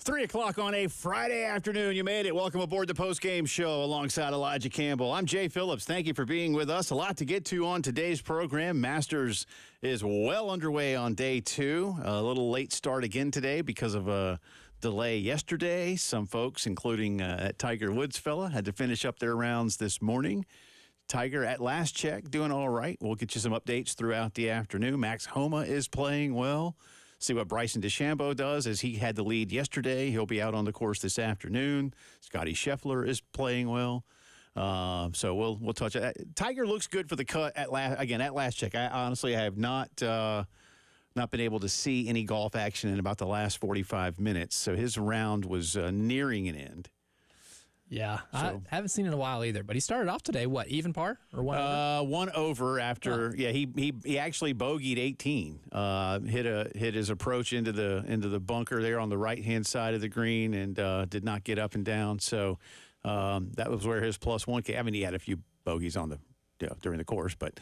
3 o'clock on a Friday afternoon. You made it. Welcome aboard the Postgame Show alongside Elijah Campbell. I'm Jay Phillips. Thank you for being with us. A lot to get to on today's program. Masters is well underway on day 2. A little late start again today because of a delay yesterday. Some folks, including that Tiger Woods fella, had to finish up their rounds this morning. Tiger, at last check, doing all right. We'll get you some updates throughout the afternoon. Max Homa is playing well. See what Bryson DeChambeau does, as he had the lead yesterday. He'll be out on the course this afternoon. Scotty Scheffler is playing well. So we'll touch it. Tiger looks good for the cut at last check. I honestly have not been able to see any golf action in about the last 45 minutes. So his round was nearing an end. Yeah, so, I haven't seen it in a while either. But he started off today, what, even par or one over? One over after. Yeah, he actually bogeyed 18. Hit his approach into the bunker there on the right hand side of the green, and did not get up and down. So that was where his +1 came. I mean, he had a few bogeys on the during the course, but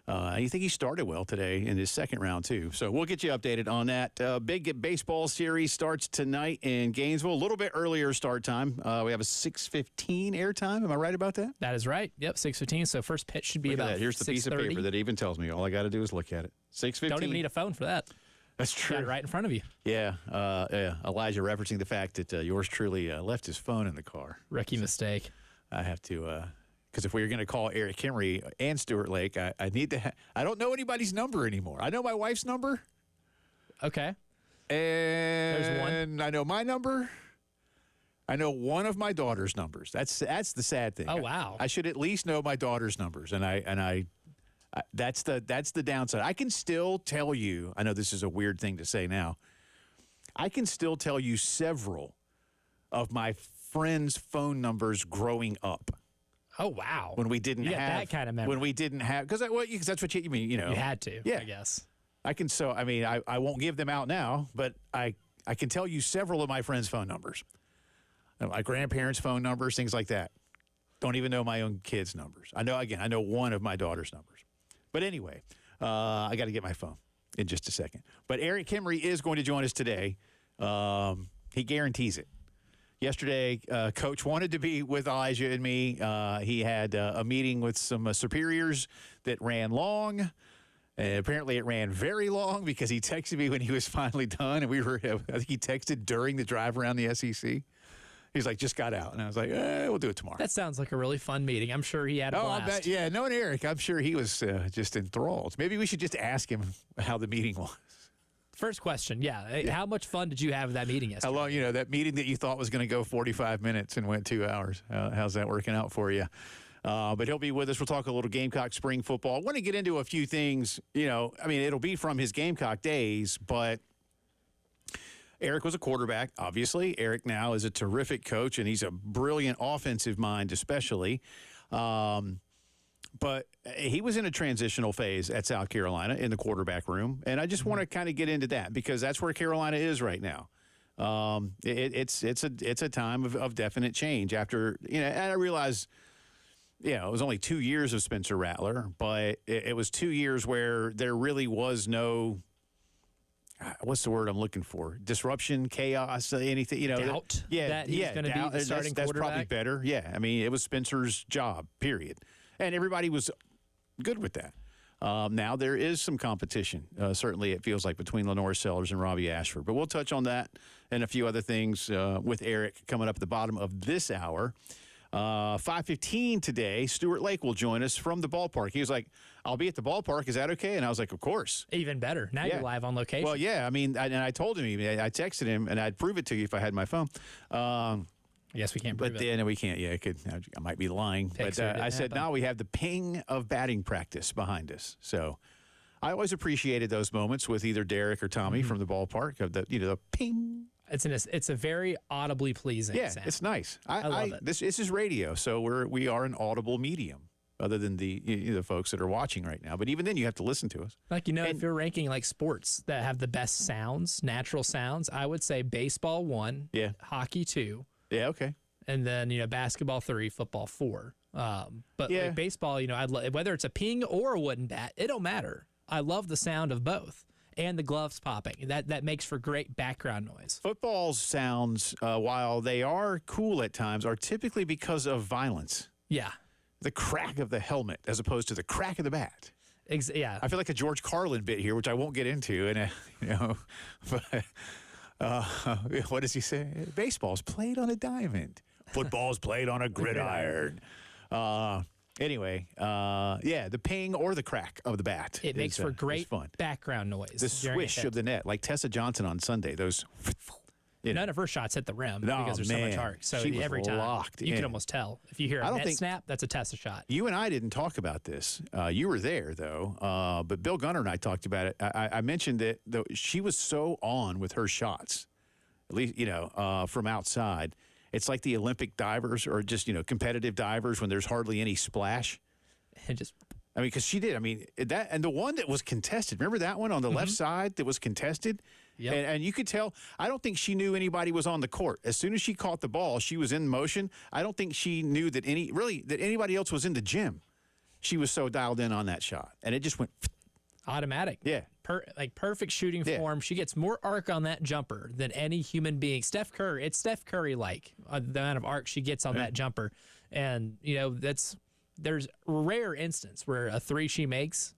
I think he started well today in his second round too. So we'll get you updated on that. Big baseball series starts tonight in Gainesville. A little bit earlier start time. We have a 6:15 airtime. Am I right about that? That is right. Yep, 6:15. So first pitch should be look about 6:30. Here's the piece of paper that even tells me. All I got to do is look at it. 6:15. Don't even need a phone for that. That's true. Got it right in front of you. Yeah. Elijah referencing the fact that yours truly left his phone in the car. Rookie mistake. I have to... Because if we were going to call Eric Henry and Stuart Lake, I need to. I don't know anybody's number anymore. I know my wife's number. Okay. And there's one. I know my number. I know one of my daughter's numbers. That's the sad thing. Oh wow. I should at least know my daughter's numbers, and I that's the downside. I can still tell you. I know this is a weird thing to say now. I can still tell you several of my friends' phone numbers growing up. Oh wow! When we didn't have that kind of memory. When we didn't have, because that's what you mean. You had to. Yeah. I guess. I can. So I mean, I won't give them out now, but I can tell you several of my friends' phone numbers, my grandparents' phone numbers, things like that. Don't even know my own kids' numbers. I know one of my daughter's numbers. But anyway, I got to get my phone in just a second. But Eric Henry is going to join us today. He guarantees it. Yesterday, Coach wanted to be with Elijah and me. He had a meeting with some superiors that ran long. And apparently it ran very long because he texted me when he was finally done. And I think he texted during the drive around the SEC. He's like, just got out. And I was like, we'll do it tomorrow. That sounds like a really fun meeting. I'm sure he had a blast. I bet, yeah, knowing Eric, I'm sure he was just enthralled. Maybe we should just ask him how the meeting was. First question, yeah. How much fun did you have at that meeting yesterday? How long, that meeting that you thought was going to go 45 minutes and went 2 hours. How's that working out for you? But he'll be with us. We'll talk a little Gamecock spring football. I want to get into a few things. It'll be from his Gamecock days, but Eric was a quarterback, obviously. Eric now is a terrific coach, and he's a brilliant offensive mind especially. But he was in a transitional phase at South Carolina in the quarterback room, and I just want to kind of get into that because that's where Carolina is right now. It's a time of definite change after and I realize it was only 2 years of Spencer Rattler, but it was 2 years where there really was no what's the word I'm looking for? Disruption, chaos, anything, doubt. That he's going to be the starting quarterback. That's probably better. Yeah, I mean, it was Spencer's job, period. And everybody was good with that. Now there is some competition. Certainly it feels like between Lenore Sellers and Robbie Ashford. But we'll touch on that and a few other things with Eric coming up at the bottom of this hour. 5:15 today, Stuart Lake will join us from the ballpark. He was like, I'll be at the ballpark. Is that okay? And I was like, of course. Even better. Now you're live on location. Well, yeah. I mean, and I told him, I texted him, and I'd prove it to you if I had my phone. I guess we can't prove it. No, we can't. Yeah, I might be lying. But I said, no, we have the ping of batting practice behind us. So I always appreciated those moments with either Derek or Tommy from the ballpark of the ping. It's a very audibly pleasing sound. It's nice. I love it. This is radio, so we are an audible medium, other than the folks that are watching right now. But even then, you have to listen to us. If you're ranking like sports that have the best sounds, natural sounds, I would say baseball 1, hockey 2. Yeah, okay. And then basketball 3, football 4. But like baseball, whether it's a ping or a wooden bat, it don't matter. I love the sound of both. and the gloves popping. That makes for great background noise. Football sounds, while they are cool at times, are typically because of violence. Yeah. The crack of the helmet as opposed to the crack of the bat. Yeah. I feel like a George Carlin bit here, which I won't get into. And but what does he say? Baseball's played on a diamond. Football's played on a gridiron. Anyway, the ping or the crack of the bat. It makes for great fun background noise. The swish of the net, like Tessa Johnson on Sunday. Those. None of her shots hit the rim because there's so much arc. So every time you can almost tell. If you hear a net snap, that's a Tessa shot. You and I didn't talk about this. You were there, though. But Bill Gunner and I talked about it. I mentioned that she was so on with her shots, at least, from outside. It's like the Olympic divers or just, competitive divers when there's hardly any splash. Because she did. That and the one that was contested. Remember that one on the left side that was contested? Yep. And you could tell, I don't think she knew anybody was on the court. As soon as she caught the ball, she was in motion. I don't think she knew that anybody else was in the gym. She was so dialed in on that shot. And it just went automatic. Yeah. Perfect shooting form. She gets more arc on that jumper than any human being. Steph Curry, it's Steph Curry-like, the amount of arc she gets on that jumper. And, there's a rare instance where a three she makes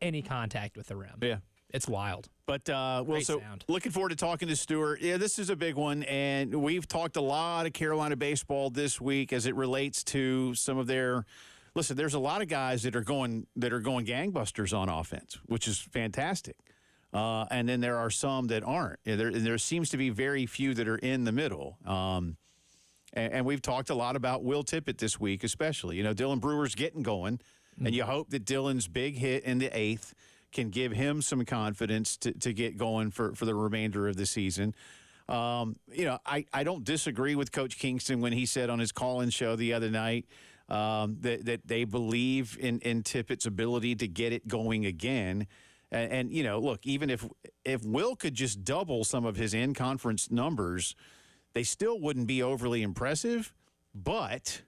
any contact with the rim. Yeah. It's wild. But, looking forward to talking to Stuart. Yeah, this is a big one, and we've talked a lot of Carolina baseball this week as it relates to some of their – listen, there's a lot of guys that are going gangbusters on offense, which is fantastic. And then there are some that aren't. There seems to be very few that are in the middle. And we've talked a lot about Will Tippett this week especially. Dylan Brewer's getting going, and you hope that Dylan's big hit in the 8th – can give him some confidence to get going for the remainder of the season. I don't disagree with Coach Kingston when he said on his call-in show the other night that they believe in Tippett's ability to get it going again. And look, even if Will could just double some of his in-conference numbers, they still wouldn't be overly impressive, but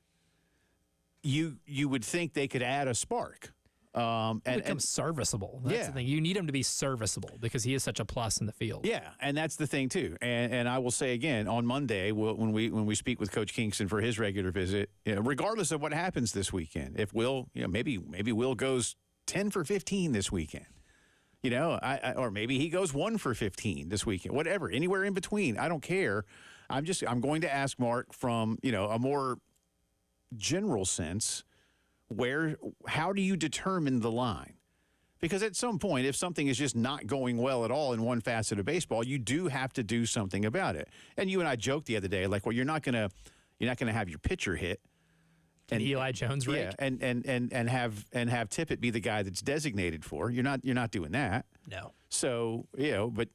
you would think they could add a spark. Become serviceable. That's the thing. You need him to be serviceable because he is such a plus in the field. Yeah, and that's the thing too. And I will say again on Monday when we speak with Coach Kingston for his regular visit, regardless of what happens this weekend, if Will, maybe Will goes 10 for 15 this weekend, or maybe he goes 1 for 15 this weekend, whatever, anywhere in between. I don't care. I'm going to ask Mark from a more general sense. How do you determine the line? Because at some point, if something is just not going well at all in one facet of baseball, you do have to do something about it. And you and I joked the other day, like, well, you're not gonna have your pitcher hit and Eli Jones rake, and have Tippett be the guy that's designated for. You're not doing that. No. So but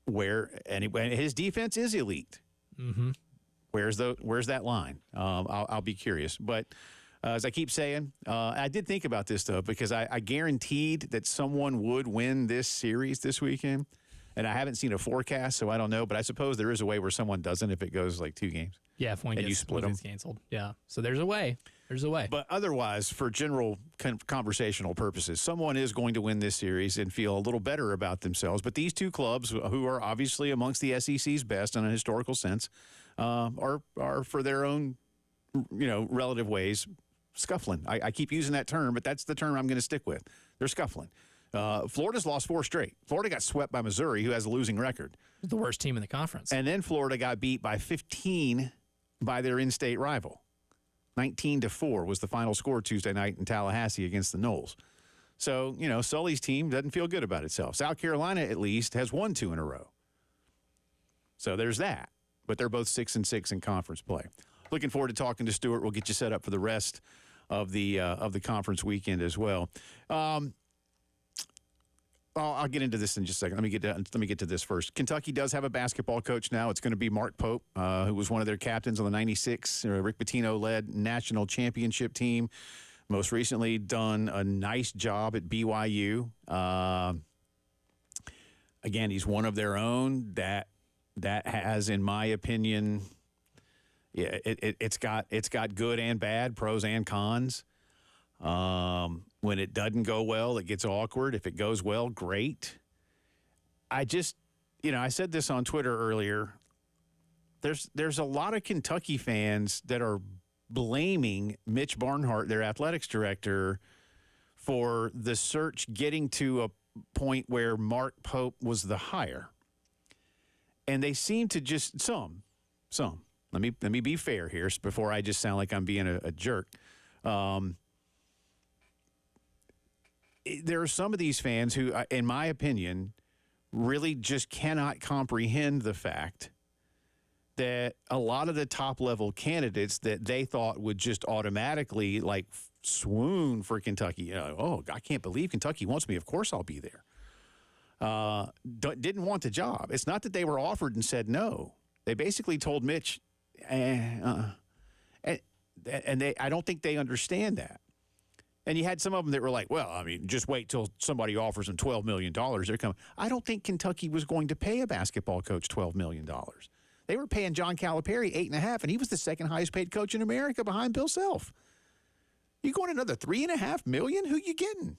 his defense is elite. Mm-hmm. Where's that line? I'll be curious, but. As I keep saying, I did think about this, though, because I guaranteed that someone would win this series this weekend. And I haven't seen a forecast, so I don't know. But I suppose there is a way where someone doesn't if it goes like 2 games. Yeah, if one gets canceled. Yeah, so there's a way. But otherwise, for general conversational purposes, someone is going to win this series and feel a little better about themselves. But these two clubs, who are obviously amongst the SEC's best in a historical sense, are for their own, relative ways, scuffling. I keep using that term, but that's the term I'm going to stick with. They're scuffling. Florida's lost 4 straight. Florida got swept by Missouri, who has a losing record. The worst team in the conference. And then Florida got beat by 15 by their in-state rival. 19-4 was the final score Tuesday night in Tallahassee against the Noles. So, Sully's team doesn't feel good about itself. South Carolina, at least, has won 2 in a row. So there's that. But they're both 6-6 in conference play. Looking forward to talking to Stuart. We'll get you set up for the rest of the conference weekend as well. I'll get into this in just a second. Let me get to this first. Kentucky does have a basketball coach now. It's going to be Mark Pope, who was one of their captains on the '96 Rick Pitino-led national championship team. Most recently, done a nice job at BYU. Again, he's one of their own that has, in my opinion. Yeah, it's got good and bad, pros and cons. When it doesn't go well, it gets awkward. If it goes well, great. I just, I said this on Twitter earlier. There's a lot of Kentucky fans that are blaming Mitch Barnhart, their athletics director, for the search getting to a point where Mark Pope was the hire. And they seem to just some. Let me be fair here before I just sound like I'm being a jerk. There are some of these fans who, in my opinion, really just cannot comprehend the fact that a lot of the top-level candidates that they thought would just automatically, like, swoon for Kentucky. Oh, I can't believe Kentucky wants me. Of course I'll be there. Didn't want the job. It's not that they were offered and said no. They basically told Mitch, and I don't think they understand that. And you had some of them that were like, well, I mean, just wait till somebody offers them $12 million. They're coming. I don't think Kentucky was going to pay a basketball coach $12 million. They were paying John Calipari $8.5 million, and he was the second highest paid coach in America behind Bill Self. You going another $3.5 million? Who you getting?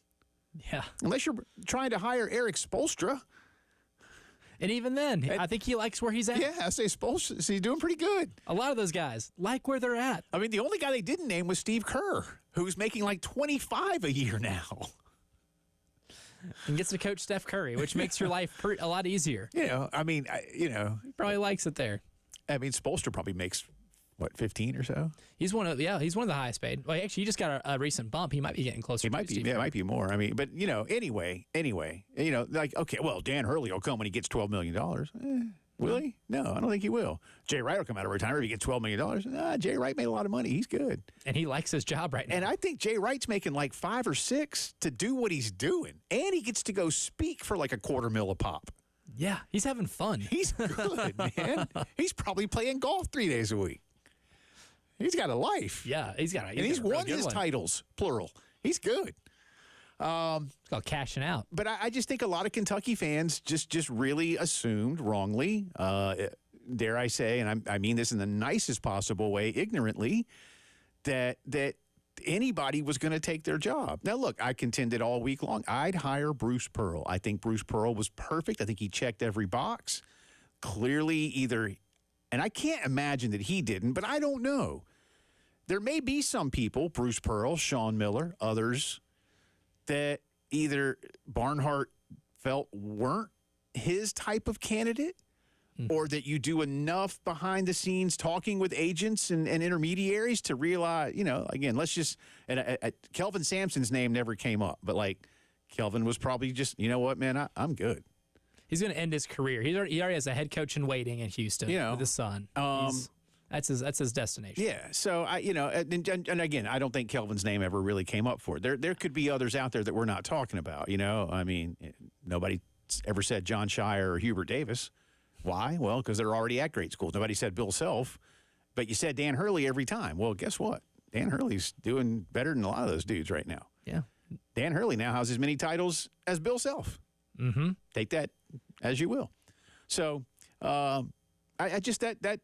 Yeah. Unless you're trying to hire Eric Spoelstra. And even then, I think he likes where he's at. Yeah, I say Spoelstra. He's doing pretty good. A lot of those guys like where they're at. I mean, the only guy they didn't name was Steve Kerr, who's making like $25 a year now. And gets to coach Steph Curry, which makes your life a lot easier. He probably likes it there. I mean, Spoelstra probably makes, 15 or so? He's one of the highest paid. Well, actually, he just got a recent bump. He might be getting closer. It might be more. I mean, but, anyway, like, okay, well, Dan Hurley will come when he gets $12 million. Will he? No, I don't think he will. Jay Wright will come out of retirement if he gets $12 million. Jay Wright made a lot of money. He's good. And he likes his job right now. And I think Jay Wright's making like 5 or 6 to do what he's doing. And he gets to go speak for like $250,000 a pop. Yeah, he's having fun. He's good, man. He's probably playing golf 3 days a week. He's got a life. Yeah, he's won his titles, plural. He's good. It's called cashing out. But I just think a lot of Kentucky fans just really assumed wrongly, dare I say, and I mean this in the nicest possible way, ignorantly, that anybody was going to take their job. Now, look, I contended all week long. I'd hire Bruce Pearl. I think Bruce Pearl was perfect. I think he checked every box. Clearly, either, and I can't imagine that he didn't, but I don't know. There may be some people, Bruce Pearl, Sean Miller, others, that either Barnhart felt weren't his type of candidate, or that you do enough behind the scenes talking with agents and intermediaries to realize, again, let's just, and Kelvin Sampson's name never came up, but like Kelvin was probably just, you know what, man, I'm good. He's going to end his career. He already has a head coach in waiting in Houston with his son. That's his destination. Yeah. So and again, I don't think Kelvin's name ever really came up for it. There could be others out there that we're not talking about. I mean, nobody ever said John Shire or Hubert Davis. Why? Well, because they're already at great schools. Nobody said Bill Self, but you said Dan Hurley every time. Well, guess what? Dan Hurley's doing better than a lot of those dudes right now. Yeah. Dan Hurley now has as many titles as Bill Self. Mm-hmm. Take that as you will. So I just that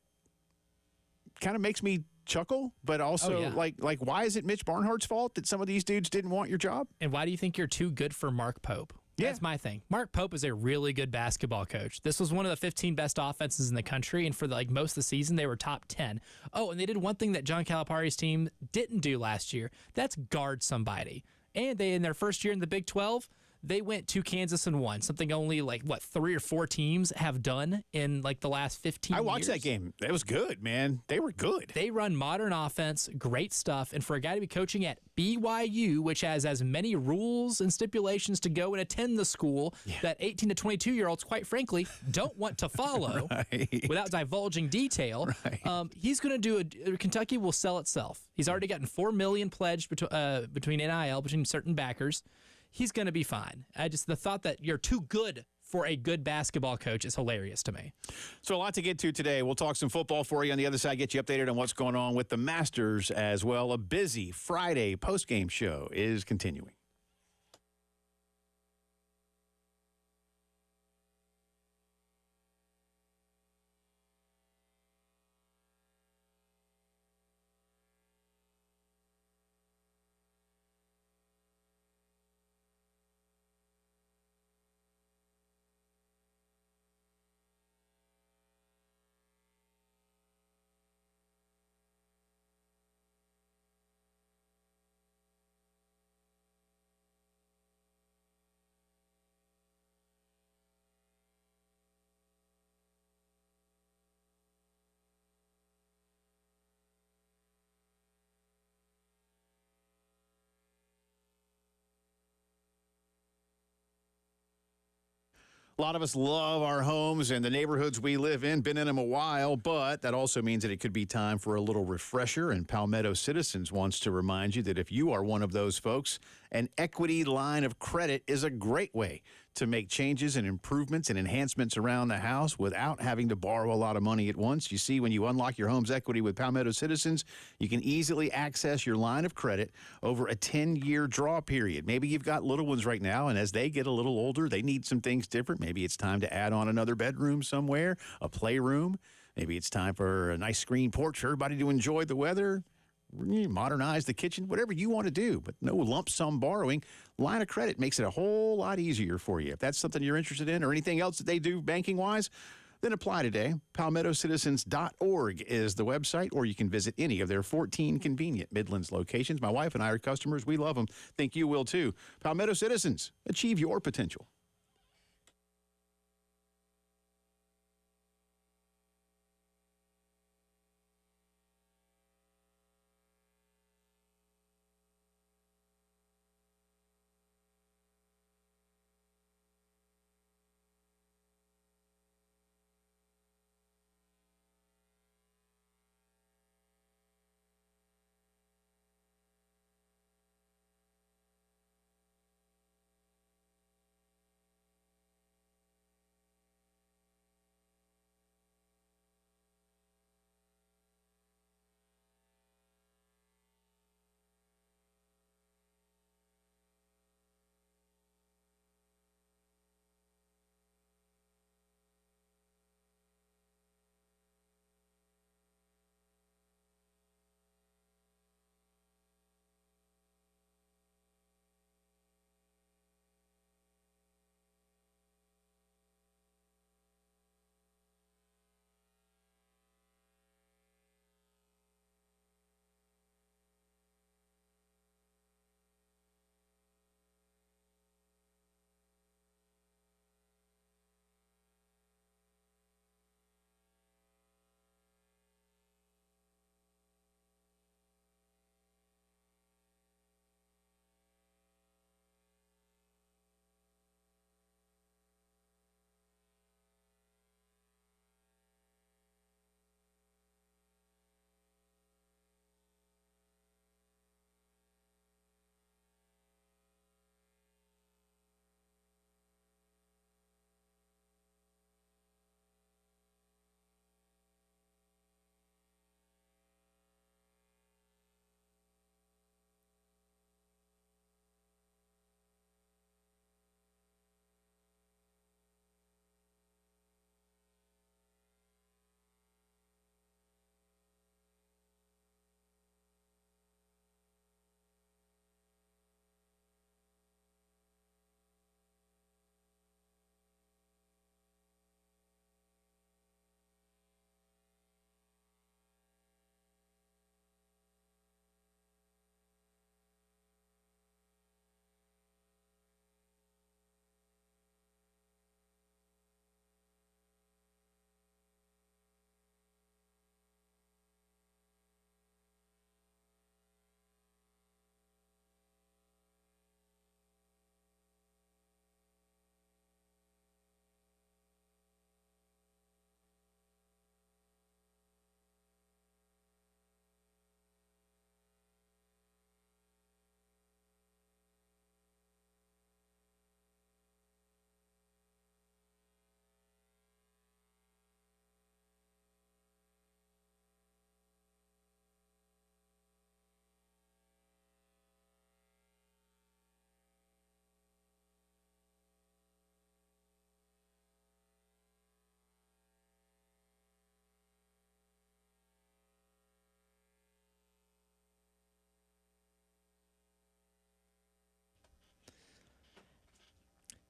kind of makes me chuckle, but also like why is it Mitch Barnhart's fault that some of these dudes didn't want your job? And why do you think you're too good for Mark Pope? Yeah. That's my thing. Mark Pope is a really good basketball coach. This was one of the 15 best offenses in the country, and for most of the season, they were top 10. Oh, and they did one thing that John Calipari's team didn't do last year. That's guard somebody. And they, in their first year in the Big 12, they went to Kansas and won, something only 3 or 4 teams have done in the last 15 years. I watched that game. It was good, man. They were good. They run modern offense, great stuff. And for a guy to be coaching at BYU, which has as many rules and stipulations to go and attend the school that 18 to 22-year-olds, quite frankly, don't want to follow without divulging detail, he's going to do Kentucky will sell itself. He's already gotten $4 million pledged between NIL, between certain backers. He's going to be fine. The thought that you're too good for a good basketball coach is hilarious to me. So a lot to get to today. We'll talk some football for you on the other side, get you updated on what's going on with the Masters as well. A busy Friday postgame show is continuing. A lot of us love our homes and the neighborhoods we live in, been in them a while, but that also means that it could be time for a little refresher. And Palmetto Citizens wants to remind you that if you are one of those folks, an equity line of credit is a great way to make changes and improvements and enhancements around the house without having to borrow a lot of money at once. You see, when you unlock your home's equity with Palmetto Citizens, you can easily access your line of credit over a 10-year draw period. Maybe you've got little ones right now, and as they get a little older, they need some things different. Maybe it's time to add on another bedroom somewhere, a playroom. Maybe it's time for a nice screen porch for everybody to enjoy the weather. Modernize the kitchen, whatever you want to do, but no lump sum borrowing. Line of credit makes it a whole lot easier for you. If that's something you're interested in or anything else that they do banking-wise, then apply today. PalmettoCitizens.org is the website, or you can visit any of their 14 convenient Midlands locations. My wife and I are customers. We love them. Think you will too. Palmetto Citizens, achieve your potential.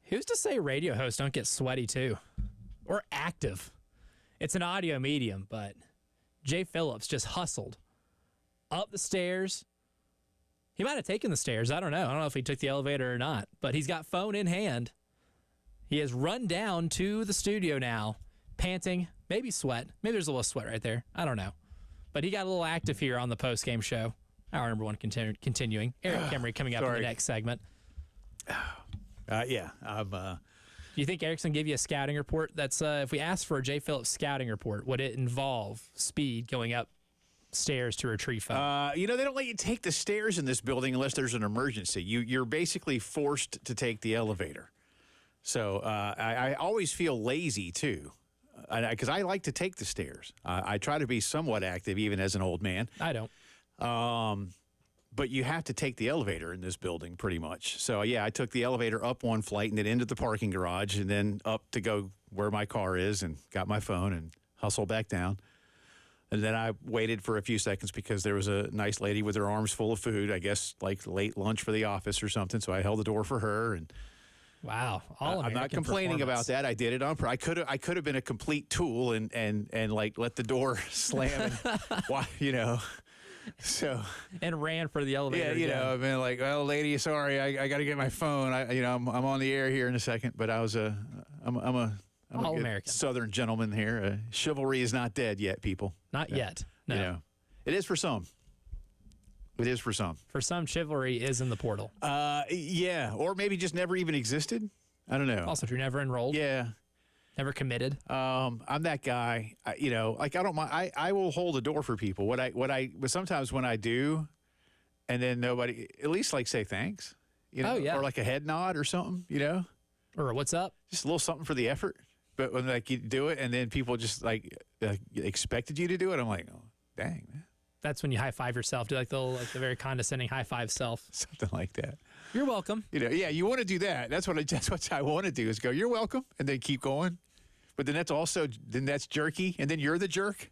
Who's to say radio hosts don't get sweaty too? Or active? It's an audio medium, but Jay Phillips just hustled up the stairs. He might have taken the stairs. I don't know. I don't know if he took the elevator or not, but he's got phone in hand. He has run down to the studio now, panting, maybe sweat. Maybe there's a little sweat right there. I don't know. But he got a little active here on the postgame show. Our number one continuing. Eric Kimmery coming up in the next segment. Yeah, Do you think Erickson gave you a scouting report? That's if we asked for a Jay Phillips scouting report, would it involve speed going up stairs to retrieve phone? They don't let you take the stairs in this building unless there's an emergency. You're basically forced to take the elevator. So I always feel lazy, too, because I like to take the stairs. I try to be somewhat active, even as an old man. I don't. But you have to take the elevator in this building pretty much. So, yeah, I took the elevator up one flight and then into the parking garage and then up to go where my car is and got my phone and hustled back down. And then I waited for a few seconds because there was a nice lady with her arms full of food, I guess like late lunch for the office or something. So I held the door for her. And all I'm not complaining about that. I did it on. I could have been a complete tool and like let the door slam and So and ran for the elevator. Yeah, I've been like, well, lady, sorry, I got to get my phone. I'm on the air here in a second, but I'm a All-American Southern gentleman here. Chivalry is not dead yet, people. Not yet. No. It is for some. It is for some. For some, chivalry is in the portal. Yeah, or maybe just never even existed. I don't know. Also true, never enrolled. Yeah. Never committed. I'm that guy. I don't mind. I will hold a door for people. But sometimes when I do, and then nobody, at least like say thanks. Or like a head nod or something. Or what's up? Just a little something for the effort. But when like you do it, and then people just like expected you to do it, I'm like, oh, dang, man. That's when you high five yourself. Do the very condescending high five self. Something like that. You're welcome. Yeah, you want to do that. That's what I want to do is go, you're welcome, and then keep going. But then that's jerky, and then you're the jerk.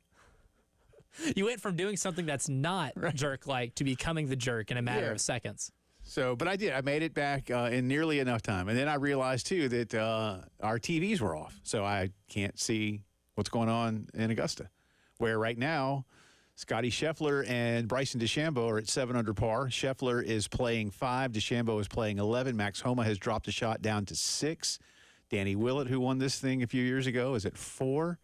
You went from doing something that's not jerk-like to becoming the jerk in a matter of seconds. So, but I did. I made it back in nearly enough time. And then I realized, too, that our TVs were off. So I can't see what's going on in Augusta, where right now Scotty Scheffler and Bryson DeChambeau are at 7 under par. Scheffler is playing 5. DeChambeau is playing 11. Max Homa has dropped a shot down to 6. Danny Willett, who won this thing a few years ago, is at 4.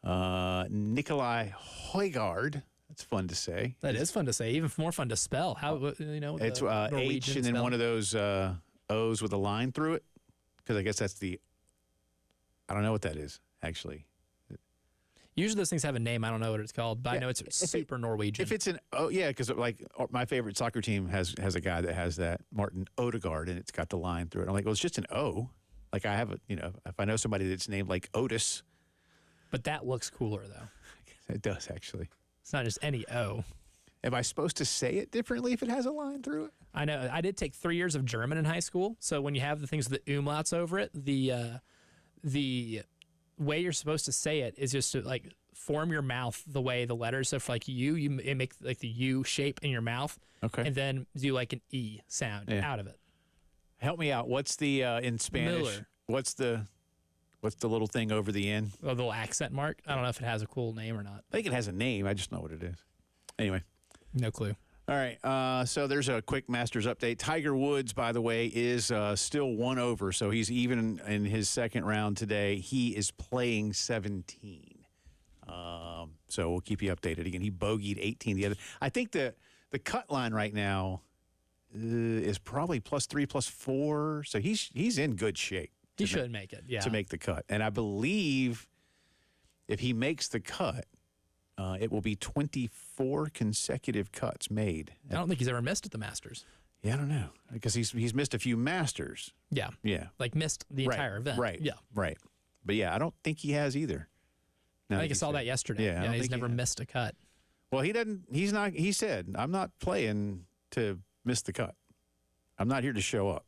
Nikolai Højgaard, that's fun to say. That is fun to say. Even more fun to spell. It's H and then one of those O's with a line through it. Because I guess that's I don't know what that is, actually. Usually those things have a name. I don't know what it's called, but I know it's super Norwegian. If it's because like my favorite soccer team has a guy that has that, Martin Odegaard, and it's got the line through it. I'm like, well, it's just an O. Like I have if I know somebody that's named like Otis. But that looks cooler, though. It does, actually. It's not just any O. Am I supposed to say it differently if it has a line through it? I know. I did take 3 years of German in high school. So when you have the things with the umlauts over it, the way you're supposed to say it is just to like form your mouth the way the letters. So for like you make like the U shape in your mouth. Okay. And then do like an E sound out of it. Help me out. What's the in Spanish? Miller. What's the little thing over the N? Oh, the little accent mark. I don't know if it has a cool name or not. I think it has a name. I just know what it is. Anyway. No clue. All right. So there's a quick Masters update. Tiger Woods, by the way, is still 1 over. So he's even in his second round today. He is playing 17. So we'll keep you updated. Again, he bogeyed 18 the other. I think the cut line right now is probably +3, +4. So he's in good shape. He should make it, to make the cut. And I believe if he makes the cut, it will be 24 consecutive cuts made. I don't think he's ever missed at the Masters. Yeah, I don't know. Because he's missed a few Masters. Yeah. Yeah. Like missed the entire event. Right. Yeah. Right. But yeah, I don't think he has either. I think I saw that yesterday. Yeah, he's never missed a cut. Well, he said, I'm not playing to miss the cut. I'm not here to show up.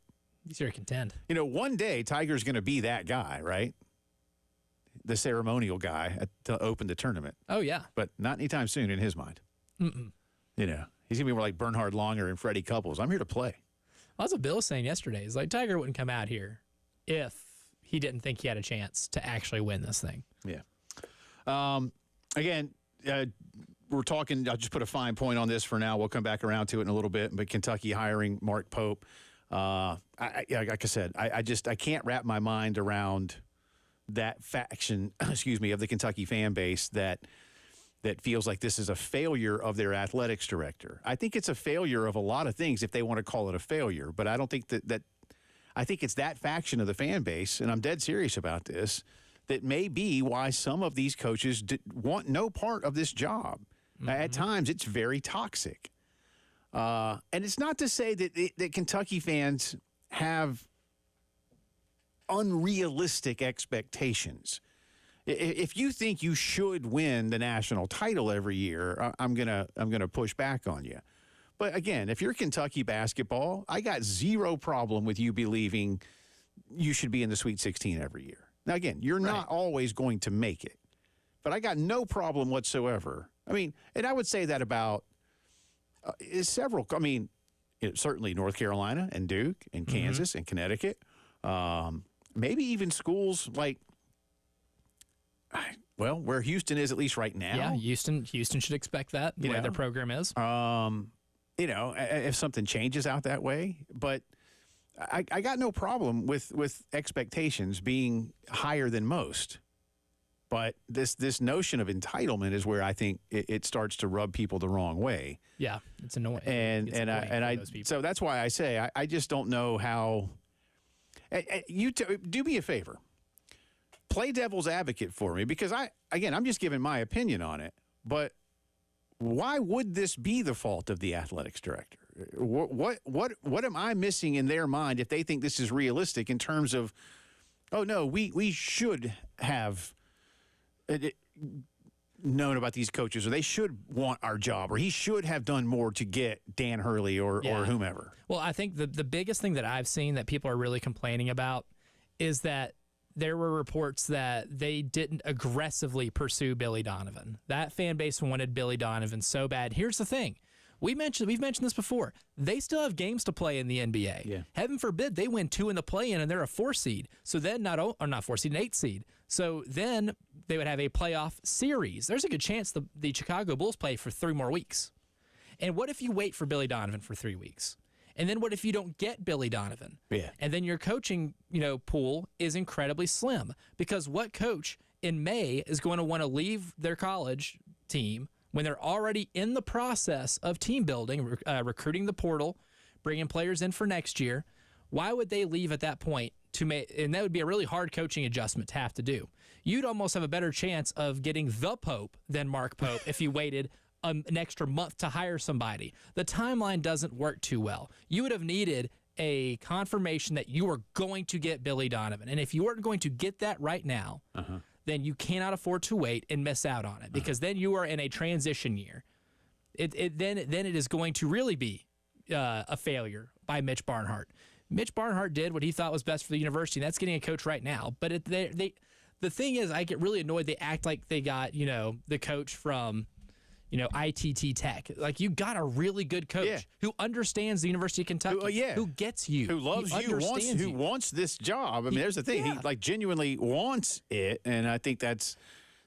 He's here to contend. One day Tiger's going to be that guy, right? The ceremonial guy to open the tournament. Oh, yeah. But not anytime soon in his mind. Mm-mm. He's going to be more like Bernhard Langer and Freddie Couples. I'm here to play. Well, that's what Bill was saying yesterday. He's like, Tiger wouldn't come out here if he didn't think he had a chance to actually win this thing. Yeah. Again, we're talking, I'll just put a fine point on this for now. We'll come back around to it in a little bit. But Kentucky hiring Mark Pope. Like I said, I can't wrap my mind around that faction, of the Kentucky fan base that feels like this is a failure of their athletics director. I think it's a failure of a lot of things if they want to call it a failure, but I don't think that I think it's that faction of the fan base, and I'm dead serious about this, that may be why some of these coaches want no part of this job. At times, it's very toxic. And it's not to say that Kentucky fans have unrealistic expectations. If you think you should win the national title every year, I'm gonna push back on you. But again, if you're Kentucky basketball, I got zero problem with you believing you should be in the Sweet 16 every year. Now, again, you're not always going to make it, but I got no problem whatsoever. I mean, and I would say that about several. I mean, certainly North Carolina and Duke and Kansas and Connecticut, maybe even schools like, well, where Houston is at least right now. Yeah, Houston should expect that, the way their program is. You know, if something changes out that way. But I got no problem with expectations being higher than most. But this notion of entitlement is where I think it starts to rub people the wrong way. Yeah, it's annoying. So that's why I say I just don't know how. Do me a favor. Play devil's advocate for me, because I'm just giving my opinion on it. But why would this be the fault of the athletics director? What am I missing in their mind if they think this is realistic in terms of, oh no, we should have known about these coaches, or they should want our job, or he should have done more to get Dan Hurley or whomever. Well, I think the biggest thing that I've seen that people are really complaining about is that there were reports that they didn't aggressively pursue Billy Donovan. That fan base wanted Billy Donovan so bad. Here's the thing. We've mentioned this before. They still have games to play in the NBA. Yeah. Heaven forbid they win 2 in the play-in and they're a 4 seed. So then not 4 seed, an 8 seed. So then they would have a playoff series. There's a good chance the Chicago Bulls play for 3 more weeks. And what if you wait for Billy Donovan for 3 weeks? And then what if you don't get Billy Donovan? Yeah. And then your coaching, pool is incredibly slim, because what coach in May is going to want to leave their college team when they're already in the process of team building, recruiting the portal, bringing players in for next year? Why would they leave at that point to make? And that would be a really hard coaching adjustment to have to do. You'd almost have a better chance of getting the Pope than Mark Pope if you waited an extra month to hire somebody. The timeline doesn't work too well. You would have needed a confirmation that you were going to get Billy Donovan. And if you weren't going to get that right now, then you cannot afford to wait and miss out on it, because then you are in a transition year. Then it is going to really be a failure by Mitch Barnhart. Mitch Barnhart did what he thought was best for the university, and that's getting a coach right now. But the thing is, I get really annoyed. They act like they got, the coach from ITT Tech. Like, you got a really good coach who understands the University of Kentucky, who gets you, who loves you, who wants this job. I mean, there's the thing. He genuinely wants it, and I think that's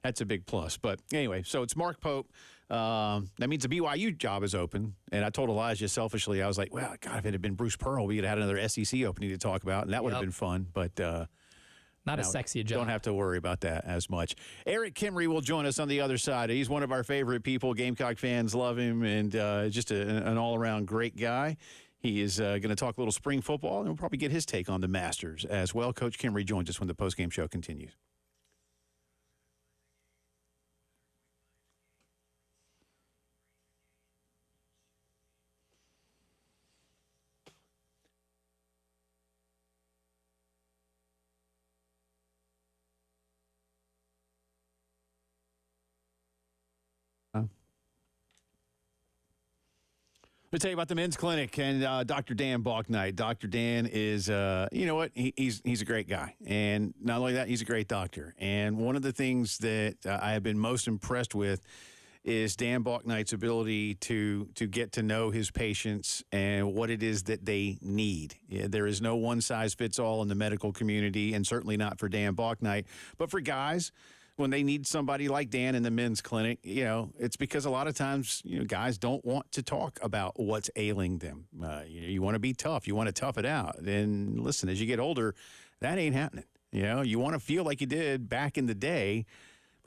a big plus. But anyway, so it's Mark Pope. That means the BYU job is open. And I told Elijah selfishly, I was like, well, God, if it had been Bruce Pearl, we could have had another SEC opening to talk about, and that would have been fun. But not as sexy a job. Don't have to worry about that as much. Eric Kimry will join us on the other side. He's one of our favorite people. Gamecock fans love him, and just an all-around great guy. He is going to talk a little spring football, and we'll probably get his take on the Masters as well. Coach Kimry joins us when the postgame show continues. Let me tell you about the men's clinic and Dr. Dan Balknight. Dr. Dan is, you know what? He's a great guy. And not only that, he's a great doctor. And one of the things that I have been most impressed with is Dan Balknight's ability to get to know his patients and what it is that they need. There is no one-size-fits-all in the medical community, and certainly not for Dan Balknight. But for guys, when they need somebody like Dan in the men's clinic, it's because a lot of times, guys don't want to talk about what's ailing them. You want to be tough. You want to tough it out. And listen, as you get older, that ain't happening. You want to feel like you did back in the day,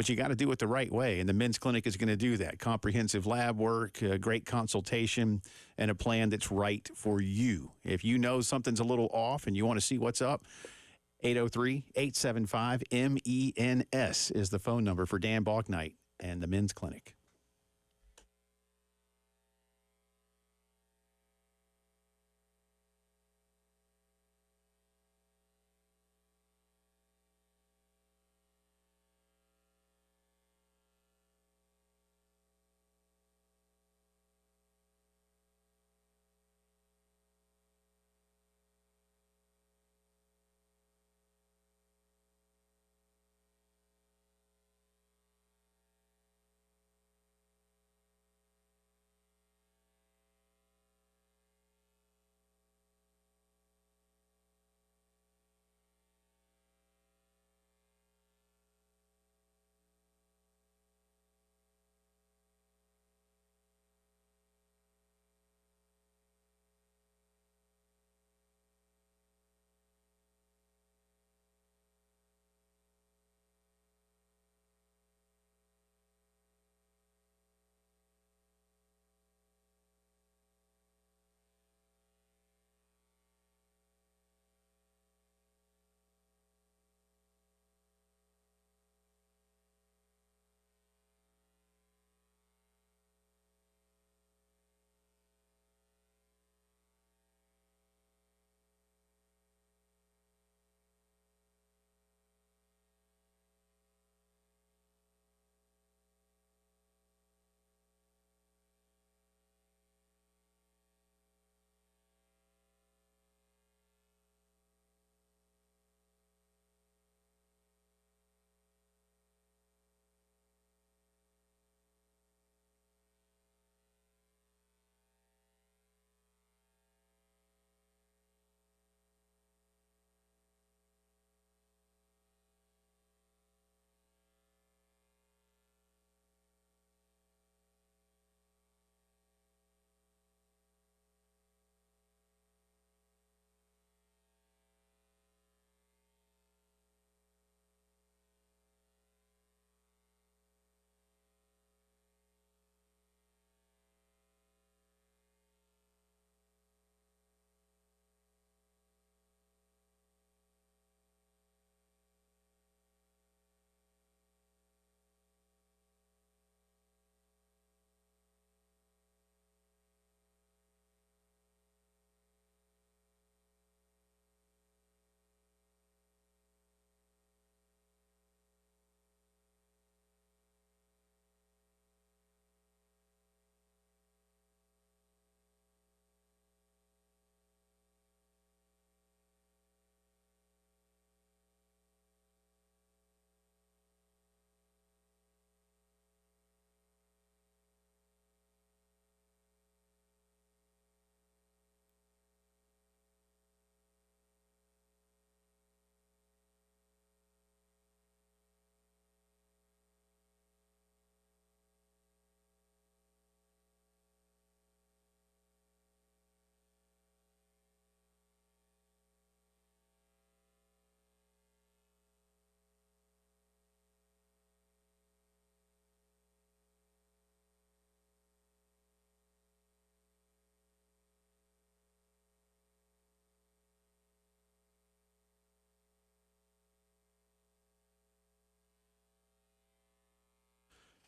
But you got to do it the right way, and the men's clinic is going to do that. Comprehensive lab work, great consultation, and a plan that's right for you. If you know something's a little off and you want to see what's up, 803-875-MENS is the phone number for Dan Balknight and the men's clinic.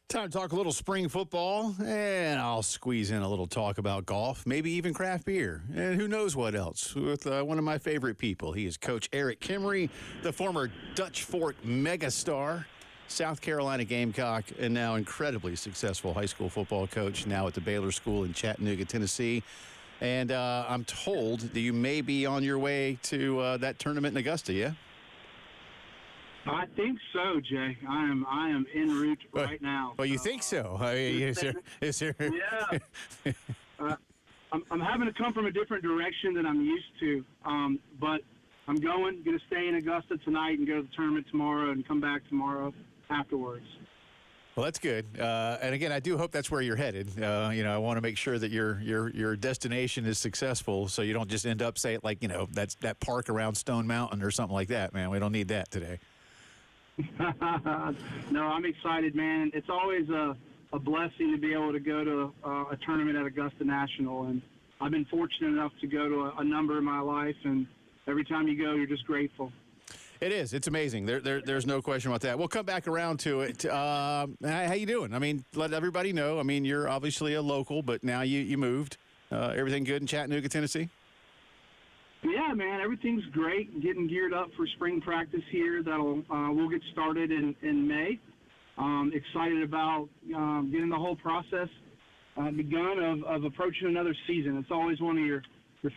Time to talk a little spring football, and I'll squeeze in a little talk about golf, maybe even craft beer, and who knows what else, with one of my favorite people. He is Coach Eric Kimry, the former Dutch Fork megastar, South Carolina Gamecock, and now incredibly successful high school football coach, now at the Baylor School in Chattanooga, Tennessee. And I'm told that you may be on your way to that tournament in Augusta, yeah? I think so, Jay. I am en route right now. Well, you think so? Is there? Yeah. I'm having to come from a different direction than I'm used to, but I'm going to stay in Augusta tonight and go to the tournament tomorrow and come back tomorrow afterwards. Well, that's good. And again, I do hope that's where you're headed. I want to make sure that your destination is successful, so you don't just end up, say, like, that's that park around Stone Mountain or something like that, man. We don't need that today. No, I'm excited, man. It's always a blessing to be able to go to a tournament at Augusta National, and I've been fortunate enough to go to a number in my life, and every time you go, you're just grateful. It is. It's amazing. There's no question about that. We'll come back around to it. How you doing? I mean, let everybody know. I mean, you're obviously a local, but now you moved. Everything good in Chattanooga, Tennessee? Yeah, man, everything's great. Getting geared up for spring practice here. We'll get started in May. Excited about getting the whole process begun of approaching another season. It's always one of your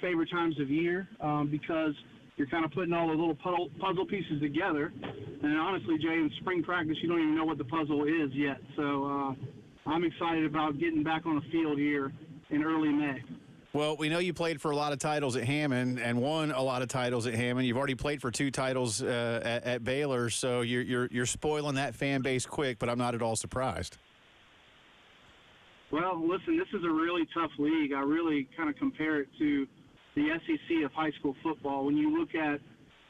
favorite times of year because you're kind of putting all the little puzzle pieces together. And honestly, Jay, in spring practice, you don't even know what the puzzle is yet. So I'm excited about getting back on the field here in early May. Well, we know you played for a lot of titles at Hammond and won a lot of titles at Hammond. You've already played for 2 titles at Baylor, so you're spoiling that fan base quick, but I'm not at all surprised. Well, listen, this is a really tough league. I really kind of compare it to the SEC of high school football. When you look at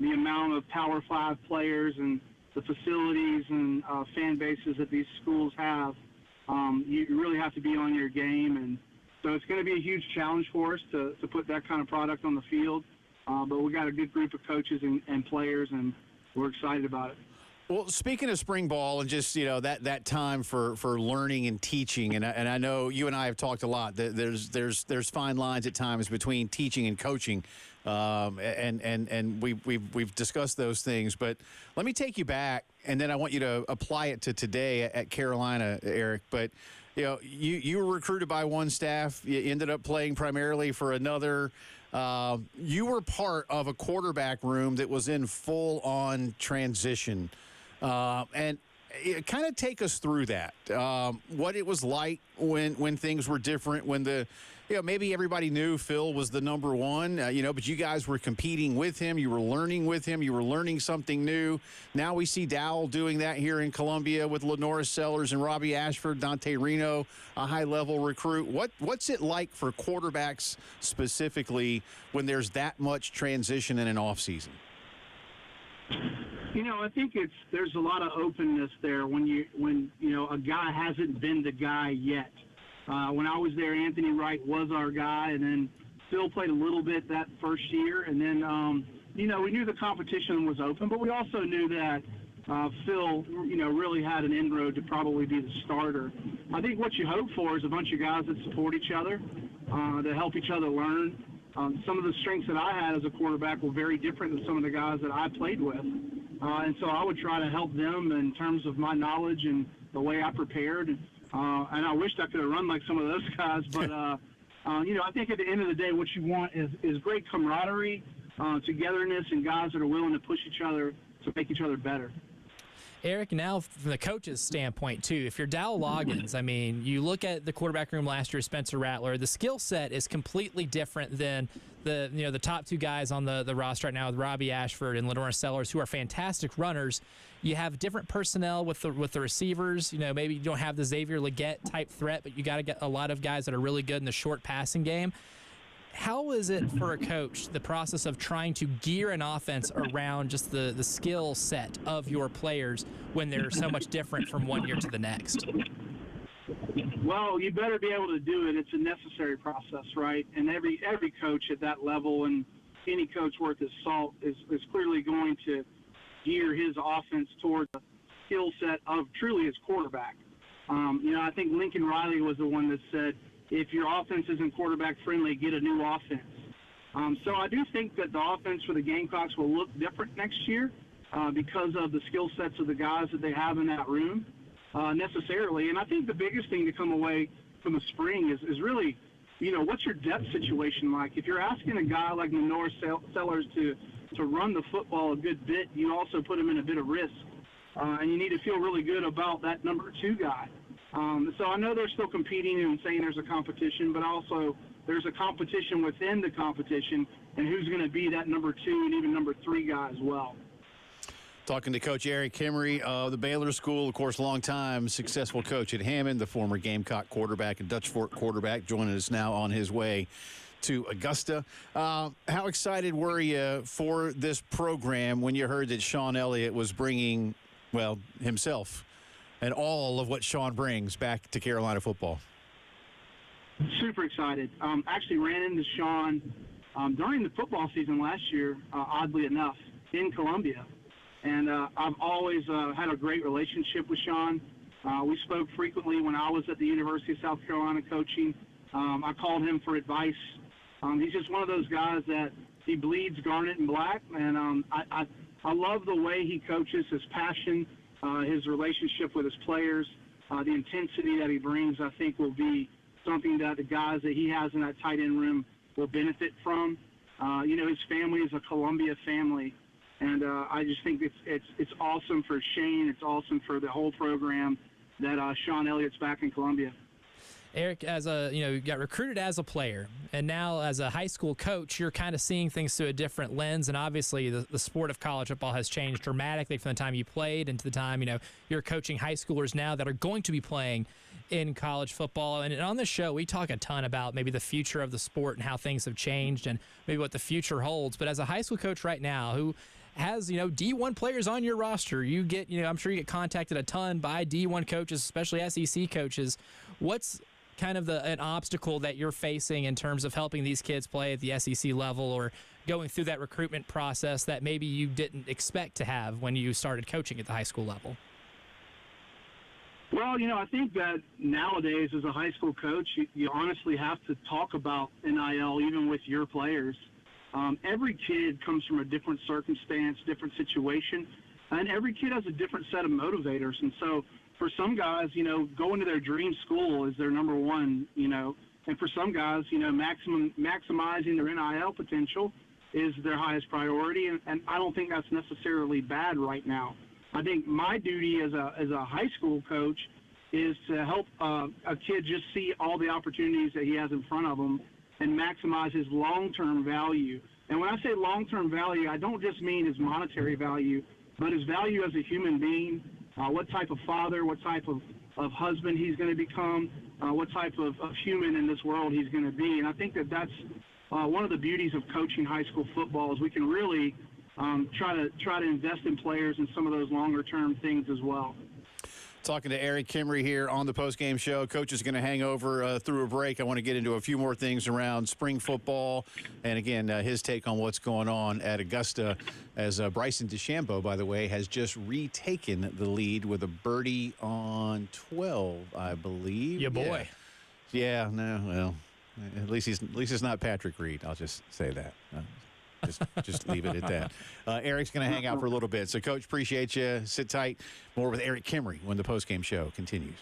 the amount of Power 5 players and the facilities and fan bases that these schools have, you really have to be on your game. And so it's going to be a huge challenge for us to put that kind of product on the field. But we got a good group of coaches and players, and we're excited about it. Well, speaking of spring ball and just, that time for learning and teaching, and I know you and I have talked a lot. There's fine lines at times between teaching and coaching, and we've discussed those things. But let me take you back, and then I want you to apply it to today at Carolina, Eric. But you were recruited by one staff. You ended up playing primarily for another. You were part of a quarterback room that was in full-on transition. And kind of take us through that, what it was like when things were different, when maybe everybody knew Phil was the number one, but you guys were competing with him. You were learning with him. You were learning something new. Now we see Dowell doing that here in Columbia with Lenora Sellers and Robbie Ashford, Dante Reno, a high-level recruit. What's it like for quarterbacks specifically when there's that much transition in an offseason? I think there's a lot of openness there when a guy hasn't been the guy yet. When I was there, Anthony Wright was our guy, and then Phil played a little bit that first year. And then, we knew the competition was open, but we also knew that Phil, really had an inroad to probably be the starter. I think what you hope for is a bunch of guys that support each other, that help each other learn. Some of the strengths that I had as a quarterback were very different than some of the guys that I played with. And so I would try to help them in terms of my knowledge and the way I prepared. And I wished I could have run like some of those guys. But, I think at the end of the day, what you want is great camaraderie, togetherness, and guys that are willing to push each other to make each other better. Eric, now from the coach's standpoint, too, if you're Dowell Loggins, I mean, you look at the quarterback room last year, Spencer Rattler, the skill set is completely different than the top 2 guys on the roster right now with Robbie Ashford and Lenora Sellers, who are fantastic runners. You have different personnel with the receivers. Maybe you don't have the Xavier Legette type threat, but you got to get a lot of guys that are really good in the short passing game. How is it for a coach, the process of trying to gear an offense around just the skill set of your players when they're so much different from one year to the next? Well, you better be able to do it. It's a necessary process, right? And every coach at that level and any coach worth his salt is clearly going to gear his offense toward the skill set of truly his quarterback. I think Lincoln Riley was the one that said, if your offense isn't quarterback friendly, get a new offense. So I do think that the offense for the Gamecocks will look different next year because of the skill sets of the guys that they have in that room necessarily. And I think the biggest thing to come away from the spring is really, what's your depth situation like? If you're asking a guy like Lenore Sellers to run the football a good bit, you also put him in a bit of risk. And you need to feel really good about that number 2 guy. So I know they're still competing and saying there's a competition, but also there's a competition within the competition and who's going to be that number 2 and even number 3 guy as well. Talking to Coach Eric Kimmery of the Baylor School, of course, longtime successful coach at Hammond, the former Gamecock quarterback and Dutch Fork quarterback, joining us now on his way to Augusta. How excited were you for this program when you heard that Sean Elliott was bringing well, himself and all of what Sean brings back to Carolina football? Super excited. Actually ran into Sean during the football season last year, oddly enough, in Columbia. And I've always had a great relationship with Sean. We spoke frequently when I was at the University of South Carolina coaching. I called him for advice. He's just one of those guys that he bleeds garnet and black, and I love the way he coaches, his passion, his relationship with his players, the intensity that he brings. I think will be something that the guys that he has in that tight end room will benefit from. His family is a Columbia family, and I just think it's awesome for Shane. It's awesome for the whole program that Sean Elliott's back in Columbia. Eric, you got recruited as a player, and now as a high school coach, you're kind of seeing things through a different lens. And obviously, the sport of college football has changed dramatically from the time you played and to the time you're coaching high schoolers now that are going to be playing in college football. And on this show, we talk a ton about maybe the future of the sport and how things have changed and maybe what the future holds. But as a high school coach right now, who has D1 players on your roster, you get I'm sure you get contacted a ton by D1 coaches, especially SEC coaches. What's kind of an obstacle that you're facing in terms of helping these kids play at the SEC level or going through that recruitment process that maybe you didn't expect to have when you started coaching at the high school level? Well, I think that nowadays as a high school coach, you honestly have to talk about NIL even with your players. Every kid comes from a different circumstance, different situation, and every kid has a different set of motivators. And so for some guys, going to their dream school is their number one, and for some guys, maximizing their NIL potential is their highest priority. And I don't think that's necessarily bad right now. I think my duty as a high school coach is to help a kid just see all the opportunities that he has in front of him and maximize his long-term value. And when I say long-term value, I don't just mean his monetary value, but his value as a human being, what type of father, what type of husband he's going to become, what type of human in this world he's going to be. And I think that's one of the beauties of coaching high school football is we can really try to invest in players in some of those longer-term things as well. Talking to Eric Kimry here on the Postgame Show. Coach is going to hang over through a break. I want to get into a few more things around spring football. And, again, his take on what's going on at Augusta as Bryson DeChambeau, by the way, has just retaken the lead with a birdie on 12, I believe. Yeah, boy. Yeah, no, well, at least it's not Patrick Reed. I'll just say that. Just leave it at that. Eric's going to hang out for a little bit. So, Coach, appreciate you. Sit tight. More with Eric Kimry when the postgame show continues.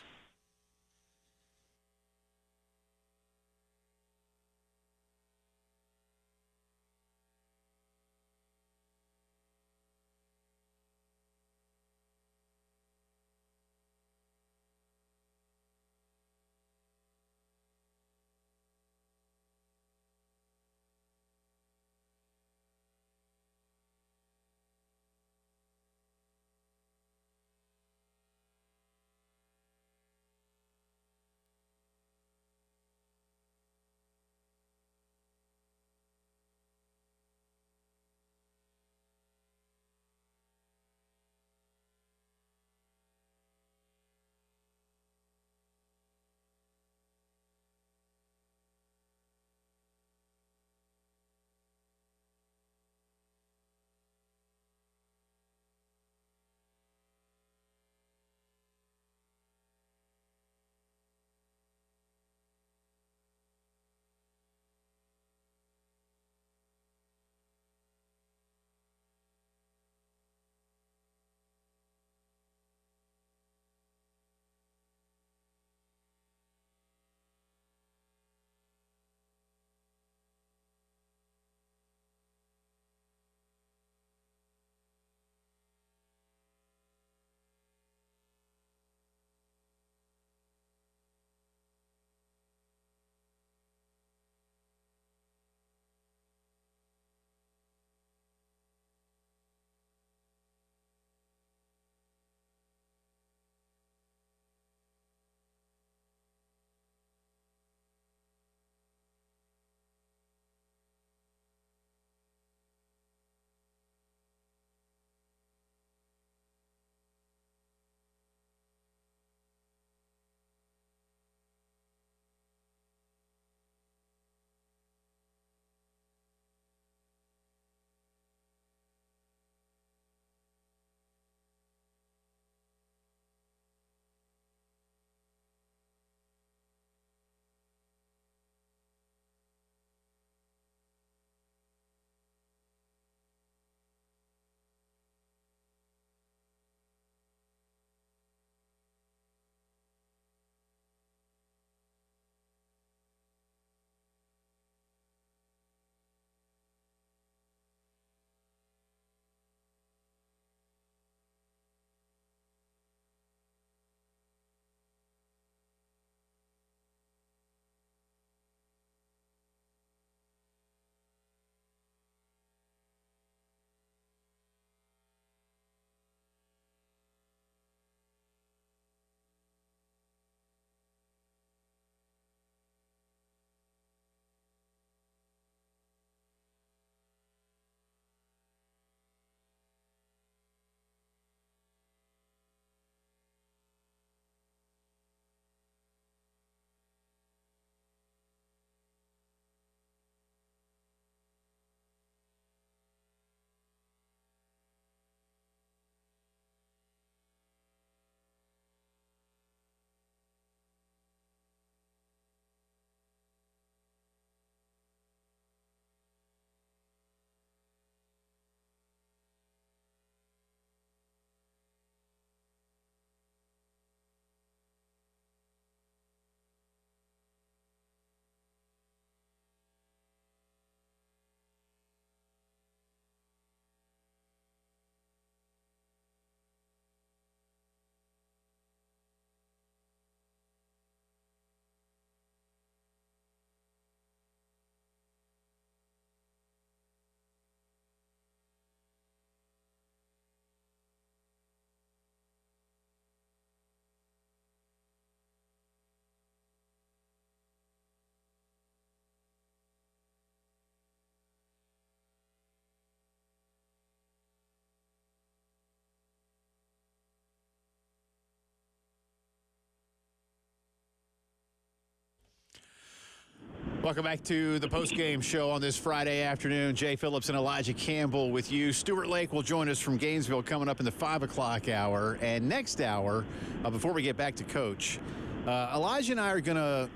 Welcome back to the Postgame Show on this Friday afternoon. Jay Phillips and Elijah Campbell with you. Stuart Lake will join us from Gainesville coming up in the 5 o'clock hour. And next hour, before we get back to Coach, Elijah and I are going to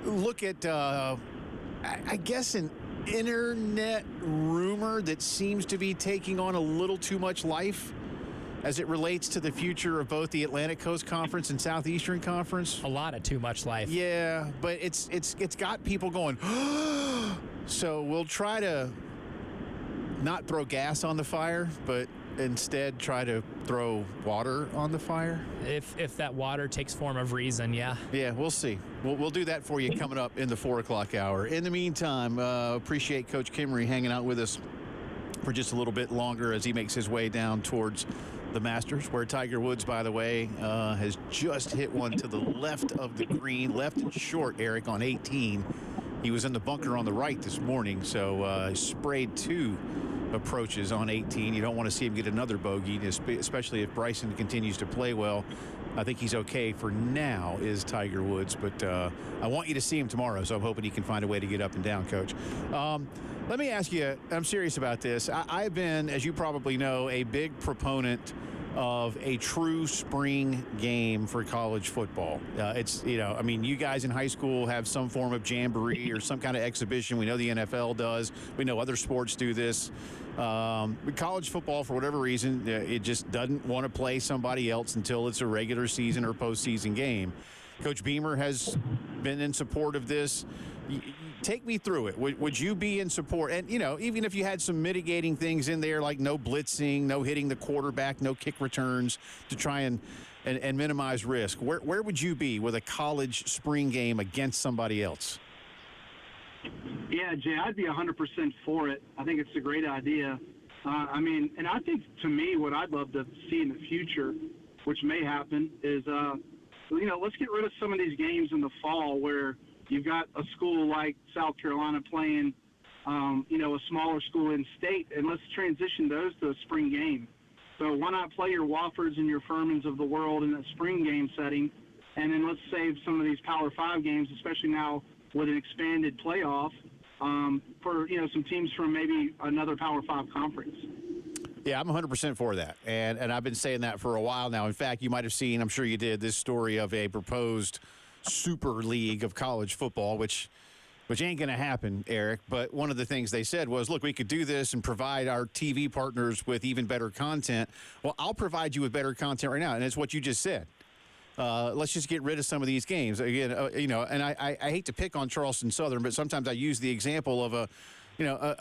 look at, I guess, an internet rumor that seems to be taking on a little too much life as it relates to the future of both the Atlantic Coast Conference and Southeastern Conference. A lot of too much life. Yeah, but it's got people going, so we'll try to not throw gas on the fire, but instead try to throw water on the fire. If that water takes form of reason, yeah. Yeah, we'll see. We'll do that for you coming up in the 4 o'clock hour. In the meantime, appreciate Coach Kimmery hanging out with us for just a little bit longer as he makes his way down towards the Masters, where Tiger Woods, by the way, has just hit one to the left of the green, left and short, Eric, on 18. He was in the bunker on the right this morning, so sprayed 2 approaches on 18. You don't want to see him get another bogey, especially if Bryson continues to play well. I think he's okay for now, is Tiger Woods, but I want you to see him tomorrow, so I'm hoping he can find a way to get up and down, Coach. Let me ask you, I'm serious about this. I've been, as you probably know, a big proponent of a true spring game for college football. It's, I mean, you guys in high school have some form of jamboree or some kind of exhibition. We know the NFL does. We know other sports do this. But college football, for whatever reason, it just doesn't want to play somebody else until it's a regular season or postseason game. Coach Beamer has been in support of this. Take me through it. Would you be in support? And, even if you had some mitigating things in there, like no blitzing, no hitting the quarterback, no kick returns to try and minimize risk, where would you be with a college spring game against somebody else? Yeah, Jay, I'd be 100% for it. I think it's a great idea. And I think, to me, what I'd love to see in the future, which may happen, is, let's get rid of some of these games in the fall where you've got a school like South Carolina playing, a smaller school in state, and let's transition those to a spring game. So why not play your Woffords and your Furmans of the world in a spring game setting, and then let's save some of these Power 5 games, especially now with an expanded playoff, for, some teams from maybe another Power 5 conference. Yeah, I'm 100% for that, and I've been saying that for a while now. In fact, you might have seen, I'm sure you did, this story of a proposed super league of college football, which ain't going to happen, Eric. But one of the things they said was, look, we could do this and provide our TV partners with even better content. Well, I'll provide you with better content right now, and it's what you just said. Let's just get rid of some of these games. Again, and I hate to pick on Charleston Southern, but sometimes I use the example of a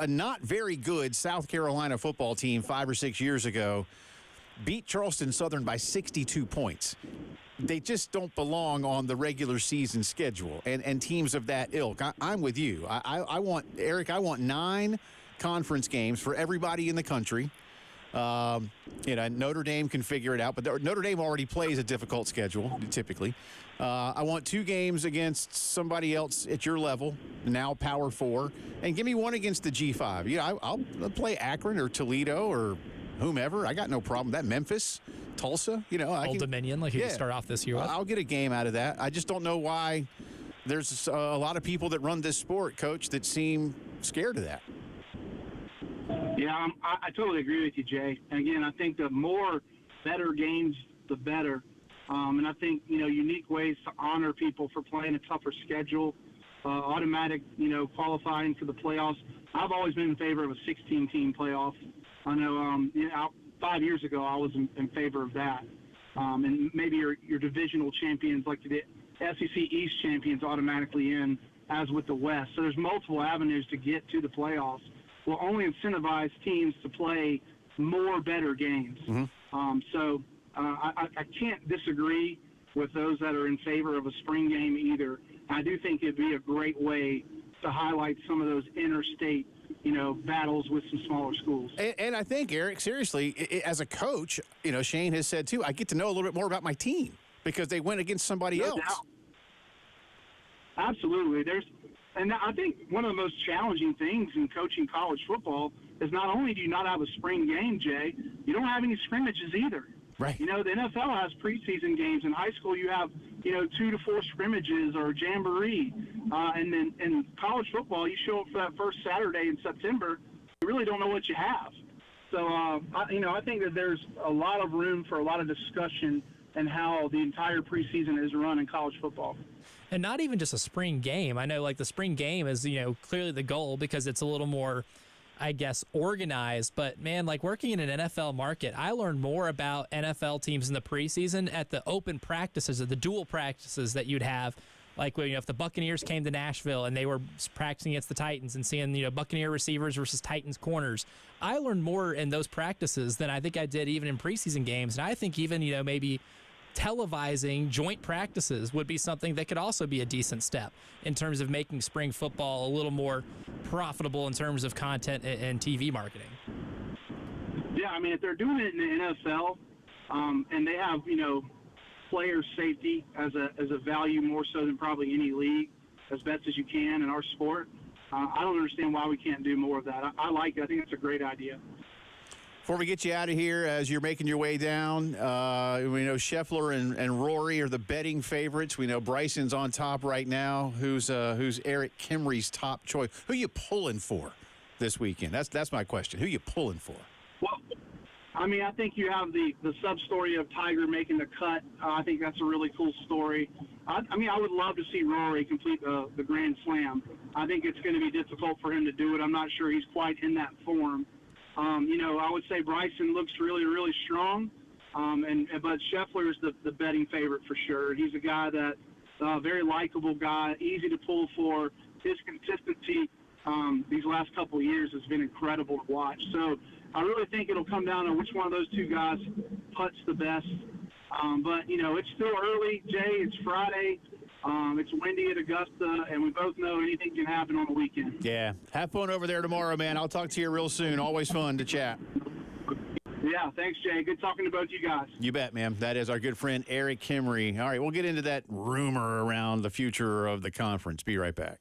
not very good South Carolina football team 5 or 6 years ago beat Charleston Southern by 62 points. They just don't belong on the regular season schedule, and teams of that ilk. I'm with you. I want, Eric, I want 9 conference games for everybody in the country. Notre Dame can figure it out, but Notre Dame already plays a difficult schedule, typically. I want 2 games against somebody else at your level, now Power 4, and give me 1 against the G5. I'll play Akron or Toledo or whomever. I got no problem with that. Memphis, Tulsa, Old Dominion, like you can start off this year with. I'll get a game out of that. I just don't know why there's a lot of people that run this sport, Coach, that seem scared of that. Yeah, I totally agree with you, Jay. And again, I think the more better games, the better. And I think, unique ways to honor people for playing a tougher schedule, automatic, qualifying for the playoffs. I've always been in favor of a 16-team playoff. I know 5 years ago I was in favor of that. And maybe your divisional champions, like the SEC East champions, automatically in, as with the West. So there's multiple avenues to get to the playoffs. Will only incentivize teams to play more better games. Mm-hmm. So I can't disagree with those that are in favor of a spring game either. I do think it'd be a great way to highlight some of those interstate, battles with some smaller schools. And I think, Eric, seriously, as a coach, Shane has said too, I get to know a little bit more about my team because they went against somebody else. Doubt. Absolutely. And I think one of the most challenging things in coaching college football is not only do you not have a spring game, Jay, you don't have any scrimmages either. Right. You know, the NFL has preseason games. In high school, you have, 2 to 4 scrimmages or jamboree. And then in college football, you show up for that first Saturday in September, you really don't know what you have. So, I think that there's a lot of room for a lot of discussion and how the entire preseason is run in college football. And not even just a spring game. I know, like, the spring game is, clearly the goal because it's a little more, I guess, organized. But, man, like, working in an NFL market, I learned more about NFL teams in the preseason at the open practices, or the dual practices that you'd have. Like, if the Buccaneers came to Nashville and they were practicing against the Titans and seeing, Buccaneer receivers versus Titans corners, I learned more in those practices than I think I did even in preseason games. And I think even, maybe televising joint practices would be something that could also be a decent step in terms of making spring football a little more profitable in terms of content and TV marketing. Yeah, I mean, if they're doing it in the NFL, and they have, player safety as a value more so than probably any league, as best as you can in our sport, I don't understand why we can't do more of that. I like it. I think it's a great idea. Before we get you out of here, as you're making your way down, we know Scheffler and Rory are the betting favorites. We know Bryson's on top right now. Who's Eric Kimry's top choice? Who you pulling for this weekend? That's my question. Who you pulling for? Well, I mean, I think you have the sub-story of Tiger making the cut. I think that's a really cool story. I would love to see Rory complete the Grand Slam. I think it's going to be difficult for him to do it. I'm not sure he's quite in that form. I would say Bryson looks really, really strong, but Scheffler is the betting favorite for sure. He's a guy that very likable guy, easy to pull for. His consistency these last couple of years has been incredible to watch. So I really think it'll come down to which one of those two guys putts the best. But it's still early, Jay. It's Friday. It's windy at Augusta, and we both know anything can happen on the weekend. Yeah. Have fun over there tomorrow, man. I'll talk to you real soon. Always fun to chat. Yeah, thanks, Jay. Good talking to both you guys. You bet, man. That is our good friend Eric Kimry. All right, we'll get into that rumor around the future of the conference. Be right back.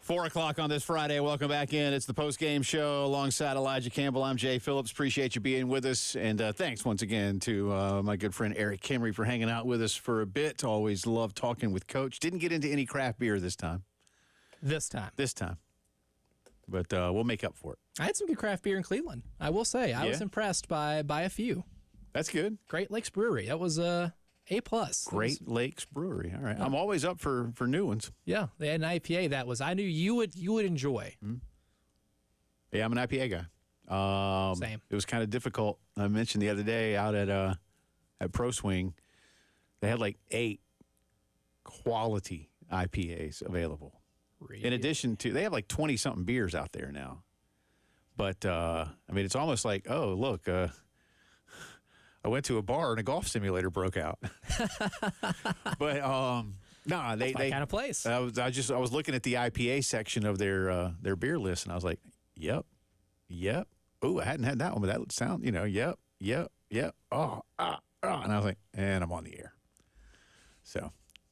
4 o'clock on this Friday. Welcome back in. It's the Postgame Show alongside Elijah Campbell. I'm Jay Phillips. Appreciate you being with us. And thanks once again to my good friend Eric Kimry for hanging out with us for a bit. Always love talking with Coach. Didn't get into any craft beer this time. This time. But we'll make up for it. I had some good craft beer in Cleveland. I will say. I was impressed by a few. That's good. Great Lakes Brewery. That was A+. Great Lakes Brewery. All right. Yeah. I'm always up for new ones. Yeah. They had an IPA that was I knew you would enjoy. Mm-hmm. Yeah, I'm an IPA guy. Same. It was kind of difficult. I mentioned the other day out at Pro Swing, they had like 8 quality IPAs available. Really? In addition to, they have like 20-something beers out there now. But, I mean, it's almost like, oh, look, I went to a bar and a golf simulator broke out. But, no, That's my kind of place. I was looking at the IPA section of their beer list, and I was like, yep. Oh, I hadn't had that one, but that would sound, yep. Oh, and I was like, and I'm on the air. So,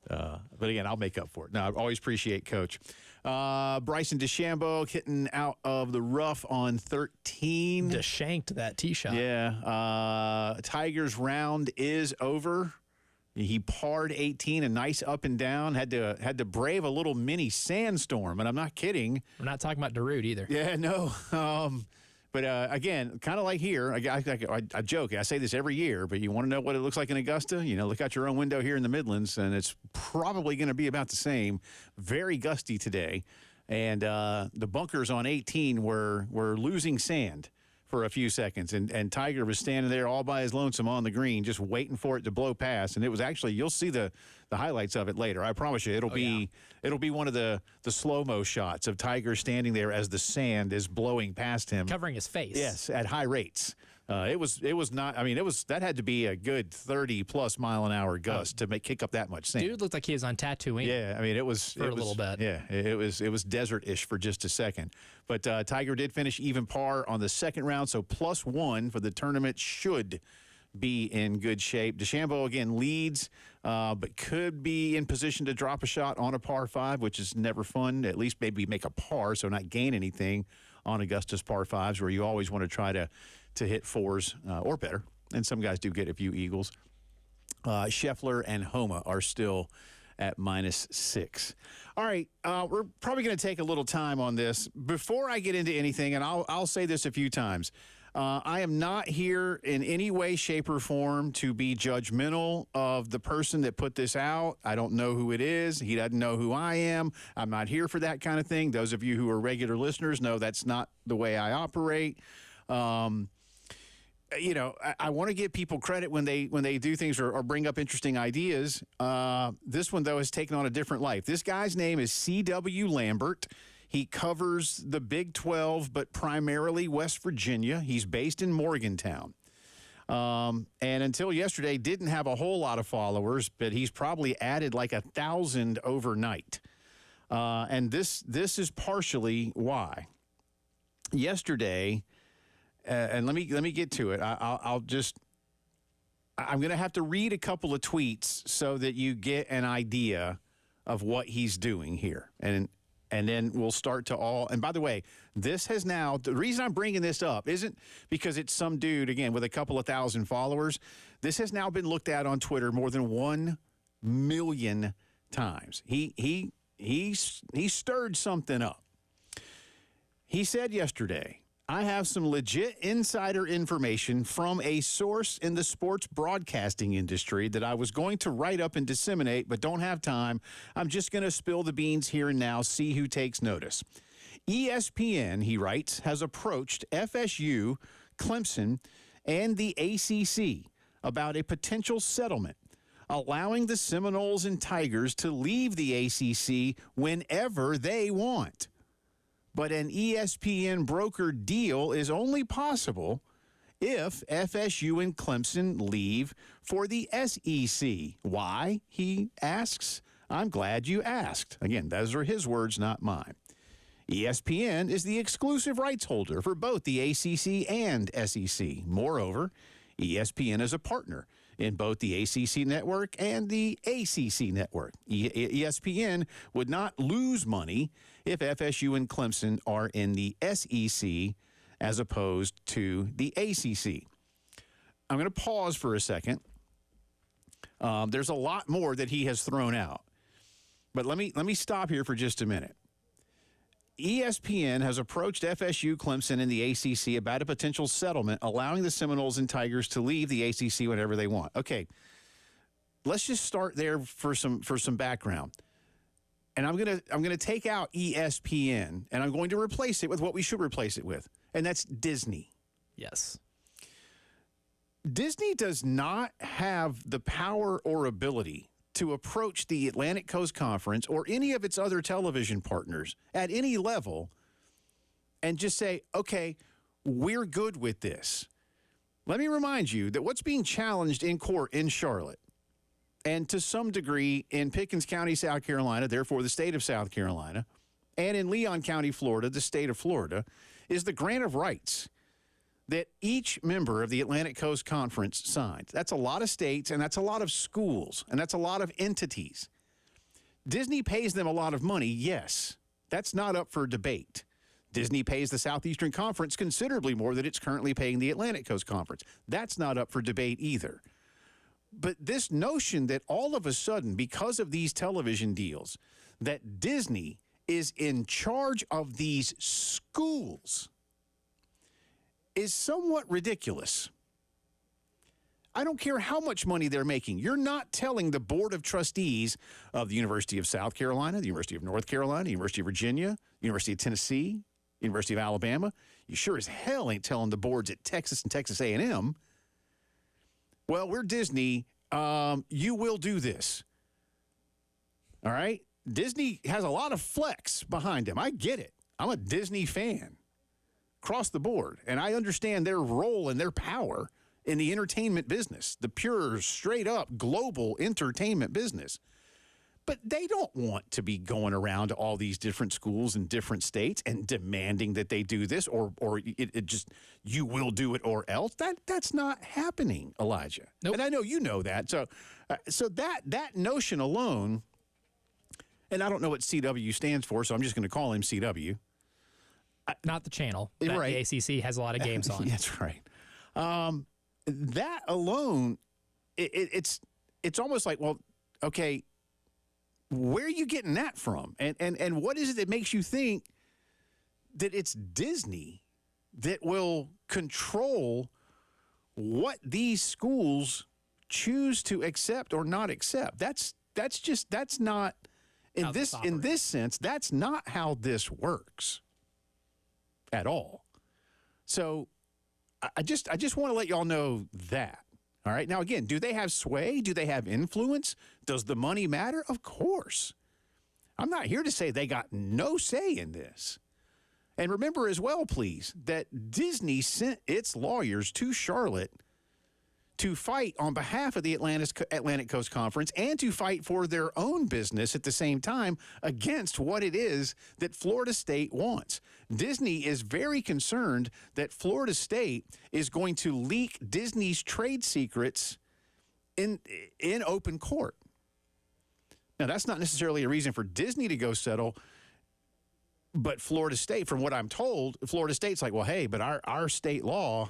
but again, I'll make up for it. No, I always appreciate Coach. Bryson DeChambeau hitting out of the rough on 13. Deshanked that tee shot. Yeah. Tiger's round is over. He parred 18, a nice up and down. Had to brave a little mini sandstorm, and I'm not kidding. We're not talking about Darude either. Yeah, no. But again, kind of like here, I joke. I say this every year, but you want to know what it looks like in Augusta? Look out your own window here in the Midlands, and it's probably going to be about the same. Very gusty today, and the bunkers on 18 were losing sand for a few seconds, and Tiger was standing there all by his lonesome on the green, just waiting for it to blow past. And it was actually, you'll see the highlights of it later. I promise you, it'll be one of the slow-mo shots of Tiger standing there as the sand is blowing past him, covering his face. Yes, at high rates. It was not. I mean, that had to be a good 30+ mile an hour gust to kick up that much sand. Dude looked like he was on Tatooine. Yeah, I mean, it was for a little bit. Yeah, it was desert-ish for just a second. But Tiger did finish even par on the second round, so +1 for the tournament should be in good shape. DeChambeau again leads, but could be in position to drop a shot on a par 5, which is never fun. At least maybe make a par, so not gain anything on Augusta's par 5s, where you always want to try to hit 4s or better. And some guys do get a few eagles. Scheffler and Homa are still at -6. All right, we're probably going to take a little time on this. Before I get into anything, and I'll say this a few times, I am not here in any way, shape, or form to be judgmental of the person that put this out. I don't know who it is. He doesn't know who I am. I'm not here for that kind of thing. Those of you who are regular listeners know that's not the way I operate. I want to give people credit when they do things or bring up interesting ideas. This one, though, has taken on a different life. This guy's name is C.W. Lambert. He covers the Big 12, but primarily West Virginia. He's based in Morgantown. And until yesterday, didn't have a whole lot of followers, but he's probably added like 1,000 overnight. And this is partially why. Yesterday, and let me get to it. I'm going to have to read a couple of tweets so that you get an idea of what he's doing here. And then we'll start to all. And by the way, this has now, the reason I'm bringing this up isn't because it's some dude, again, with a couple of thousand followers. This has now been looked at on Twitter more than 1 million times. He stirred something up. He said yesterday, I have some legit insider information from a source in the sports broadcasting industry that I was going to write up and disseminate, but don't have time. I'm just going to spill the beans here and now, see who takes notice. ESPN, he writes, has approached FSU, Clemson, and the ACC about a potential settlement, allowing the Seminoles and Tigers to leave the ACC whenever they want. But an ESPN brokered deal is only possible if FSU and Clemson leave for the SEC. Why, he asks? I'm glad you asked. Again, those are his words, not mine. ESPN is the exclusive rights holder for both the ACC and SEC. Moreover, ESPN is a partner in both the ACC network and the ACC network. ESPN would not lose money if FSU and Clemson are in the SEC as opposed to the ACC. I'm going to pause for a second. There's a lot more that he has thrown out. But let me stop here for just a minute. ESPN has approached FSU, Clemson, and the ACC about a potential settlement allowing the Seminoles and Tigers to leave the ACC whenever they want. Okay, let's just start there for some background. And I'm gonna take out ESPN and I'm going to replace it with what we should replace it with, and that's Disney. Yes. Disney does not have the power or ability to approach the Atlantic Coast Conference or any of its other television partners at any level and just say, okay, we're good with this. Let me remind you that what's being challenged in court in Charlotte and to some degree in Pickens County, South Carolina, therefore the state of South Carolina, and in Leon County, Florida, the state of Florida, is the grant of rights that each member of the Atlantic Coast Conference signed. That's a lot of states, and that's a lot of schools, and that's a lot of entities. Disney pays them a lot of money, yes. That's not up for debate. Disney pays the Southeastern Conference considerably more than it's currently paying the Atlantic Coast Conference. That's not up for debate either. But this notion that all of a sudden, because of these television deals, that Disney is in charge of these schools is somewhat ridiculous. I don't care how much money they're making. You're not telling the Board of Trustees of the University of South Carolina, the University of North Carolina, the University of Virginia, University of Tennessee, University of Alabama. You sure as hell ain't telling the boards at Texas and Texas A&M, well, we're Disney. You will do this. All right? Disney has a lot of flex behind them. I get it. I'm a Disney fan across the board, and I understand their role and their power in the entertainment business, the pure, straight-up global entertainment business. But they don't want to be going around to all these different schools in different states and demanding that they do this, or it just, you will do it or else. That's not happening, Elijah. Nope. And I know you know that. So that notion alone, and I don't know what CW stands for, so I'm just going to call him CW. Not the channel that right. the ACC has a lot of games on. That's right. That alone, it's almost like, well, okay, where are you getting that from? And what is it that makes you think that it's Disney that will control what these schools choose to accept or not accept? That's not in this sense, that's not how this works at all. So I just want to let y'all know that. All right. Now, again, do they have sway? Do they have influence? Does the money matter? Of course. I'm not here to say they got no say in this. And remember as well, please, that Disney sent its lawyers to Charlotte to fight on behalf of the Atlantic Coast Conference and to fight for their own business at the same time against what it is that Florida State wants. Disney is very concerned that Florida State is going to leak Disney's trade secrets in open court. Now, that's not necessarily a reason for Disney to go settle, but Florida State, from what I'm told, Florida State's like, well, hey, but our state law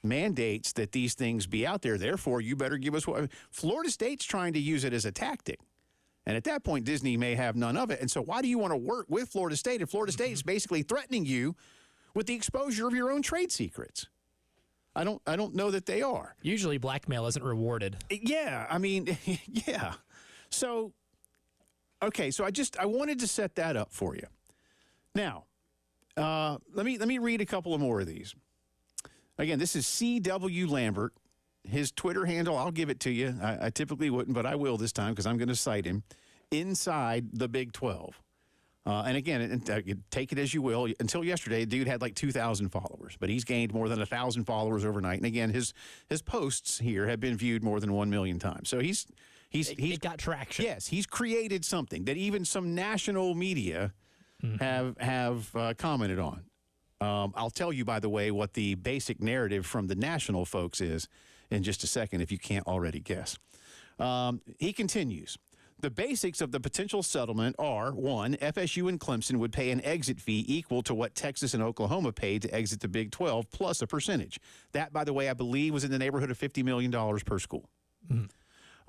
mandates that these things be out there. Therefore, you better give us what. Florida State's trying to use it as a tactic. And at that point, Disney may have none of it. And so why do you want to work with Florida State if Florida State is basically threatening you with the exposure of your own trade secrets? I don't know that they are. Usually blackmail isn't rewarded. Yeah, I mean, yeah. So, okay, so I wanted to set that up for you. Now, let me read a couple of more of these. Again, this is C.W. Lambert. His Twitter handle, I'll give it to you. I typically wouldn't, but I will this time because I'm going to cite him. Inside the Big 12. And again, take it as you will. Until yesterday, the dude had like 2,000 followers, but he's gained more than 1,000 followers overnight. And again, his posts here have been viewed more than 1 million times. So he's got traction. Yes, he's created something that even some national media have commented on. I'll tell you, by the way, what the basic narrative from the national folks is in just a second if you can't already guess. He continues. The basics of the potential settlement are, 1, FSU and Clemson would pay an exit fee equal to what Texas and Oklahoma paid to exit the Big 12 plus a percentage. That, by the way, I believe was in the neighborhood of $50 million per school.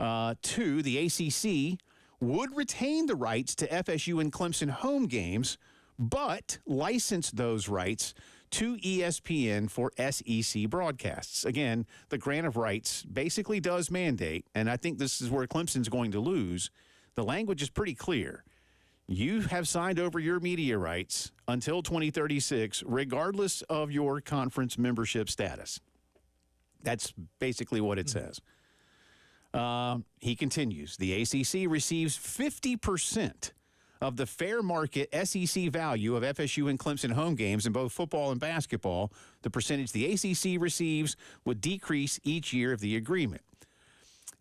2, the ACC would retain the rights to FSU and Clemson home games, but license those rights to ESPN for SEC broadcasts. Again, the grant of rights basically does mandate, and I think this is where Clemson's going to lose. The language is pretty clear. You have signed over your media rights until 2036, regardless of your conference membership status. That's basically what it says. He continues. The ACC receives 50% of the fair market SEC value of FSU and Clemson home games in both football and basketball. The percentage the ACC receives would decrease each year of the agreement.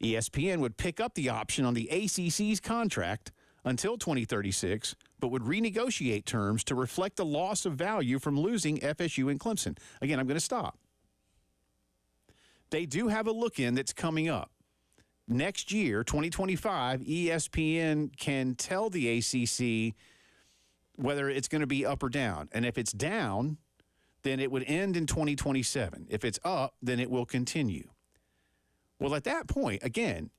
ESPN would pick up the option on the ACC's contract until 2036, but would renegotiate terms to reflect the loss of value from losing FSU and Clemson. Again, I'm going to stop. They do have a look-in that's coming up. Next year, 2025, ESPN can tell the ACC whether it's going to be up or down. And if it's down, then it would end in 2027. If it's up, then it will continue. Well, at that point, again,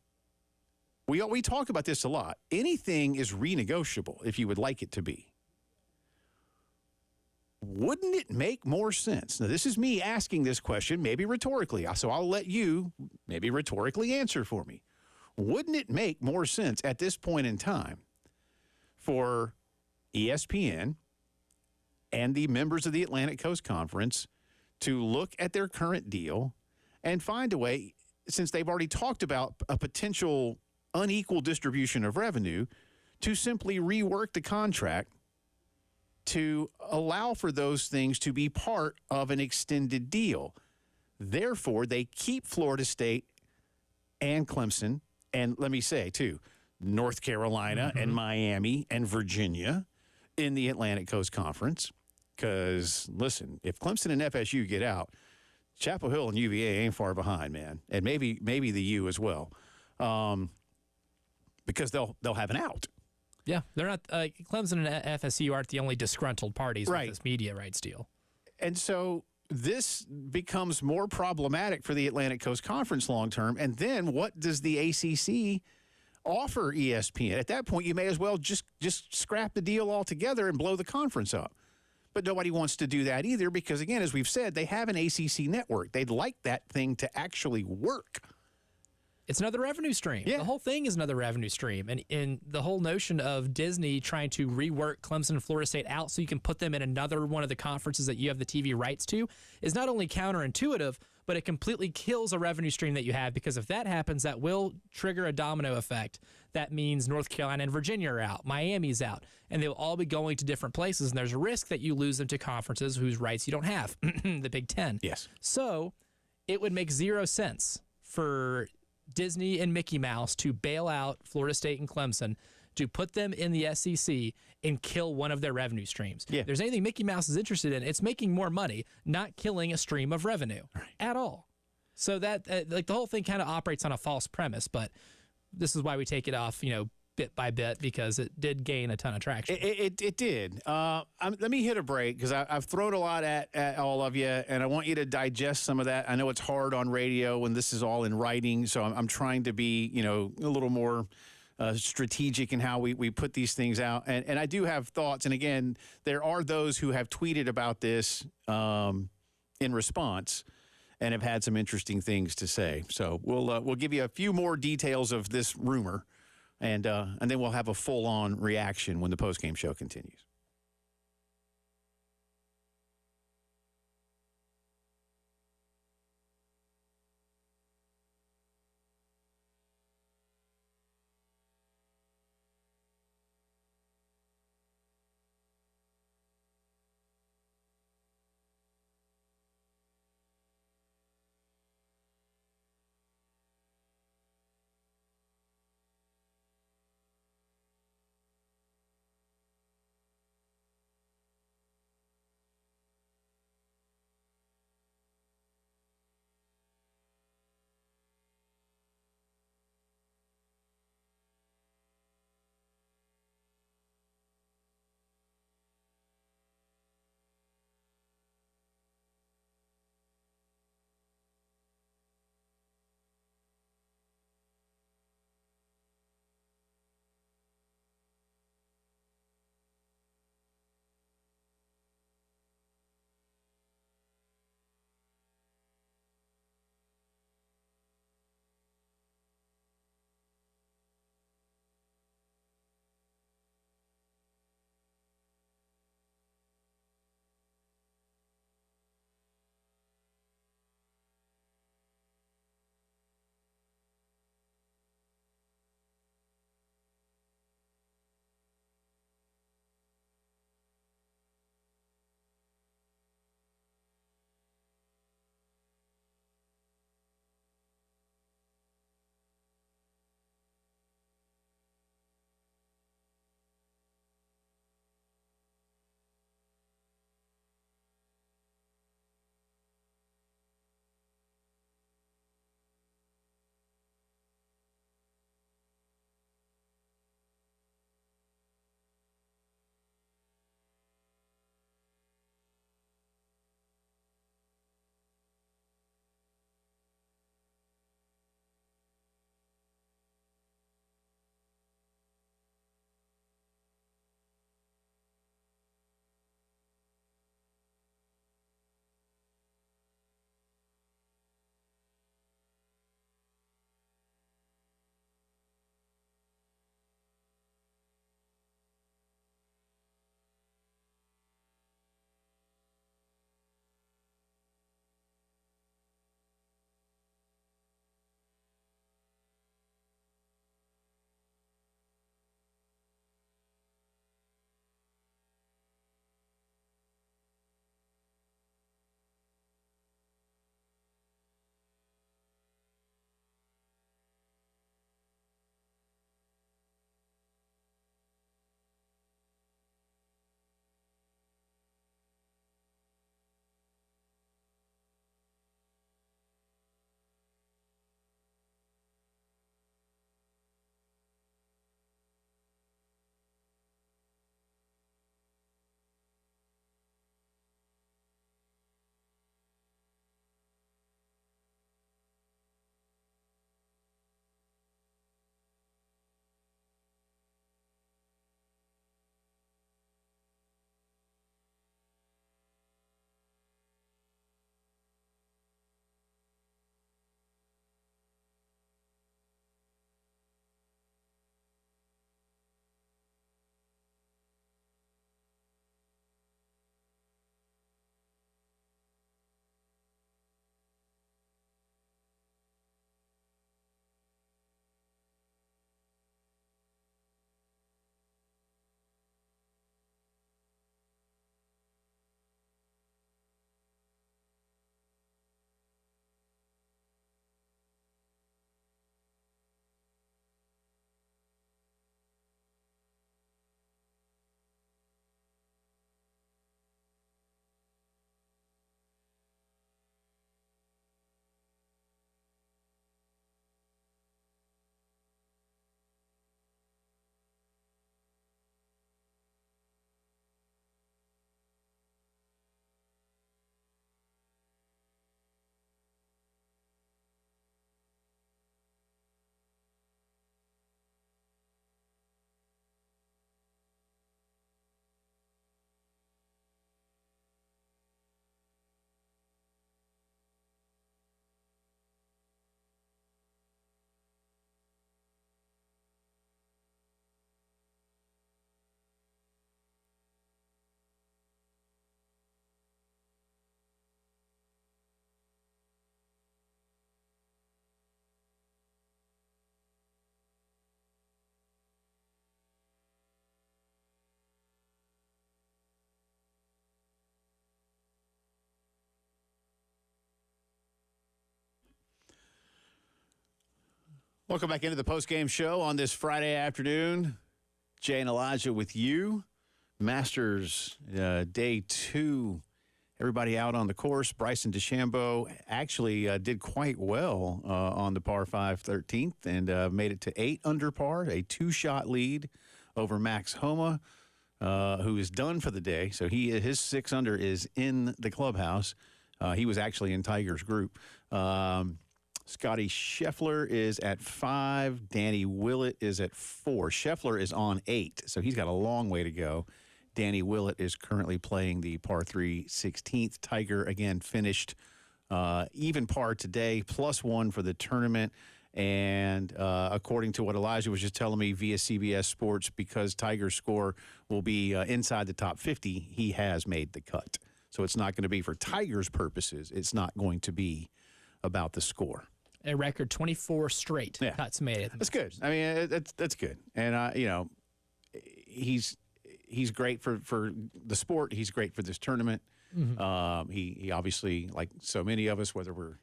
we talk about this a lot. Anything is renegotiable if you would like it to be. Wouldn't it make more sense? Now, this is me asking this question, maybe rhetorically, so I'll let you maybe rhetorically answer for me. Wouldn't it make more sense at this point in time for ESPN and the members of the Atlantic Coast Conference to look at their current deal and find a way, since they've already talked about a potential unequal distribution of revenue, to simply rework the contract to allow for those things to be part of an extended deal. Therefore, they keep Florida State and Clemson, and let me say, too, North Carolina and Miami and Virginia in the Atlantic Coast Conference. Because, listen, if Clemson and FSU get out, Chapel Hill and UVA ain't far behind, man. And maybe the U as well. Because they'll have an out. Yeah, they're not. Clemson and FSU aren't the only disgruntled parties with this media rights deal. And so this becomes more problematic for the Atlantic Coast Conference long term. And then what does the ACC offer ESPN? At that point, you may as well just scrap the deal altogether and blow the conference up. But nobody wants to do that either because, again, as we've said, they have an ACC network. They'd like that thing to actually work. It's another revenue stream. Yeah. The whole thing is another revenue stream. And the whole notion of Disney trying to rework Clemson and Florida State out so you can put them in another one of the conferences that you have the TV rights to is not only counterintuitive, but it completely kills a revenue stream that you have, because if that happens, that will trigger a domino effect. That means North Carolina and Virginia are out, Miami's out, and they'll all be going to different places, and there's a risk that you lose them to conferences whose rights you don't have, the Big Ten. Yes. So it would make zero sense for Disney and Mickey Mouse to bail out Florida State and Clemson, to put them in the SEC and kill one of their revenue streams. Yeah. If there's anything Mickey Mouse is interested in, it's making more money, not killing a stream of revenue at all. So that like the whole thing kind of operates on a false premise, but this is why we take it off, bit by bit, because it did gain a ton of traction. It did. Let me hit a break because I've thrown a lot at all of you, and I want you to digest some of that. I know it's hard on radio when this is all in writing, so I'm trying to be, a little more strategic in how we put these things out. And I do have thoughts. And again, there are those who have tweeted about this in response and have had some interesting things to say. So we'll give you a few more details of this rumor, and then we'll have a full-on reaction when the postgame show continues. Welcome back into the postgame show on this Friday afternoon. Jay and Elijah with you. Masters day 2. Everybody out on the course. Bryson DeChambeau actually did quite well on the par 5 13th and made it to 8 under par, a 2-shot lead over Max Homa, who is done for the day. So his 6 under is in the clubhouse. He was actually in Tiger's group. Scotty Scheffler is at 5. Danny Willett is at 4. Scheffler is on 8, so he's got a long way to go. Danny Willett is currently playing the par 3 16th. Tiger, again, finished even par today, +1 for the tournament. And according to what Elijah was just telling me via CBS Sports, because Tiger's score will be inside the top 50, he has made the cut. So it's not going to be for Tiger's purposes. It's not going to be about the score. A record 24 straight cuts made. That's good. I mean, that's good. And, he's great for the sport. He's great for this tournament. Mm-hmm. He obviously, like so many of us, whether we're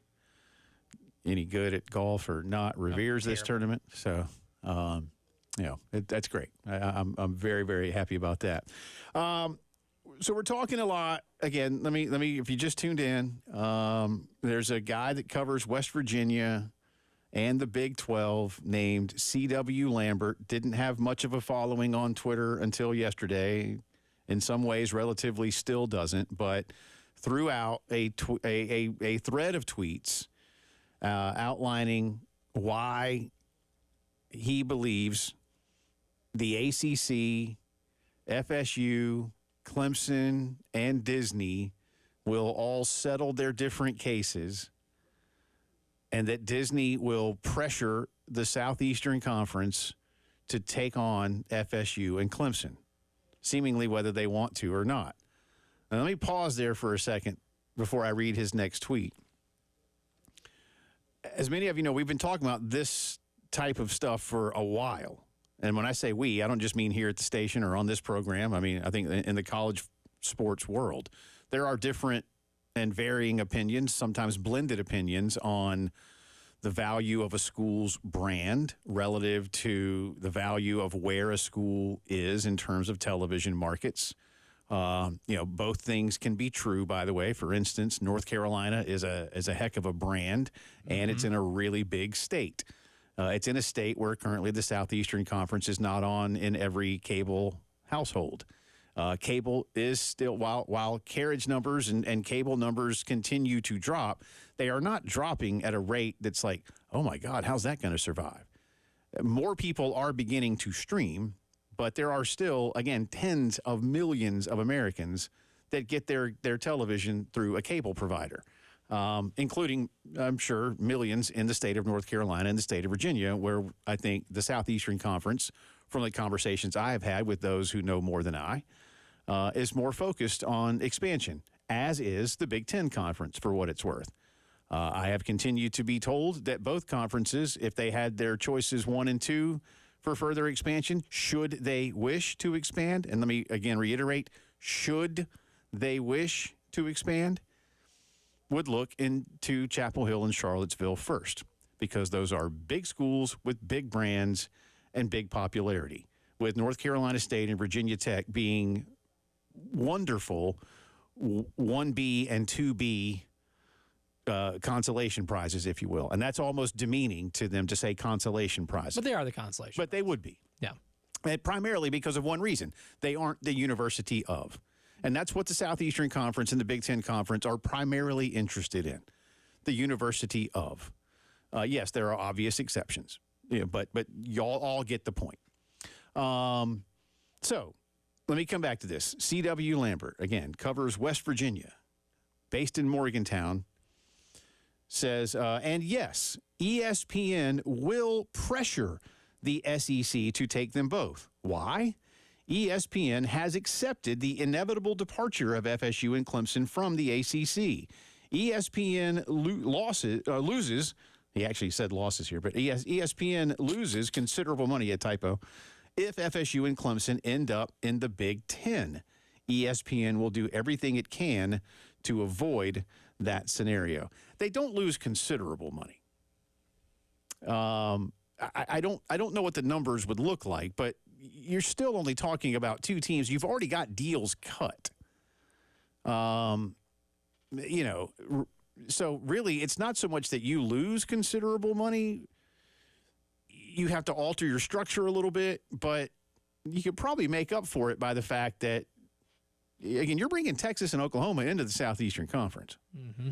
any good at golf or not, reveres this tournament. So, that's great. I'm very, very happy about that. So we're talking a lot. Again, let me. If you just tuned in, there's a guy that covers West Virginia and the Big 12 named C.W. Lambert. Didn't have much of a following on Twitter until yesterday. In some ways, relatively still doesn't, but threw out a thread of tweets outlining why he believes the ACC, FSU, Clemson, and Disney will all settle their different cases, and that Disney will pressure the Southeastern Conference to take on FSU and Clemson, seemingly whether they want to or not. Now, let me pause there for a second before I read his next tweet. As many of you know, we've been talking about this type of stuff for a while. And when I say we, I don't just mean here at the station or on this program. I mean, I think in the college sports world, there are different and varying opinions, sometimes blended opinions, on the value of a school's brand relative to the value of where a school is in terms of television markets. Both things can be true, by the way. For instance, North Carolina is a heck of a brand, and it's in a really big state. It's in a state where currently the Southeastern Conference is not on in every cable household. Cable is still, while carriage numbers and cable numbers continue to drop, they are not dropping at a rate that's like, oh my God, how's that going to survive? More people are beginning to stream, but there are still, again, tens of millions of Americans that get their television through a cable provider. Including, I'm sure, millions in the state of North Carolina and the state of Virginia, where I think the Southeastern Conference, from the conversations I have had with those who know more than I, is more focused on expansion, as is the Big Ten Conference, for what it's worth. I have continued to be told that both conferences, if they had their choices 1 and 2 for further expansion, should they wish to expand, and let me again reiterate, should they wish to expand, would look into Chapel Hill and Charlottesville first, because those are big schools with big brands and big popularity, with North Carolina State and Virginia Tech being wonderful 1B and 2B consolation prizes, if you will. And that's almost demeaning to them to say consolation prizes. But they are the consolation. But they would be. Yeah. And primarily because of one reason. They aren't the university of. And that's what the Southeastern Conference and the Big Ten Conference are primarily interested in, the university of. Yes, there are obvious exceptions, but y'all all get the point. So let me come back to this. C.W. Lambert, again, covers West Virginia, based in Morgantown, says, and yes, ESPN will pressure the SEC to take them both. Why? ESPN has accepted the inevitable departure of FSU and Clemson from the ACC. ESPN loses, he actually said losses here, but ESPN loses considerable money, a typo, if FSU and Clemson end up in the Big Ten. ESPN will do everything it can to avoid that scenario. They don't lose considerable money. I don't know what the numbers would look like, but you're still only talking about two teams. You've already got deals cut. You know, so really it's not so much that you lose considerable money. You have to alter your structure a little bit, but you could probably make up for it by the fact that, again, you're bringing Texas and Oklahoma into the Southeastern Conference. Mm-hmm.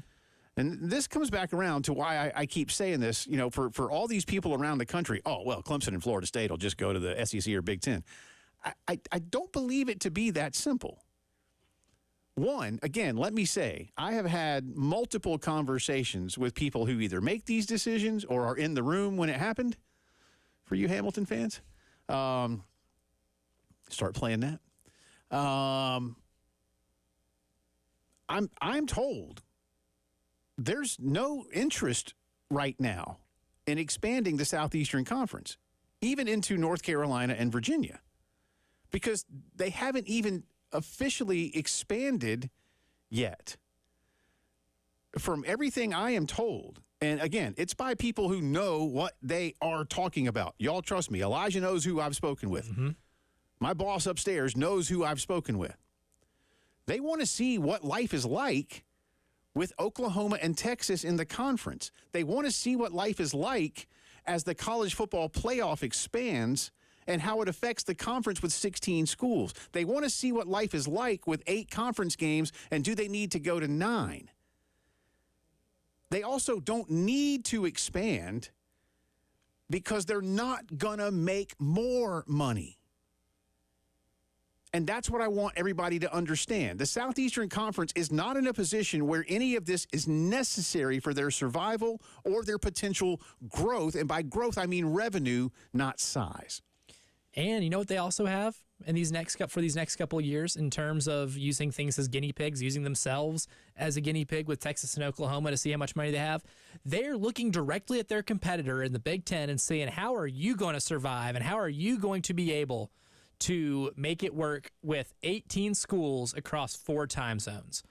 And this comes back around to why I keep saying this, you know, for all these people around the country, oh, well, Clemson and Florida State will just go to the SEC or Big Ten. I don't believe it to be that simple. One, again, let me say, I have had multiple conversations with people who either make these decisions or are in the room when it happened. For you Hamilton fans, start playing that. I'm told there's no interest right now in expanding the Southeastern Conference, even into North Carolina and Virginia, because they haven't even officially expanded yet. From everything I am told, and again, it's by people who know what they are talking about. Y'all trust me. Elijah knows who I've spoken with. Mm-hmm. My boss upstairs knows who I've spoken with. They want to see what life is like with Oklahoma and Texas in the conference. They want to see what life is like as the college football playoff expands and how it affects the conference with 16 schools. They want to see what life is like with 8 conference games, and do they need to go to 9? They also don't need to expand because they're not going to make more money. And that's what I want everybody to understand. The Southeastern Conference is not in a position where any of this is necessary for their survival or their potential growth. And by growth, I mean revenue, not size. And you know what they also have in these next couple of years in terms of using things as guinea pigs, using themselves as a guinea pig with Texas and Oklahoma to see how much money they have? They're looking directly at their competitor in the Big Ten and saying, how are you going to survive and how are you going to be able to make it work with 18 schools across 4 time zones?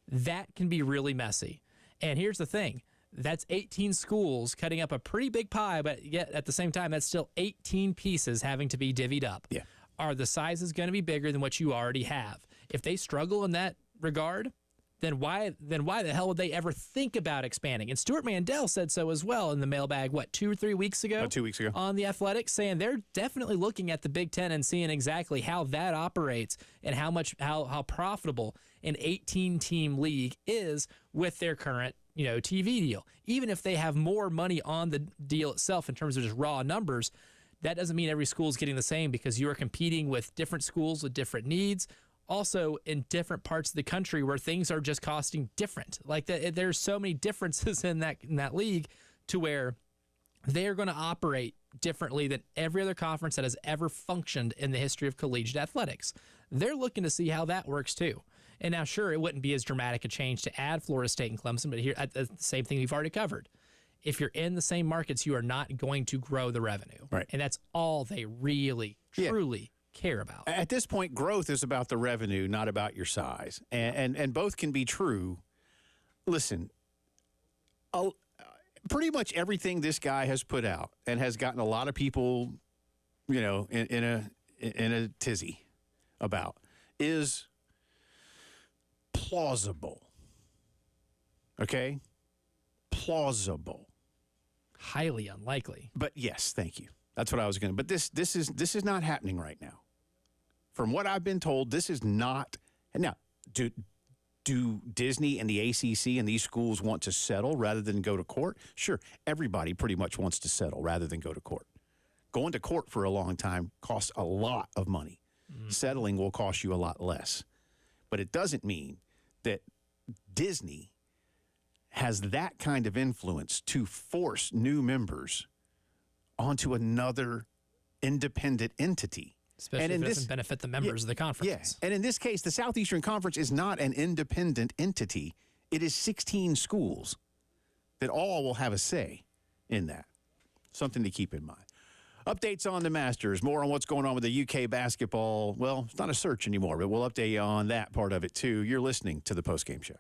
That can be really messy. And here's the thing. That's 18 schools cutting up a pretty big pie, but yet at the same time, that's still 18 pieces having to be divvied up. Yeah. Are the sizes going to be bigger than what you already have? If they struggle in that regard, then why the hell would they ever think about expanding? And Stuart Mandel said so as well in the mailbag, 2 or 3 weeks ago? 2 weeks ago. On The Athletic, saying they're definitely looking at the Big Ten and seeing exactly how that operates and how profitable an 18-team league is with their current TV deal. Even if they have more money on the deal itself in terms of just raw numbers, that doesn't mean every school is getting the same because you are competing with different schools with different needs. Also, in different parts of the country where things are just costing different. Like there's so many differences in that league to where they're going to operate differently than every other conference that has ever functioned in the history of collegiate athletics. They're looking to see how that works too. And now, sure, it wouldn't be as dramatic a change to add Florida State and Clemson, but here, the same thing we've already covered. If you're in the same markets, you are not going to grow the revenue. Right. And that's all they really, truly care about. At this point, growth is about the revenue, not about your size. And both can be true. Listen, pretty much everything this guy has put out and has gotten a lot of people, in a tizzy about is plausible. Okay? Plausible. Highly unlikely. But yes, thank you. That's what I was going to. But this is not happening right now. From what I've been told, this is not. Now, do Disney and the ACC and these schools want to settle rather than go to court? Sure. Everybody pretty much wants to settle rather than go to court. Going to court for a long time costs a lot of money. Settling will cost you a lot less. But it doesn't mean that Disney has that kind of influence to force new members onto another independent entity. Especially if it doesn't benefit the members of the conference. Yes. And in this case, the Southeastern Conference is not an independent entity. It is 16 schools that all will have a say in that. Something to keep in mind. Updates on the Masters. More on what's going on with the UK basketball. Well, it's not a search anymore, but we'll update you on that part of it, too. You're listening to the Postgame Show.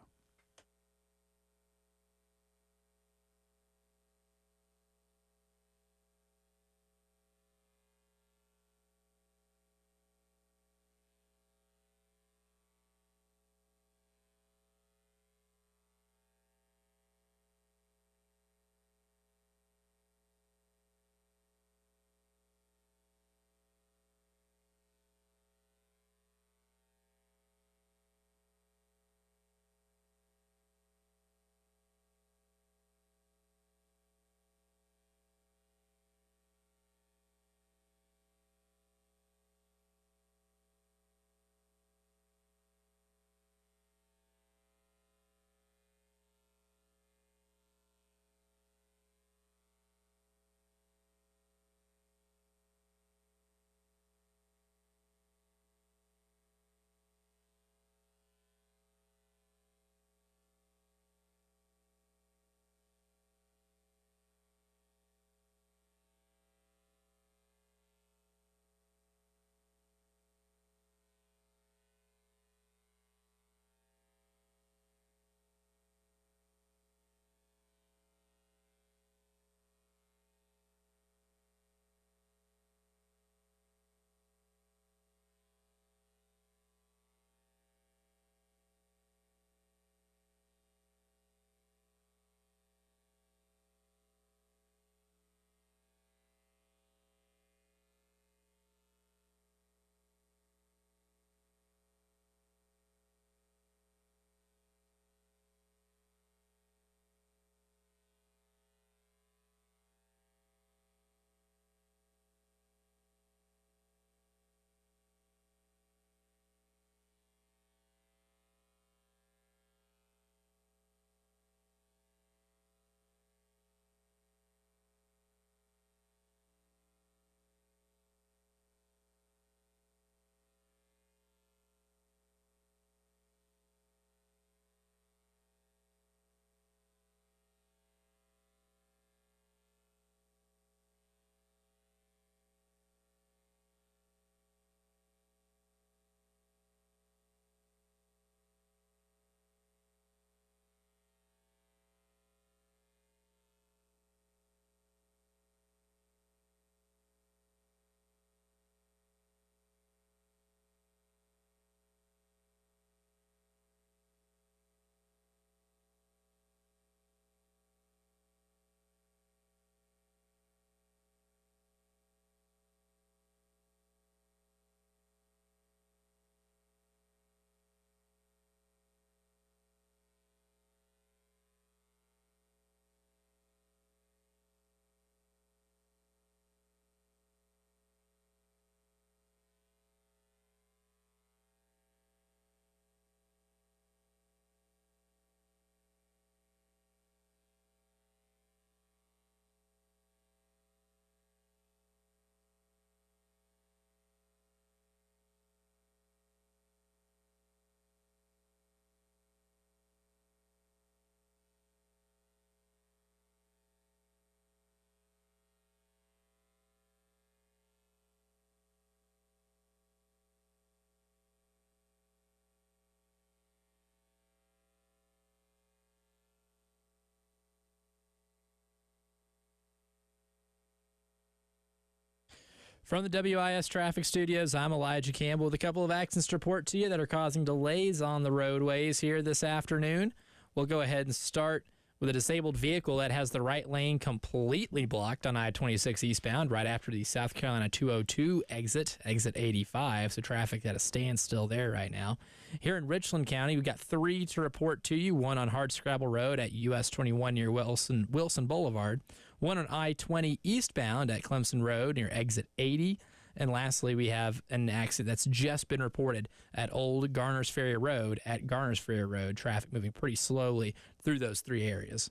From the WIS Traffic Studios, I'm Elijah Campbell with a couple of accidents to report to you that are causing delays on the roadways here this afternoon. We'll go ahead and start with a disabled vehicle that has the right lane completely blocked on I-26 eastbound right after the South Carolina 202 exit 85. So traffic at a standstill there right now. Here in Richland County, we've got 3 to report to you. 1 on Hardscrabble Road at US 21 near Wilson Boulevard. 1 on I-20 eastbound at Clemson Road near exit 80. And lastly, we have an accident that's just been reported at Old Garners Ferry Road at Garners Ferry Road. Traffic moving pretty slowly through those 3 areas.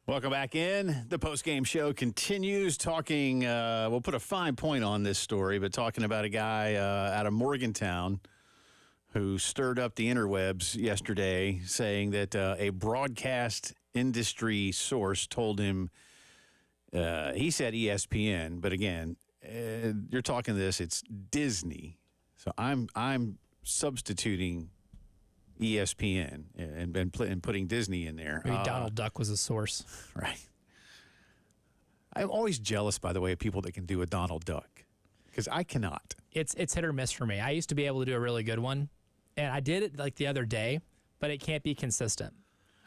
Welcome back in. The postgame show continues talking. We'll put a fine point on this story, but talking about a guy out of Morgantown who stirred up the interwebs yesterday, saying that a broadcast industry source told him, he said ESPN, but again, you're talking this, it's Disney. So I'm substituting ESPN and putting Disney in there. Maybe Donald Duck was a source. Right. I'm always jealous, by the way, of people that can do a Donald Duck, because I cannot. It's hit or miss for me. I used to be able to do a really good one, and I did it like the other day, but it can't be consistent.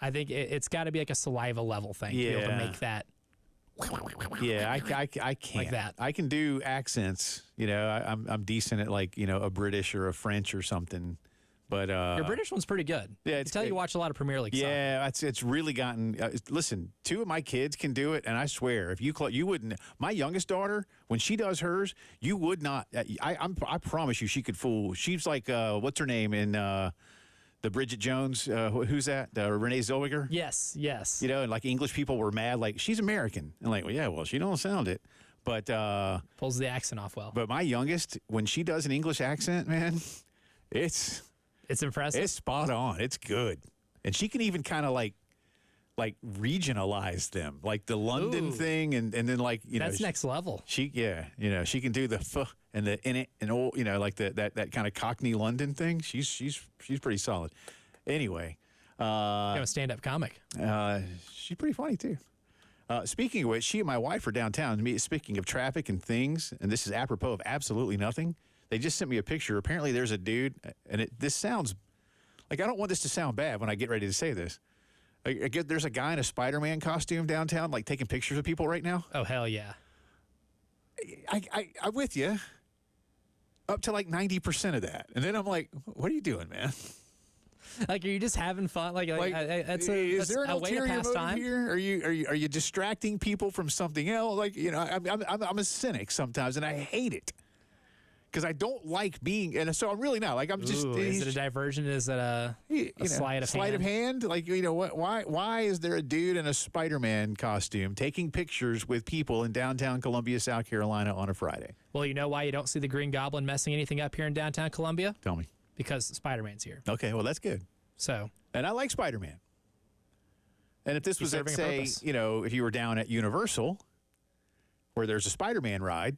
I think it's got to be like a saliva level thing to be able to make that. Yeah, I can't. Like that. I can do accents. You know, I'm decent at like, you know, a British or a French or something. But your British one's pretty good. Yeah, I can tell you watch a lot of Premier League. Yeah, it's really gotten. Listen, 2 of my kids can do it, and I swear, if you wouldn't. My youngest daughter, when she does hers, you would not. I promise you, she could fool. She's like, what's her name in the Bridget Jones? Who's that? Renee Zellweger. Yes. You know, and like English people were mad, like she's American, and like, well, yeah, well, she don't sound it, but pulls the accent off well. But my youngest, when she does an English accent, man, it's impressive. It's spot on. It's good. And she can even kind of like regionalize them, like the London thing, and then like, you know. That's next level. She can do the f and the in it and all, you know, like that kind of Cockney London thing. She's pretty solid. Anyway. I'm a stand-up comic. She's pretty funny too. Speaking of which, she and my wife are downtown. Speaking of traffic and things, and this is apropos of absolutely nothing. They just sent me a picture. Apparently, there's a dude, and this sounds like, I don't want this to sound bad when I get ready to say this. There's a guy in a Spider-Man costume downtown, like taking pictures of people right now. Oh, hell yeah. I'm with you. Up to like 90% of that. And then I'm like, what are you doing, man? Like, are you just having fun? Is there an ulterior motive time here? Are you distracting people from something else? Like, you know, I'm a cynic sometimes, and I hate it. Because I don't like being, and so I'm really not. Like, I'm just. Is it a diversion? Is it a sleight of hand? Like, you know what? Why is there a dude in a Spider-Man costume taking pictures with people in downtown Columbia, South Carolina on a Friday? Well, you know why you don't see the Green Goblin messing anything up here in downtown Columbia? Tell me. Because Spider-Man's here. Okay, well, that's good. So. And I like Spider-Man. And if this was, let's say, you know, if you were down at Universal, where there's a Spider-Man ride.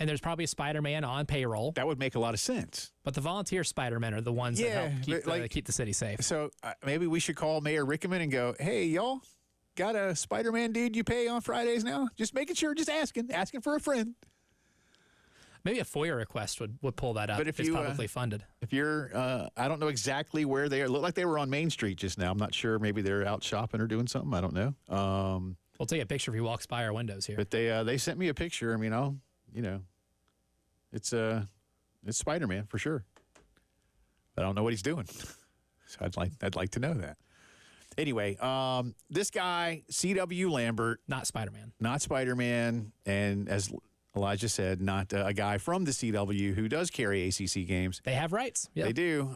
And there's probably a Spider-Man on payroll. That would make a lot of sense. But the volunteer Spider-Men are the ones that help keep the city safe. So maybe we should call Mayor Rickaman and go, hey, y'all, got a Spider-Man dude you pay on Fridays now? Just making sure, just asking for a friend. Maybe a FOIA request would pull that up, but if it's publicly funded. If you're, I don't know exactly where they are. Look like they were on Main Street just now. I'm not sure. Maybe they're out shopping or doing something. I don't know. We'll take a picture if he walks by our windows here. But they sent me a picture. I mean, you know, it's Spider-Man for sure. I don't know what he's doing, so I'd like to know that. Anyway, this guy, C.W. Lambert, not Spider-Man, and as Elijah said, not a guy from the CW who does carry ACC games. They have rights. Yep. They do.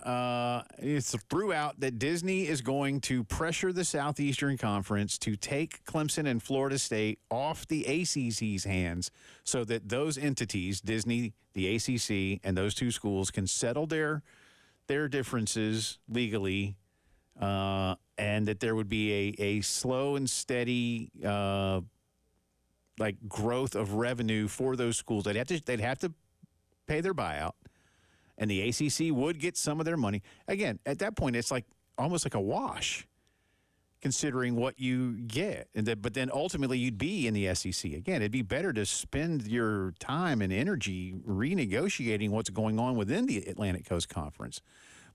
It's throughout that Disney is going to pressure the Southeastern Conference to take Clemson and Florida State off the ACC's hands so that those entities, Disney, the ACC, and those two schools can settle their differences legally, and that there would be a slow and steady growth of revenue for those schools. They'd have to pay their buyout, and the ACC would get some of their money. Again, at that point, it's almost like a wash, considering what you get. But then ultimately, you'd be in the SEC. Again, it'd be better to spend your time and energy renegotiating what's going on within the Atlantic Coast Conference.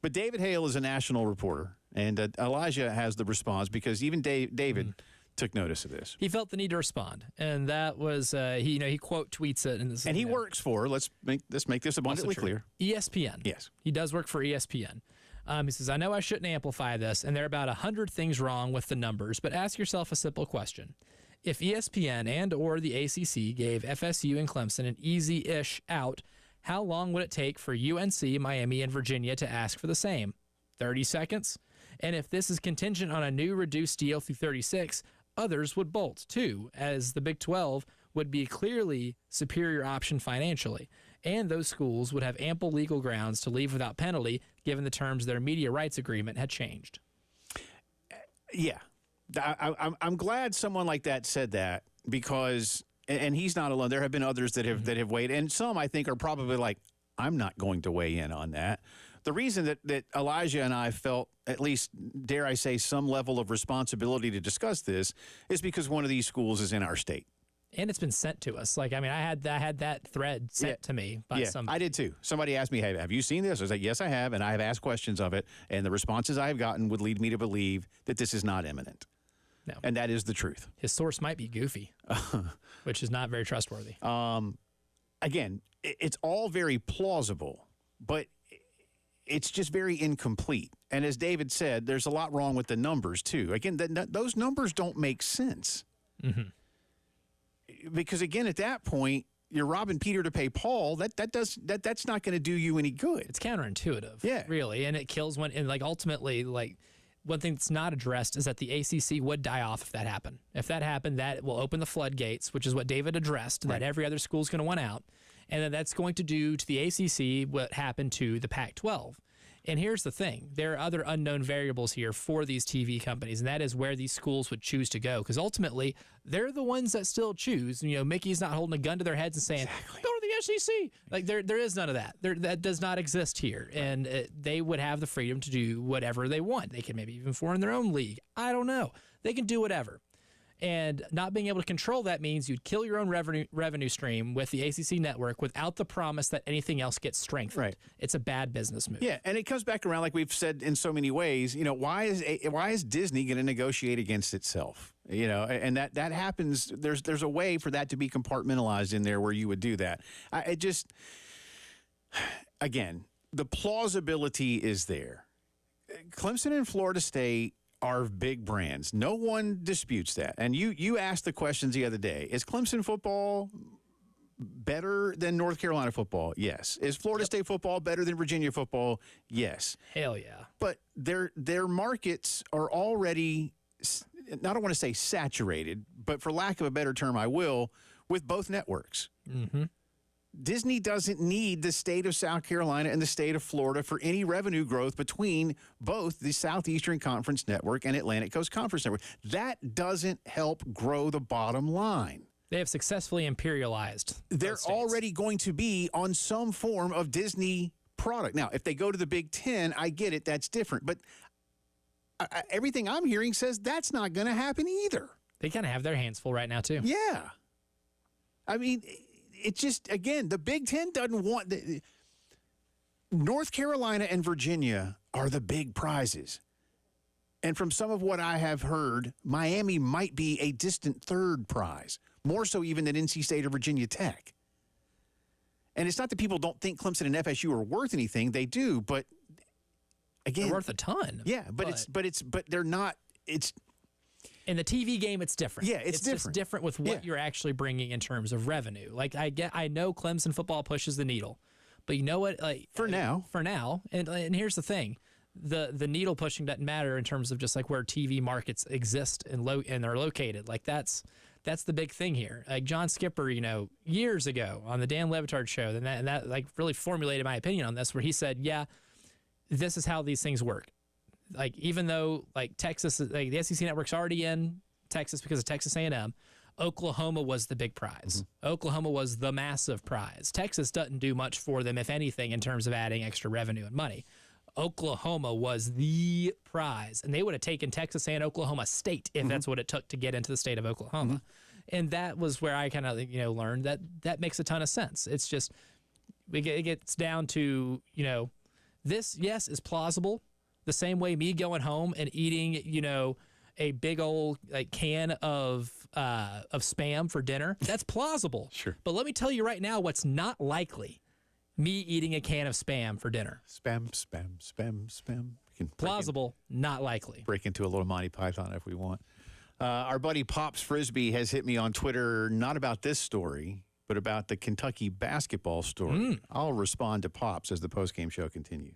But David Hale is a national reporter, and Elijah has the response because even David took notice of this. He felt the need to respond, and that was he quote tweets it, and he works for, let's make this abundantly clear, ESPN. Yes, he does work for ESPN. He says, I know I shouldn't amplify this, and there are about 100 things wrong with the numbers, but ask yourself a simple question. If ESPN and or the ACC gave FSU and Clemson an easy-ish out, how long would it take for UNC, Miami, and Virginia to ask for the same? 30 seconds? And if this is contingent on a new reduced deal through 36, others would bolt, too, as the Big 12 would be a clearly superior option financially, and those schools would have ample legal grounds to leave without penalty given the terms of their media rights agreement had changed. Yeah. I'm glad someone like that said that because, and he's not alone. There have been others that have weighed, and some I think are probably like, I'm not going to weigh in on that. The reason that Elijah and I felt, at least, dare I say, some level of responsibility to discuss this is because one of these schools is in our state. And it's been sent to us. I had that thread sent to me by somebody. I did too. Somebody asked me, hey, have you seen this? I was like, yes, I have, and I have asked questions of it, and the responses I have gotten would lead me to believe that this is not imminent. No. And that is the truth. His source might be goofy, which is not very trustworthy. Again, it's all very plausible, but it's just very incomplete. And as David said, there's a lot wrong with the numbers, too. Again, those numbers don't make sense. Mm-hmm. Because, again, at that point, you're robbing Peter to pay Paul. That's not going to do you any good. It's counterintuitive, yeah, really. And it kills ultimately, one thing that's not addressed is that the ACC would die off if that happened. If that happened, that will open the floodgates, which is what David addressed, right, that every other school is going to want out. And then that's going to do to the ACC what happened to the Pac-12. And here's the thing. There are other unknown variables here for these TV companies, and that is where these schools would choose to go. Because ultimately, they're the ones that still choose. Mickey's not holding a gun to their heads and saying, exactly, go to the SEC. There is none of that. That does not exist here. Right. And they would have the freedom to do whatever they want. They can maybe even form their own league. I don't know. They can do whatever. And not being able to control that means you'd kill your own revenue stream with the ACC network without the promise that anything else gets strengthened. Right. It's a bad business move. Yeah, and it comes back around like we've said in so many ways. Why is Disney going to negotiate against itself? And that happens. There's a way for that to be compartmentalized in there where you would do that. Again, the plausibility is there. Clemson and Florida State are big brands. No one disputes that. And you asked the questions the other day. Is Clemson football better than North Carolina football? Yes. Is Florida State football better than Virginia football? Yes. Hell yeah. But their markets are already, I don't want to say saturated, but for lack of a better term, I will, with both networks. Mm-hmm. Disney doesn't need the state of South Carolina and the state of Florida for any revenue growth between both the Southeastern Conference Network and Atlantic Coast Conference Network. That doesn't help grow the bottom line. They have successfully imperialized. They're already going to be on some form of Disney product. Now, if they go to the Big Ten, I get it. That's different. But everything I'm hearing says that's not going to happen either. They kind of have their hands full right now, too. Yeah. I mean, it's just, again, the Big Ten doesn't want North Carolina and Virginia are the big prizes. And from some of what I have heard, Miami might be a distant third prize, more so even than NC State or Virginia Tech. And it's not that people don't think Clemson and FSU are worth anything. They do, but again, they're worth a ton. Yeah, but they're not. In the TV game, it's different. Yeah, it's different. Just different with what you're actually bringing in terms of revenue. Like I know Clemson football pushes the needle, but you know what? Like For now, and here's the thing: the needle pushing doesn't matter in terms of just like where TV markets exist and they're located. Like that's the big thing here. Like John Skipper, years ago on the Dan Levitard show, and that like really formulated my opinion on this, where he said, "Yeah, this is how these things work." Like even though like Texas, like the SEC network's already in Texas because of Texas A&M, Oklahoma was the big prize. Oklahoma was the massive prize. Texas doesn't do much for them, if anything, in terms of adding extra revenue and money. Oklahoma was the prize, and they would have taken Texas and Oklahoma State if that's what it took to get into the state of Oklahoma. And that was where I kind of learned that makes a ton of sense. It's just it gets down to this is plausible. The same way me going home and eating, a big old like can of Spam for dinner, that's plausible. Sure. But let me tell you right now what's not likely. Me eating a can of Spam for dinner. Spam. We can Plausible, not likely. break into a little Monty Python if we want. Our buddy Pops Frisbee has hit me on Twitter, not about this story, but about the Kentucky basketball story. I'll respond to Pops as the postgame show continues.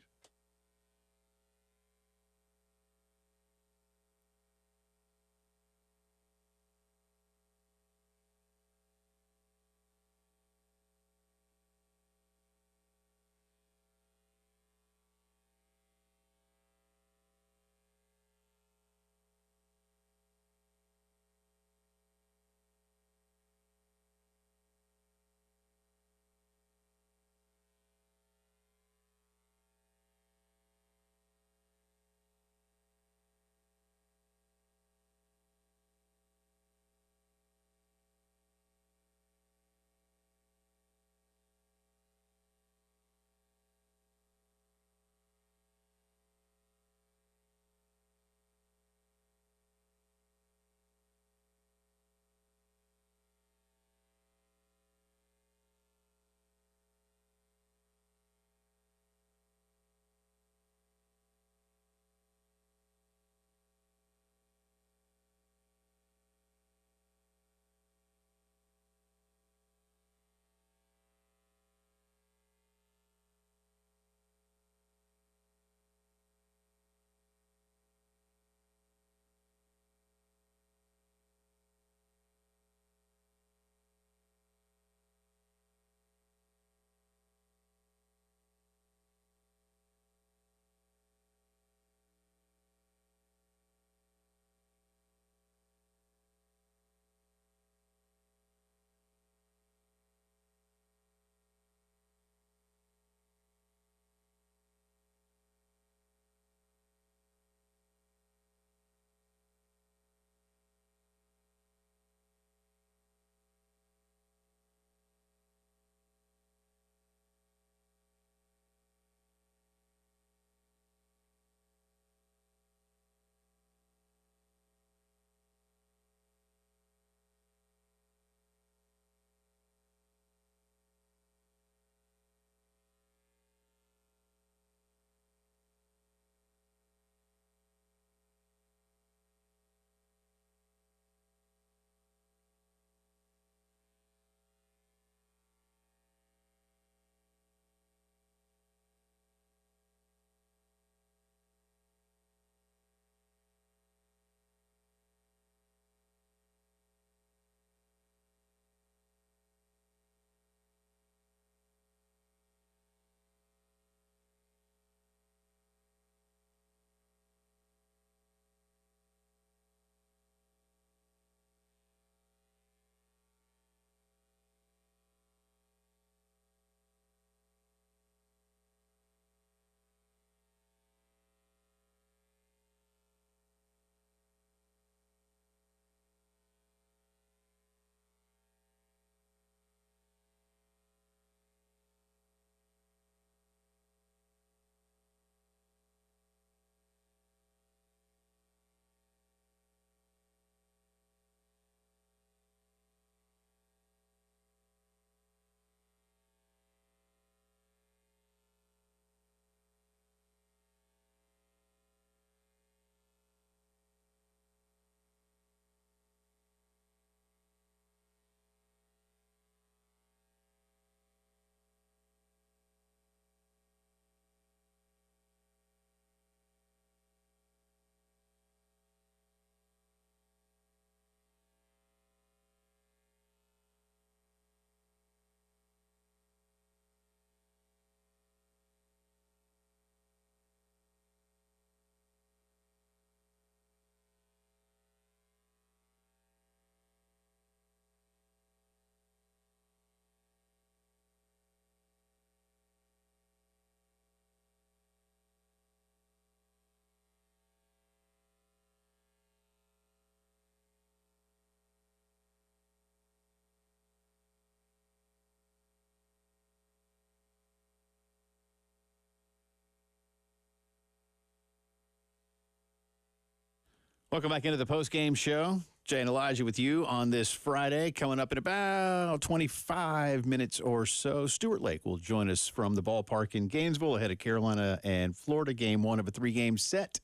Welcome back into the Postgame Show. Jay and Elijah with you on this Friday. Coming up in about 25 minutes or so, Stuart Lake will join us from the ballpark in Gainesville ahead of Carolina and Florida, game one of a 3-game set.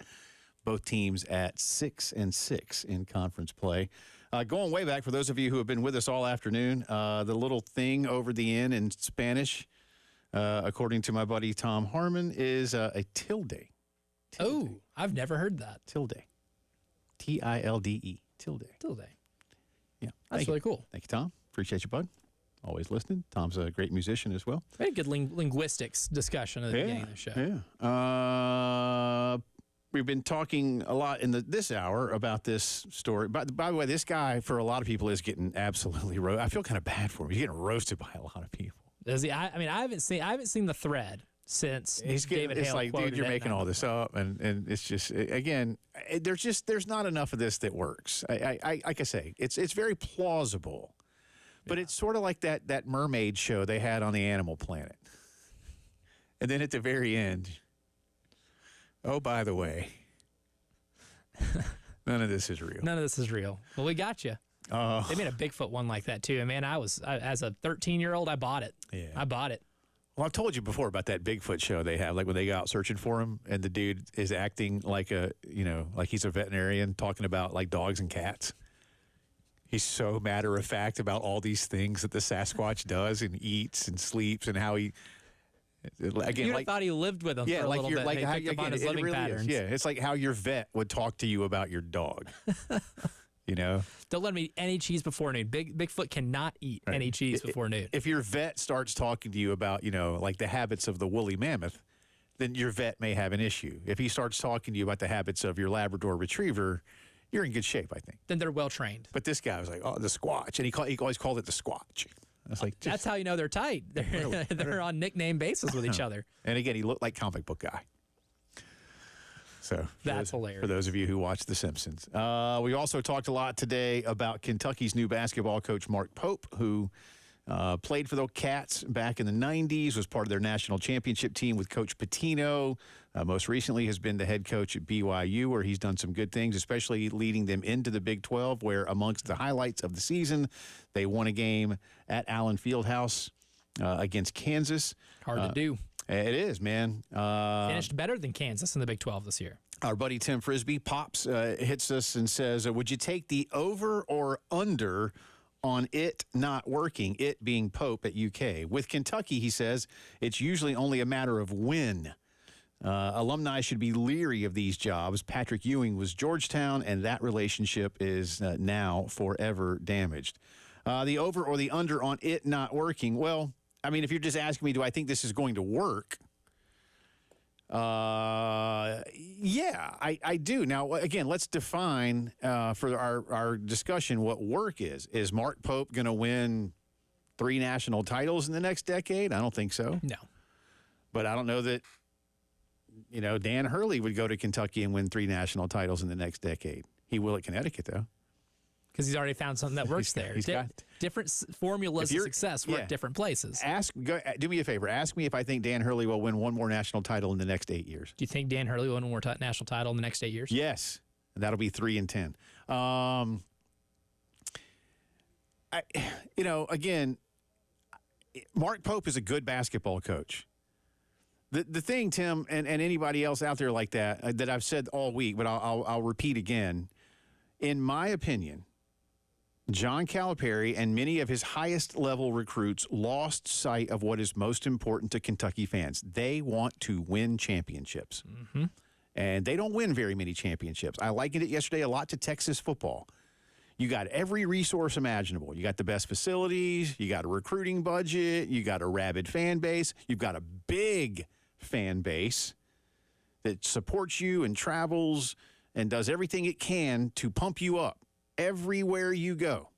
Both teams at 6-6 in conference play. Going way back, for those of you who have been with us all afternoon, the little thing over the N in Spanish, according to my buddy Tom Harmon, is a tilde. Oh, I've never heard that. Tilde. Tilde. Tilde. Yeah. That's really cool. Thank you, Tom. Appreciate you, bud. Always listening. Tom's a great musician as well. We had a good linguistics discussion at the beginning of the show. Yeah. We've been talking a lot in this hour about this story. By the way, this guy, for a lot of people, is getting absolutely roasted. I feel kind of bad for him. He's getting roasted by a lot of people. Does he? I haven't seen the thread since David Hale. It's like, dude, you're making all this up, and it's just, again, there's not enough of this that works. I like I say, it's very plausible, but it's sort of like that mermaid show they had on the Animal Planet, and then at the very end, oh, by the way, none of this is real. None of this is real. Well, we got you. They made a Bigfoot one like that too, and man, as a 13-year-old, I bought it. Yeah, I bought it. Well, I've told you before about that Bigfoot show they have, like when they go out searching for him, and the dude is acting like like he's a veterinarian talking about like dogs and cats. He's so matter of fact about all these things that the Sasquatch does and eats and sleeps and how he. Again, You'd thought he lived with him for a little bit. Like how, picked up on his it living really patterns. Is. Yeah, it's like how your vet would talk to you about your dog. Don't let him eat any cheese before noon. Bigfoot cannot eat any cheese before noon. If your vet starts talking to you about, like the habits of the woolly mammoth, then your vet may have an issue. If he starts talking to you about the habits of your Labrador Retriever, you're in good shape, I think. Then they're well trained. But this guy was like, oh, the Squatch. And he always called it the Squatch. I was like, that's how you know they're tight. They're on nickname basis with each other. And again, he looked like comic book guy. So that's hilarious. For those of you who watch The Simpsons. We also talked a lot today about Kentucky's new basketball coach, Mark Pope, who played for the Cats back in the 90s, was part of their national championship team with Coach Pitino. Most recently has been the head coach at BYU, where he's done some good things, especially leading them into the Big 12, where amongst the highlights of the season, they won a game at Allen Fieldhouse against Kansas. Hard to do. It is, man. Finished better than Kansas in the Big 12 this year. Our buddy Tim Frisbee, Pops, hits us and says, would you take the over or under on it not working, it being Pope at UK? With Kentucky, he says, it's usually only a matter of when. Alumni should be leery of these jobs. Patrick Ewing was Georgetown, and that relationship is now forever damaged. The over or the under on it not working, well, I mean, if you're just asking me, do I think this is going to work? Yeah, I do. Now, again, let's define for our discussion what work is. Is Mark Pope going to win 3 national titles in the next decade? I don't think so. No. But I don't know that, Dan Hurley would go to Kentucky and win 3 national titles in the next decade. He will at Connecticut, though. Because he's already found something that works there. Different formulas of success work different places. Do me a favor. Ask me if I think Dan Hurley will win 1 more national title in the next 8 years. Do you think Dan Hurley will win 1 more national title in the next 8 years? Yes. That'll be 3 and 10. Again, Mark Pope is a good basketball coach. The thing, Tim, and anybody else out there like that I've said all week, but I'll repeat again. In my opinion, John Calipari and many of his highest-level recruits lost sight of what is most important to Kentucky fans. They want to win championships. Mm-hmm. And they don't win very many championships. I likened it yesterday a lot to Texas football. You got every resource imaginable. You got the best facilities. You got a recruiting budget. You got a rabid fan base. You've got a big fan base that supports you and travels and does everything it can to pump you up everywhere you go.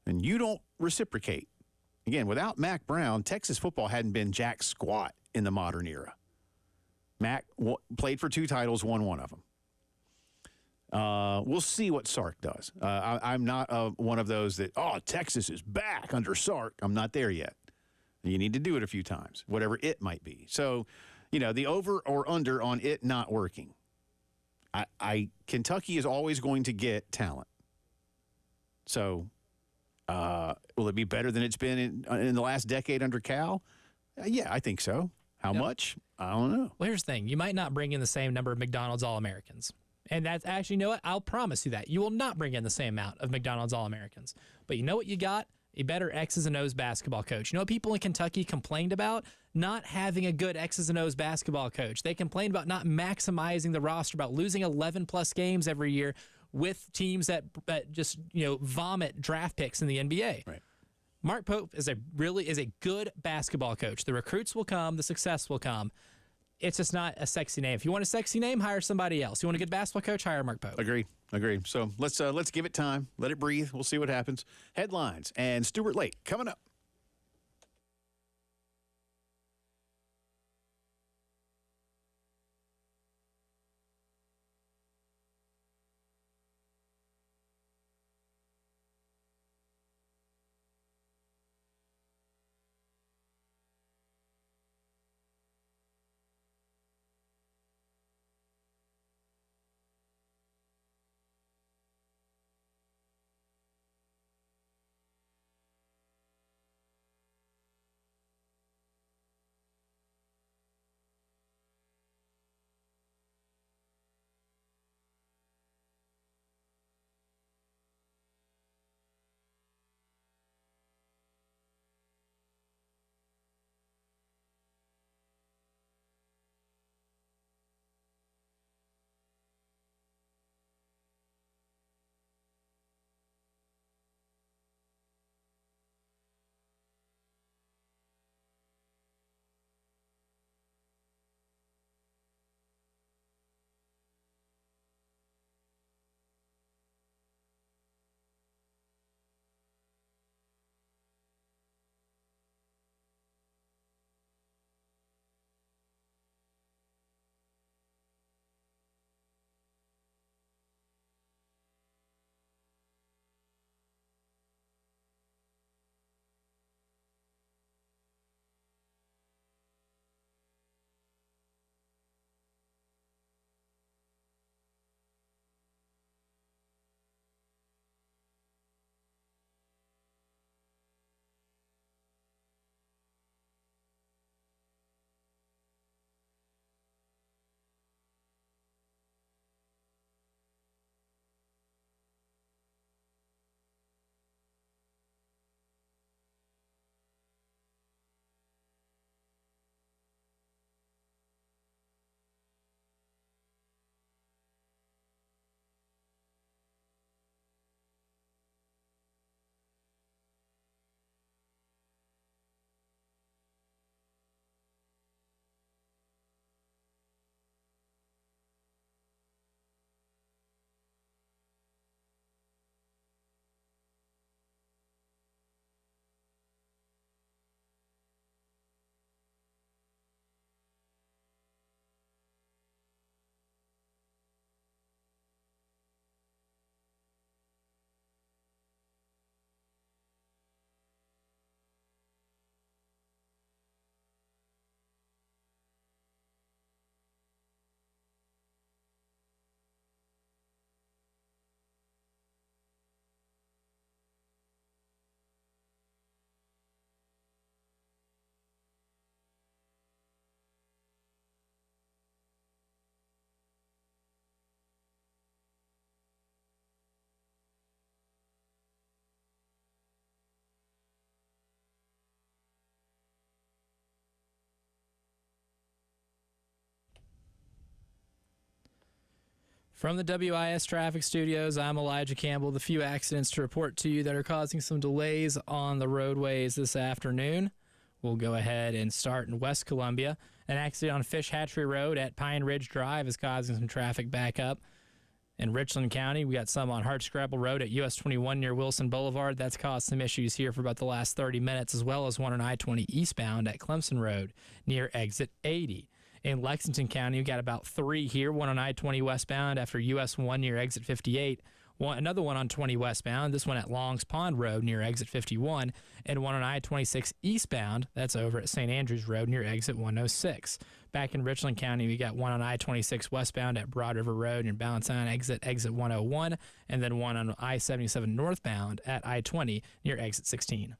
And you don't reciprocate. Again, without Mac Brown, Texas football hadn't been jack squat in the modern era. Mac played for 2 titles, won 1 of them. We'll see what Sark does. I'm not one of those that, Texas is back under Sark. I'm not there yet. You need to do it a few times, whatever it might be. So, the over or under on it not working. Kentucky is always going to get talent. So, will it be better than it's been in the last decade under Cal? Yeah, I think so. How much? I don't know. Well, here's the thing. You might not bring in the same number of McDonald's All-Americans. And that's actually, you know what? I'll promise you that. You will not bring in the same amount of McDonald's All-Americans. But you know what you got? A better X's and O's basketball coach. You know what people in Kentucky complained about? Not having a good X's and O's basketball coach. They complained about not maximizing the roster, about losing 11-plus games every year with teams that just, vomit draft picks in the NBA. Right. Mark Pope is a good basketball coach. The recruits will come. The success will come. It's just not a sexy name. If you want a sexy name, hire somebody else. You want a good basketball coach, hire Mark Pope. Agree. So let's give it time. Let it breathe. We'll see what happens. Headlines and Stuart Lake coming up. From the WIS Traffic Studios, I'm Elijah Campbell. The few accidents to report to you that are causing some delays on the roadways this afternoon. We'll go ahead and start in West Columbia. An accident on Fish Hatchery Road at Pine Ridge Drive is causing some traffic backup. In Richland County, we got some on Hardscrabble Road at US 21 near Wilson Boulevard. That's caused some issues here for about the last 30 minutes, as well as one on I-20 eastbound at Clemson Road near exit 80. In Lexington County, we got about 3 here, one on I-20 westbound after US 1 near exit 58, Another one on 20 westbound, this one at Longs Pond Road near exit 51, and one on I-26 eastbound, that's over at St. Andrews Road near exit 106. Back in Richland County, we got one on I-26 westbound at Broad River Road near Ballantine exit 101, and then one on I-77 northbound at I-20 near exit 16.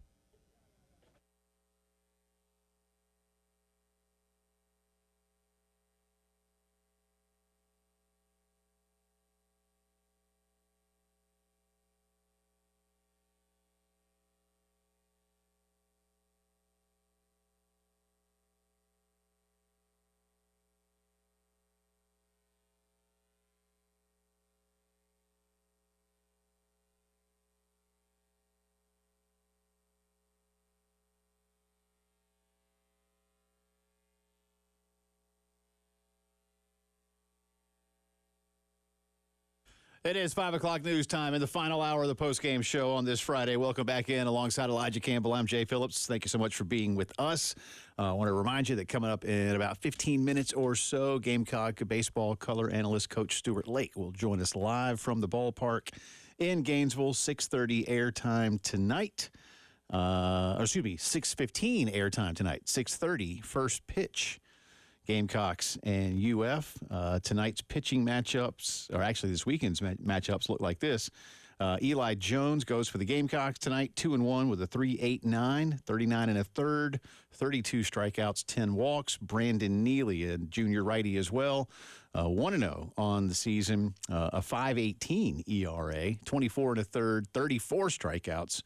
It is 5 o'clock news time in the final hour of the postgame show on this Friday. Welcome back in alongside Elijah Campbell. I'm Jay Phillips. Thank you so much for being with us. I want to remind you that coming up in about 15 minutes or so, Gamecock baseball color analyst Coach Stuart Lake will join us live from the ballpark in Gainesville, 6:30 airtime tonight. 6:15 airtime tonight, 6:30 first pitch. Gamecocks and UF. Tonight's pitching matchups, or actually this weekend's matchups, look like this. Eli Jones goes for the Gamecocks tonight, 2-1 with a 3.89, 39 and a third, 32 strikeouts, 10 walks. Brandon Neely, a junior righty as well, 1-0 on the season, a 5.18 ERA, 24 and a third, 34 strikeouts,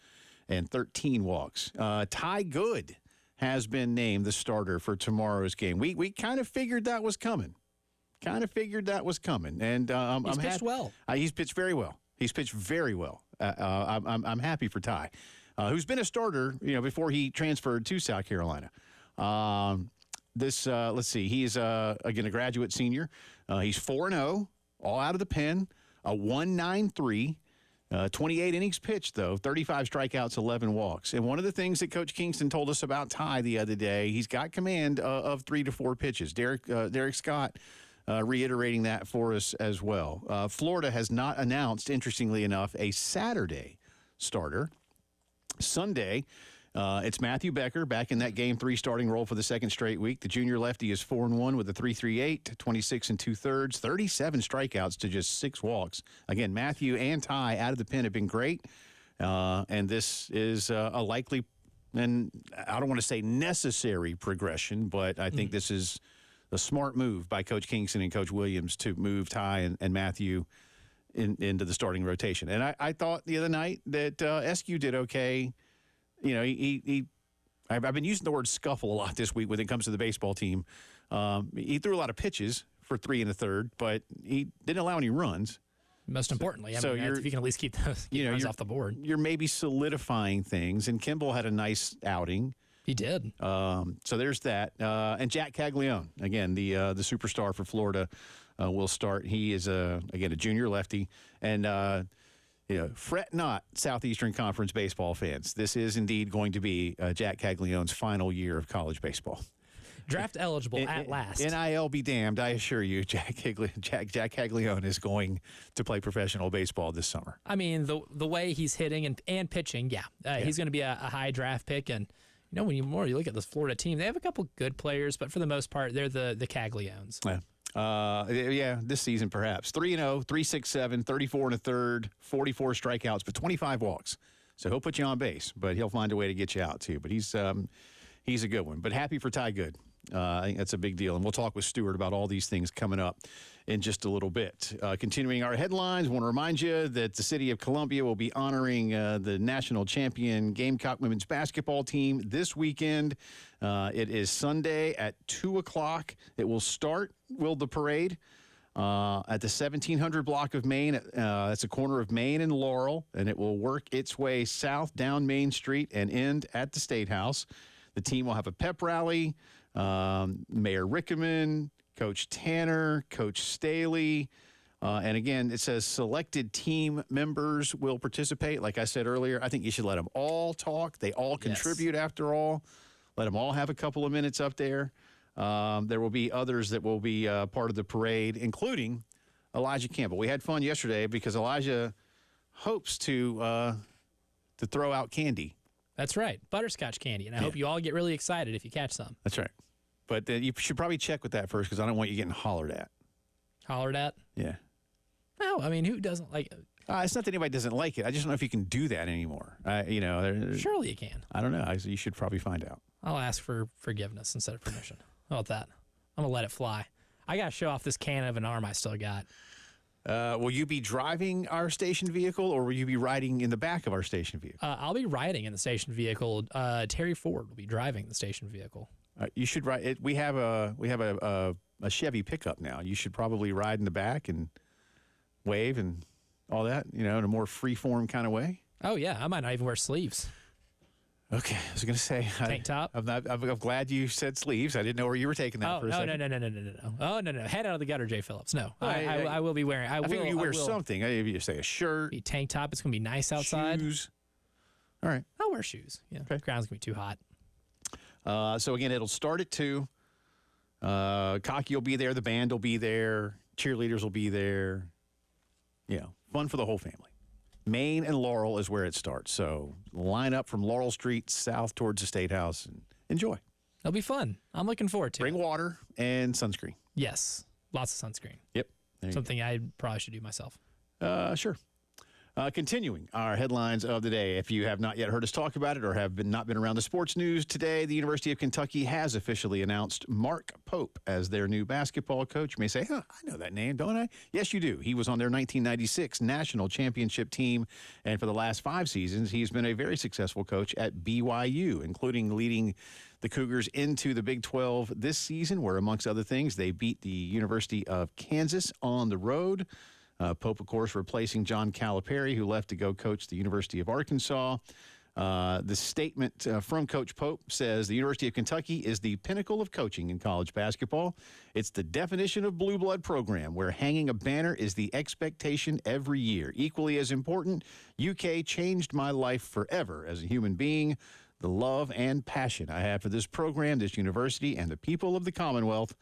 and 13 walks. Ty Good has been named the starter for tomorrow's game. We kind of figured that was coming. And He's pitched well. He's pitched very well. I'm happy for Ty, who's been a starter, before he transferred to South Carolina. Let's see. He's again a graduate senior. He's 4-0, all out of the pen, a 1.93. 28 innings pitched, though, 35 strikeouts, 11 walks. And one of the things that Coach Kingston told us about Ty the other day, he's got command of 3 to 4 pitches. Derek Scott reiterating that for us as well. Florida has not announced, interestingly enough, a Saturday starter. Sunday, it's Matthew Becker back in that Game 3 starting role for the second straight week. The junior lefty is 4-1 with a 3.38, 26 and 2/3, 37 strikeouts to just 6 walks. Again, Matthew and Ty out of the pen have been great, and this is a likely, and I don't want to say necessary progression, but I think this is a smart move by Coach Kingston and Coach Williams to move Ty and Matthew into the starting rotation. And I thought the other night that SQ did okay. I've been using the word scuffle a lot this week when it comes to the baseball team. He threw a lot of pitches for 3 1/3, but he didn't allow any runs. Most importantly, if you can at least keep those runs off the board. You're maybe solidifying things, and Kimball had a nice outing. He did. So there's that. And Jack Caglione, again, the superstar for Florida, will start. He is, again, a junior lefty. And fret not, Southeastern Conference baseball fans. This is indeed going to be Jack Caglione's final year of college baseball. Draft eligible at last. NIL be damned, I assure you, Jack Caglione is going to play professional baseball this summer. I mean, the way he's hitting and pitching, he's going to be a high draft pick. And when you look at this Florida team, they have a couple good players, but for the most part, they're the Cagliones. Yeah. This season perhaps. 3-0, 3.67, 34 1/3, 44 strikeouts, but 25 walks. So he'll put you on base, but he'll find a way to get you out too. But he's a good one. But happy for Ty Good. I think that's a big deal. And we'll talk with Stuart about all these things coming up in just a little bit. Continuing our headlines, I want to remind you that the city of Columbia will be honoring the national champion Gamecock women's basketball team this weekend. It is Sunday at 2 o'clock. It will start, the parade, at the 1700 block of Main. That's a corner of Main and Laurel, and it will work its way south down Main Street and end at the State House. The team will have a pep rally. Mayor Rickeman, Coach Tanner, Coach Staley. And again, it says selected team members will participate. Like I said earlier, I think you should let them all talk. They all contribute after all. Let them all have a couple of minutes up there. There will be others that will be part of the parade, including Elijah Campbell. We had fun yesterday because Elijah hopes to throw out candy. That's right, butterscotch candy, and I hope you all get really excited if you catch some. That's right. But you should probably check with that first because I don't want you getting hollered at. Hollered at? Yeah. No, I mean, who doesn't like it? It's not that anybody doesn't like it. I just don't know if you can do that anymore. Surely you can. I don't know. You should probably find out. I'll ask for forgiveness instead of permission. How about that? I'm going to let it fly. I got to show off this cannon of an arm I still got. Will you be driving our station vehicle, or will you be riding in the back of our station vehicle? I'll be riding in the station vehicle. Terry Ford will be driving the station vehicle. You should ride it. We have a Chevy pickup now. You should probably ride in the back and wave and all that, in a more free-form kind of way. Oh, yeah. I might not even wear sleeves. Okay. I was going to say. Tank top? I'm glad you said sleeves. I didn't know where you were taking that for a second. No. Oh, no. Head out of the gutter, Jay Phillips. No. I will be wearing. I think you wear something. If you say a shirt. Be tank top. It's going to be nice outside. Shoes. All right. I'll wear shoes. Yeah. Okay. The ground's going to be too hot. So, again, it'll start at 2. Cocky will be there. The band will be there. Cheerleaders will be there. Fun for the whole family. Main and Laurel is where it starts. So line up from Laurel Street south towards the State House and enjoy. It'll be fun. I'm looking forward to it. Bring water and sunscreen. Yes. Lots of sunscreen. Yep. Something I probably should do myself. Sure. Continuing our headlines of the day. If you have not yet heard us talk about it or have not been around the sports news today, the University of Kentucky has officially announced Mark Pope as their new basketball coach. You may say, I know that name, don't I? Yes, you do. He was on their 1996 national championship team, and for the last 5 seasons, he's been a very successful coach at BYU, including leading the Cougars into the Big 12 this season, where, amongst other things, they beat the University of Kansas on the road. Pope, of course, replacing John Calipari, who left to go coach the University of Arkansas. The statement from Coach Pope says the University of Kentucky is the pinnacle of coaching in college basketball. It's the definition of blue blood program, where hanging a banner is the expectation every year. Equally as important, UK changed my life forever as a human being. The love and passion I have for this program, this university, and the people of the Commonwealth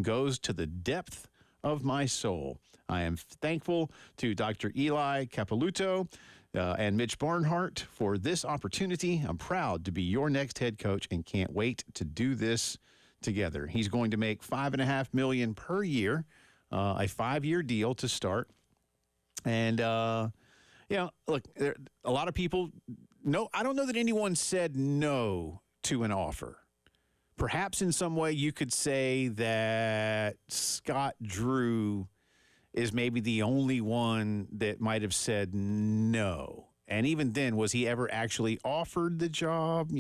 goes to the depth of my soul. I am thankful to Dr. Eli Capilouto and Mitch Barnhart for this opportunity. I'm proud to be your next head coach and can't wait to do this together. He's going to make $5.5 million per year, a 5-year deal to start. And, look, a lot of people, I don't know that anyone said no to an offer. Perhaps in some way you could say that Scott Drew is maybe the only one that might have said no. And even then, was he ever actually offered the job?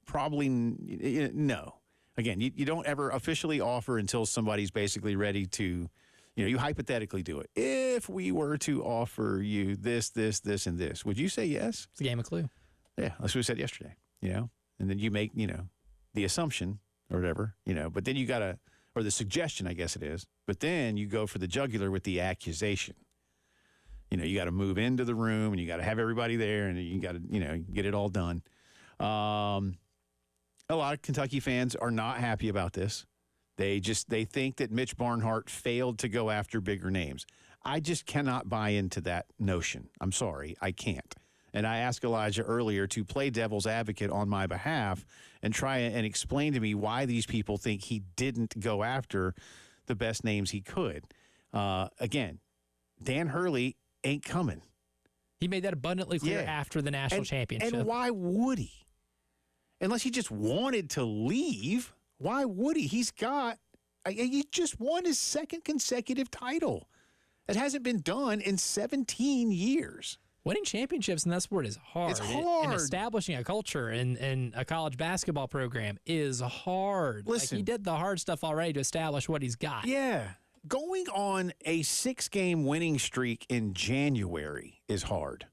Probably no. Again, you don't ever officially offer until somebody's basically ready to, you hypothetically do it. If we were to offer you this, this, this, and this, would you say yes? It's a game of Clue. Yeah, that's what we said yesterday, and then you make, the assumption or whatever, but then you got to, or the suggestion, I guess it is. But then you go for the jugular with the accusation. You got to move into the room and you got to have everybody there and you got to, get it all done. A lot of Kentucky fans are not happy about this. They think that Mitch Barnhart failed to go after bigger names. I just cannot buy into that notion. I'm sorry, I can't. And I asked Elijah earlier to play devil's advocate on my behalf and try and explain to me why these people think he didn't go after the best names he could. Again, Dan Hurley ain't coming. He made that abundantly clear after the national championship. And why would he? Unless he just wanted to leave, why would he? He just won his 2nd consecutive title. It hasn't been done in 17 years. Winning championships in that sport is hard. It's hard. And establishing a culture in a college basketball program is hard. Listen. He did the hard stuff already to establish what he's got. Yeah. Going on a 6-game winning streak in January is hard.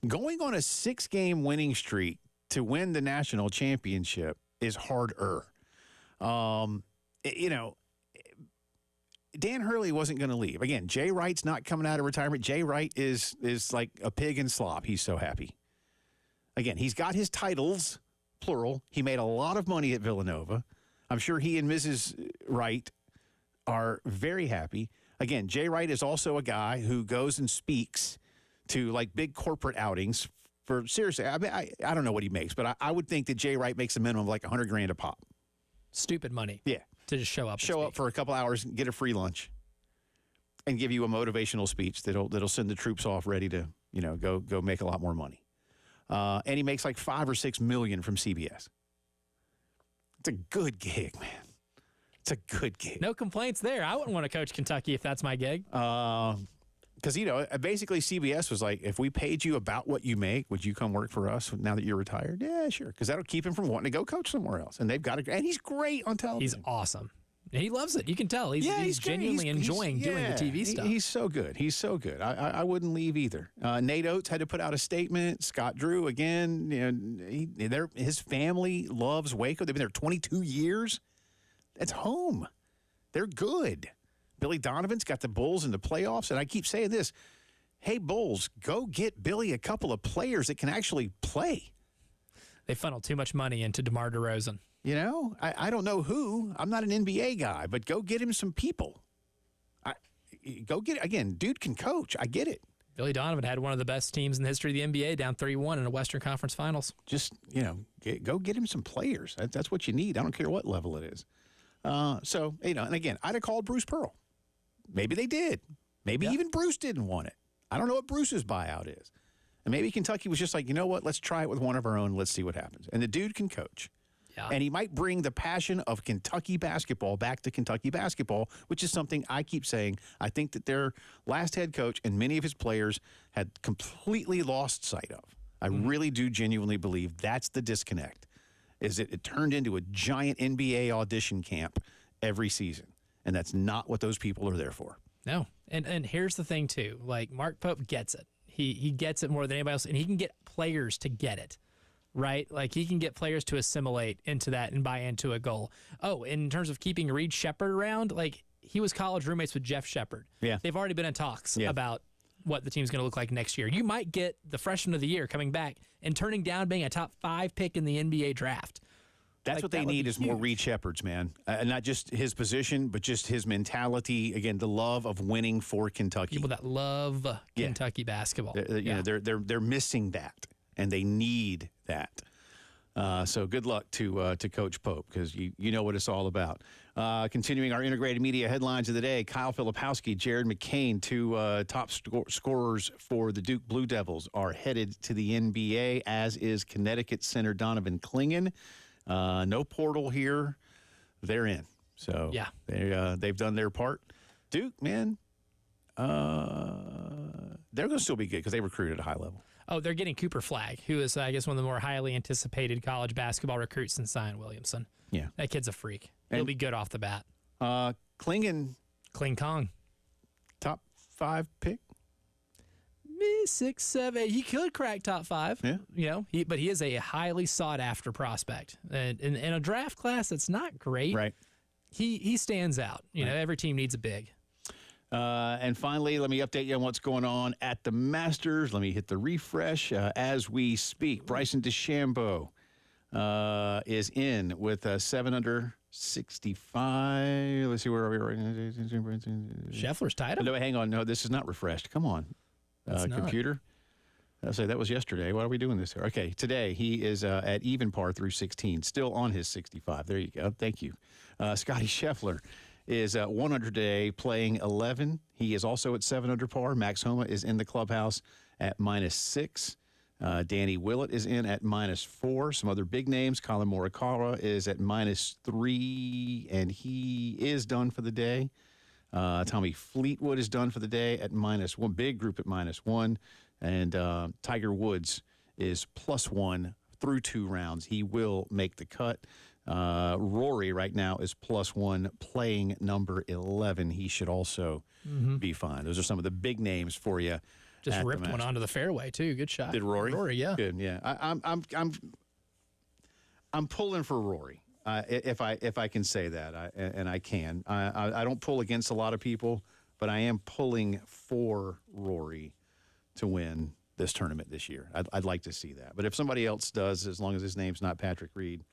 Going on a 6-game winning streak to win the national championship is harder. Dan Hurley wasn't going to leave. Again, Jay Wright's not coming out of retirement. Jay Wright is like a pig in slop. He's so happy. Again, he's got his titles, plural. He made a lot of money at Villanova. I'm sure he and Mrs. Wright are very happy. Again, Jay Wright is also a guy who goes and speaks to like big corporate outings for seriously. I mean, I don't know what he makes, but I would think that Jay Wright makes a minimum of like $100,000 a pop. Stupid money. Yeah. To just show up. Show up for a couple hours, get a free lunch, and give you a motivational speech that'll send the troops off ready to, go make a lot more money. And he makes like $5 or $6 million from CBS. It's a good gig, man. It's a good gig. No complaints there. I wouldn't want to coach Kentucky if that's my gig. Because, basically CBS was like, if we paid you about what you make, would you come work for us now that you're retired? Yeah, sure. Because that'll keep him from wanting to go coach somewhere else. And they've got and he's great on television. He's awesome. And he loves it. You can tell. He's genuinely enjoying doing the TV stuff. He's so good. He's so good. I wouldn't leave either. Nate Oates had to put out a statement. Scott Drew, again, his family loves Waco. They've been there 22 years. That's home. They're good. Billy Donovan's got the Bulls in the playoffs, and I keep saying this. Hey, Bulls, go get Billy a couple of players that can actually play. They funnel too much money into DeMar DeRozan. I don't know who. I'm not an NBA guy, but go get him some people. Dude can coach. I get it. Billy Donovan had one of the best teams in the history of the NBA, down 3-1 in a Western Conference Finals. Just, go get him some players. That's what you need. I don't care what level it is. And again, I'd have called Bruce Pearl. Maybe they did. Maybe even Bruce didn't want it. I don't know what Bruce's buyout is. And maybe Kentucky was just like, you know what? Let's try it with one of our own. Let's see what happens. And the dude can coach. Yeah. And he might bring the passion of Kentucky basketball back to Kentucky basketball, which is something I keep saying. I think that their last head coach and many of his players had completely lost sight of. I really do genuinely believe that's the disconnect, is that it turned into a giant NBA audition camp every season. And that's not what those people are there for. No. And here's the thing, too. Like, Mark Pope gets it. He gets it more than anybody else, and he can get players to get it, right? Like, he can get players to assimilate into that and buy into a goal. Oh, in terms of keeping Reed Sheppard around, like, he was college roommates with Jeff Sheppard. Yeah. They've already been in talks about what the team's going to look like next year. You might get the freshman of the year coming back and turning down being a top 5 pick in the NBA draft. That's what they need is more Reed Sheppards, man. Not just his position, but just his mentality. Again, the love of winning for Kentucky. People that love Kentucky basketball. They're missing that, and they need that. So good luck to Coach Pope, because you know what it's all about. Continuing our integrated media headlines of the day, Kyle Filipowski, Jared McCain, two top scorers for the Duke Blue Devils, are headed to the NBA, as is Connecticut center Donovan Clingan. No portal here. They're in. So they've done their part. Duke, man, they're going to still be good because they recruited at a high level. Oh, they're getting Cooper Flagg, who is, I guess, one of the more highly anticipated college basketball recruits since Zion Williamson. Yeah. That kid's a freak. He'll be good off the bat. Clingan. Kling Kong. Top 5 pick? 6, 7. He could crack top 5. Yeah. But he is a highly sought after prospect. And in a draft class that's not great. Right. He stands out. You know, every team needs a big. And finally, let me update you on what's going on at the Masters. Let me hit the refresh as we speak. Bryson DeChambeau is in with a 7 under 65. Let's see, where are we right now? Scheffler's tied him. No, hang on. No, this is not refreshed. Come on, computer. I say that was yesterday. Why are we doing this here? Okay, today he is at even par through 16, still on his 65. There you go. Thank you. Scotty Scheffler is 100 today, playing 11. He is also at 7 under par. Max Homa is in the clubhouse at -6. Danny Willett is in at -4. Some other big names. Colin Morikawa is at -3, and he is done for the day. Tommy Fleetwood is done for the day at -1. Big group at -1. And Tiger Woods is +1 through 2 rounds. He will make the cut. Rory right now is +1, playing number 11. He should also be fine. Those are some of the big names for you. Just ripped one onto the fairway too. Good shot. Did Rory? Rory, yeah. Good, yeah. I'm pulling for Rory. If I can say that, and I can. I don't pull against a lot of people, but I am pulling for Rory to win this tournament this year. I'd like to see that. But if somebody else does, as long as his name's not Patrick Reed,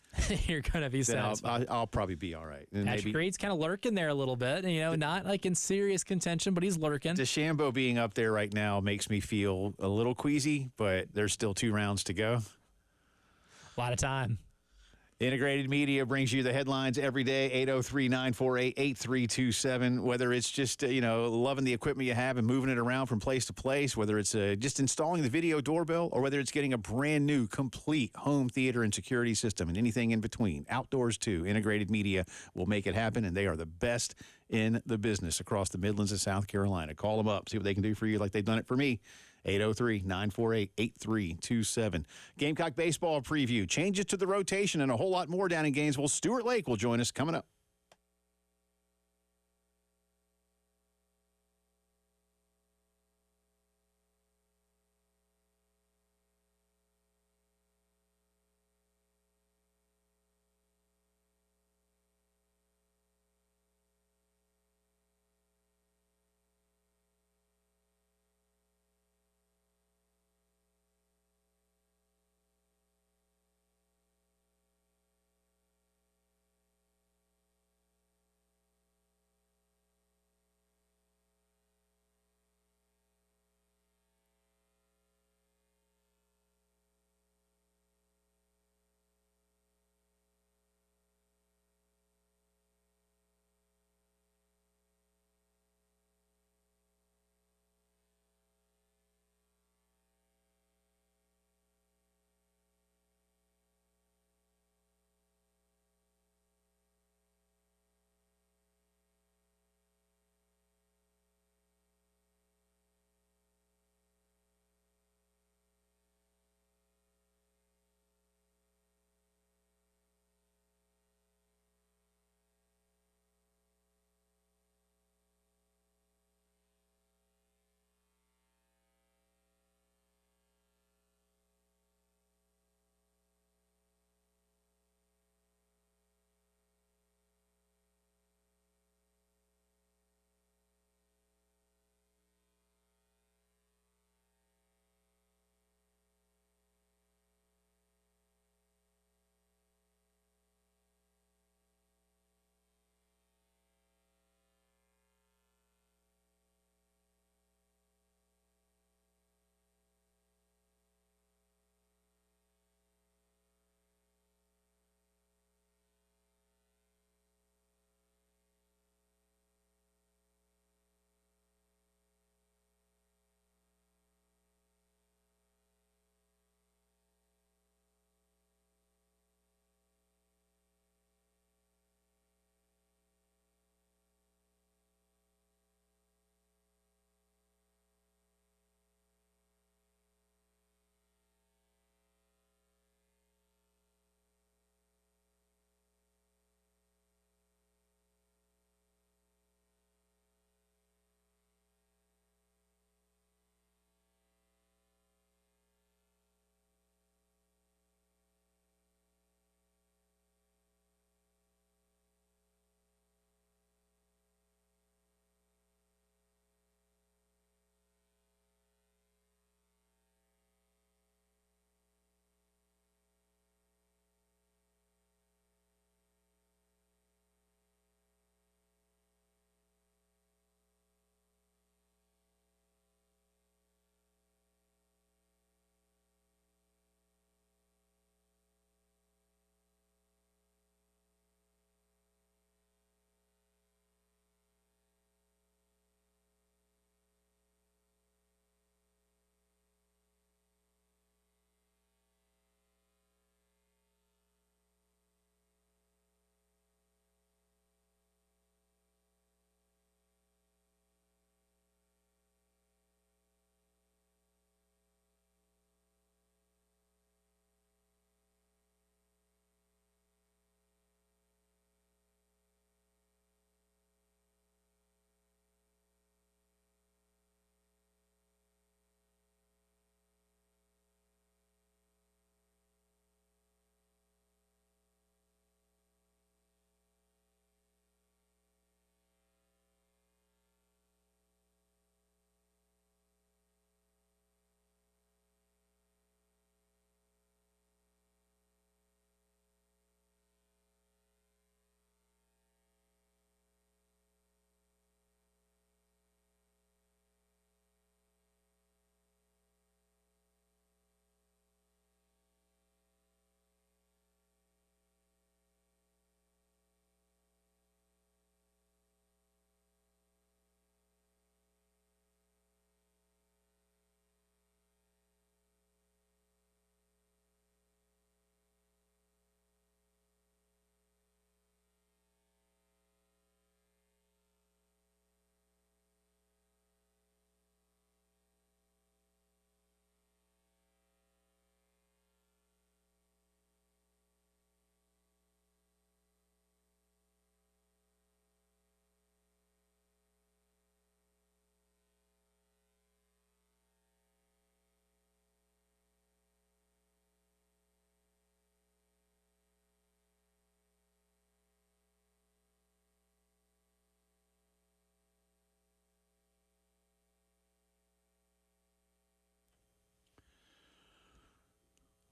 you're going to be then satisfied. I'll probably be all right. And Patrick Reed's kind of lurking there a little bit, not like in serious contention, but he's lurking. DeChambeau being up there right now makes me feel a little queasy, but there's still 2 rounds to go. A lot of time. Integrated Media brings you the headlines every day, 803-948-8327. Whether it's just, loving the equipment you have and moving it around from place to place, whether it's just installing the video doorbell, or whether it's getting a brand new, complete home theater and security system and anything in between. Outdoors, too. Integrated Media will make it happen, and they are the best in the business across the Midlands of South Carolina. Call them up. See what they can do for you like they've done it for me. 803-948-8327. Gamecock baseball preview, changes to the rotation, and a whole lot more down in Gainesville. Stuart Lake will join us coming up.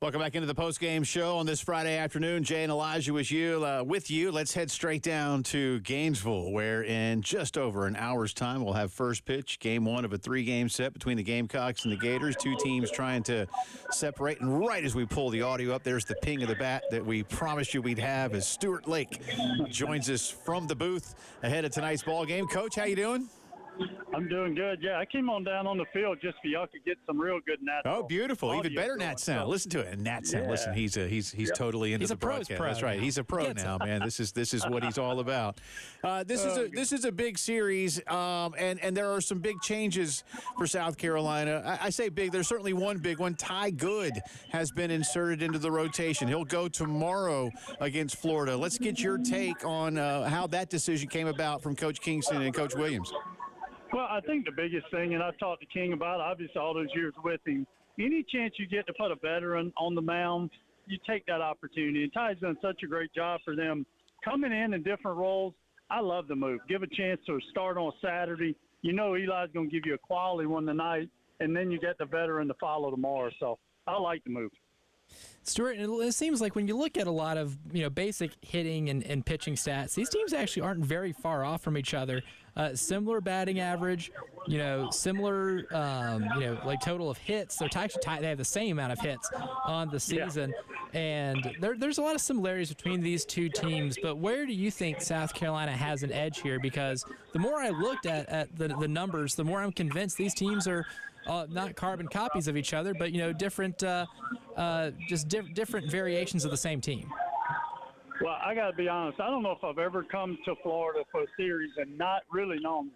Welcome back into the Postgame Show on this Friday afternoon. Jay and Elijah with you. Let's head straight down to Gainesville, where in just over an hour's time, we'll have first pitch, game one of a 3-game set between the Gamecocks and the Gators. Two teams trying to separate. And right as we pull the audio up, there's the ping of the bat that we promised you we'd have as Stuart Lake joins us from the booth ahead of tonight's ball game. Coach, how you doing? I'm doing good. Yeah, I came on down on the field just for y'all to get some real good Nat. Oh, beautiful! Even better Nat sound. Listen to it, Nat sound. Yeah. Listen, he's totally into the broadcast. Pro That's right. now. He's a pro now, man. This is what he's all about. This is a big series, and there are some big changes for South Carolina. I say big. There's certainly one big one. Ty Good has been inserted into the rotation. He'll go tomorrow against Florida. Let's get your take on how that decision came about from Coach Kingston and Coach Williams. Well, I think the biggest thing, and I've talked to King about, obviously, all those years with him, any chance you get to put a veteran on the mound, you take that opportunity. And Ty's done such a great job for them coming in different roles. I love the move. Give a chance to start on Saturday. You know Eli's going to give you a quality one tonight, and then you get the veteran to follow tomorrow. So I like the move. Stuart, it seems like when you look at a lot of basic hitting and pitching stats, these teams actually aren't very far off from each other. Similar batting average, similar, like total of hits. They're actually tied. They have the same amount of hits on the season, and there's a lot of similarities between these two teams. But where do you think South Carolina has an edge here? Because the more I looked at the numbers, the more I'm convinced these teams are not carbon copies of each other, but different, different variations of the same team. Well, I got to be honest. I don't know if I've ever come to Florida for a series and not really known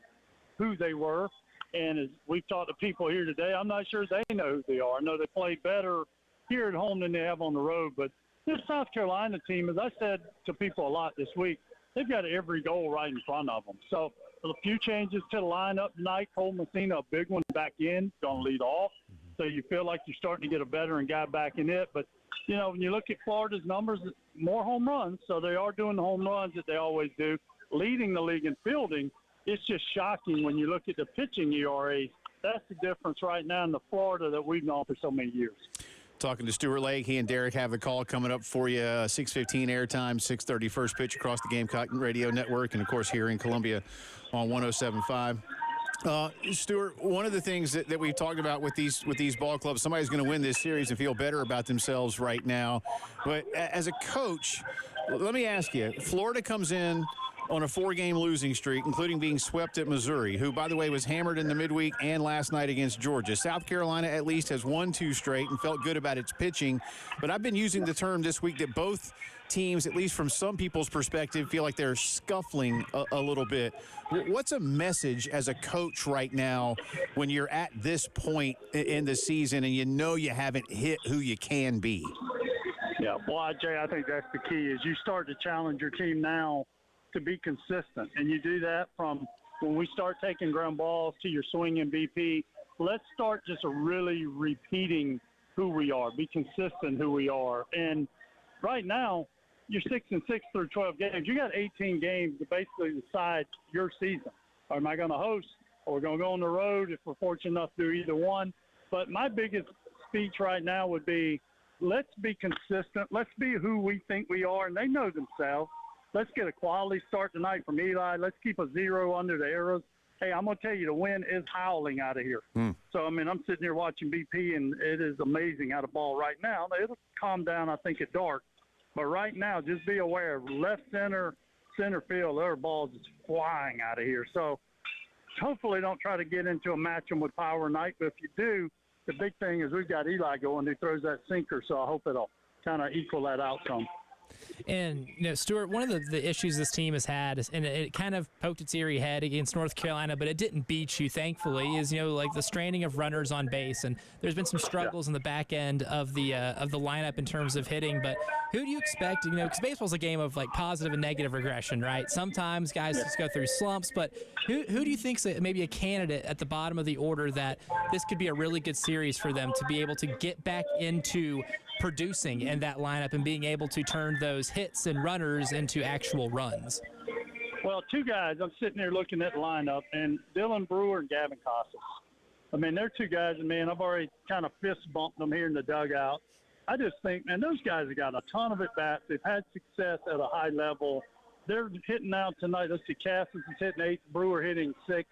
who they were. And as we've talked to people here today, I'm not sure they know who they are. I know they play better here at home than they have on the road. But this South Carolina team, as I said to people a lot this week, they've got every goal right in front of them. So a few changes to the lineup tonight. Cole Messina, a big one back in, going to lead off. So you feel like you're starting to get a veteran guy back in it. But, when you look at Florida's numbers, more home runs. So they are doing the home runs that they always do, leading the league in fielding. It's just shocking when you look at the pitching ERA. That's the difference right now in the Florida that we've known for so many years. Talking to Stuart Lake. He and Derek have the call coming up for you. 6:15 airtime, 6:30 first pitch across the Gamecock Radio Network, and, of course, here in Columbia on 107.5. Stuart, one of the things that we've talked about with these ball clubs, somebody's going to win this series and feel better about themselves right now. But as a coach, let me ask you, Florida comes in on a 4-game losing streak, including being swept at Missouri, who, by the way, was hammered in the midweek and last night against Georgia. South Carolina at least has won 2 straight and felt good about its pitching. But I've been using the term this week that both teams, at least from some people's perspective, feel like they're scuffling a little bit. What's a message as a coach right now when you're at this point in the season and you haven't hit who you can be? Yeah, well, Jay, I think that's the key is you start to challenge your team now to be consistent. And you do that from when we start taking ground balls to your swing and BP. Let's start just really repeating who we are, be consistent who we are. And right now, you're 6-6 through 12 games. You got 18 games to basically decide your season. Am I going to host or going to go on the road if we're fortunate enough to do either one? But my biggest speech right now would be, let's be consistent. Let's be who we think we are, and they know themselves. Let's get a quality start tonight from Eli. Let's keep a 0 under the arrows. Hey, I'm going to tell you, the wind is howling out of here. So, I'm sitting here watching BP, and it is amazing how the ball right now. It'll calm down, I think, at dark. But right now, just be aware, left center field, their ball's just flying out of here. So hopefully don't try to get into a match-em with power night. But if you do, the big thing is we've got Eli going who throws that sinker. So I hope it'll kind of equal that outcome. And, Stuart, one of the issues this team has had, and it kind of poked its eerie head against North Carolina, but it didn't beat you, thankfully, is, like the straining of runners on base. And there's been some struggles in the back end of the lineup in terms of hitting. But who do you expect, because baseball's a game of, like, positive and negative regression, right? Sometimes guys just go through slumps. But who do you think's maybe a candidate at the bottom of the order that this could be a really good series for them to be able to get back into producing in that lineup and being able to turn those hits and runners into actual runs? Well, 2 guys, I'm sitting there looking at the lineup, and Dylan Brewer and Gavin Casas. They're 2 guys, and, man, I've already kind of fist bumped them here in the dugout. I just think, man, those guys have got a ton of at-bats. They've had success at a high level. They're hitting out tonight. Let's see, Cassis is hitting 8, Brewer hitting 6.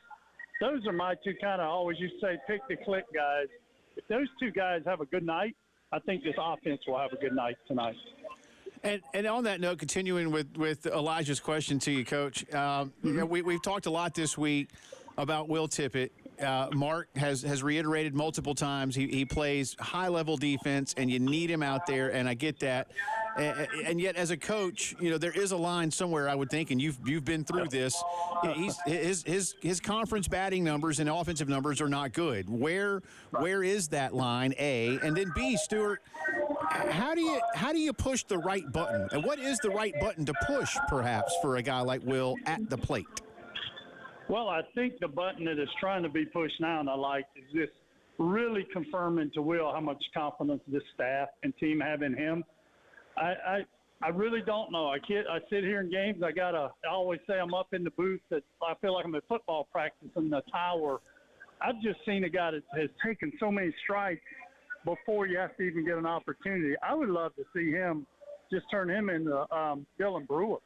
Those are my two kind of always used to say pick the click guys. If those two guys have a good night, I think this offense will have a good night tonight. And on that note, continuing with Elijah's question to you, Coach, you know, we've talked a lot this week about Will Tippett. Mark has reiterated multiple times he plays high-level defense, and you need him out there, and I get that. And yet, as a coach, you know, there is a line somewhere, I would think, and you've been through this. His conference batting numbers and offensive numbers are not good. Where is that line, A? And then B, Stuart, how do you push the right button? And what is the right button to push, perhaps, for a guy like Will at the plate? Well, I think the button that is trying to be pushed now, and I like, is just really confirming to Will how much confidence this staff and team have in him. I really don't know. I sit here in games. I always say I'm up in the booth. That I feel like I'm at football practice in the tower. I've just seen a guy that has taken so many strikes before you have to even get an opportunity. I would love to see him just turn him into Dylan Brewer.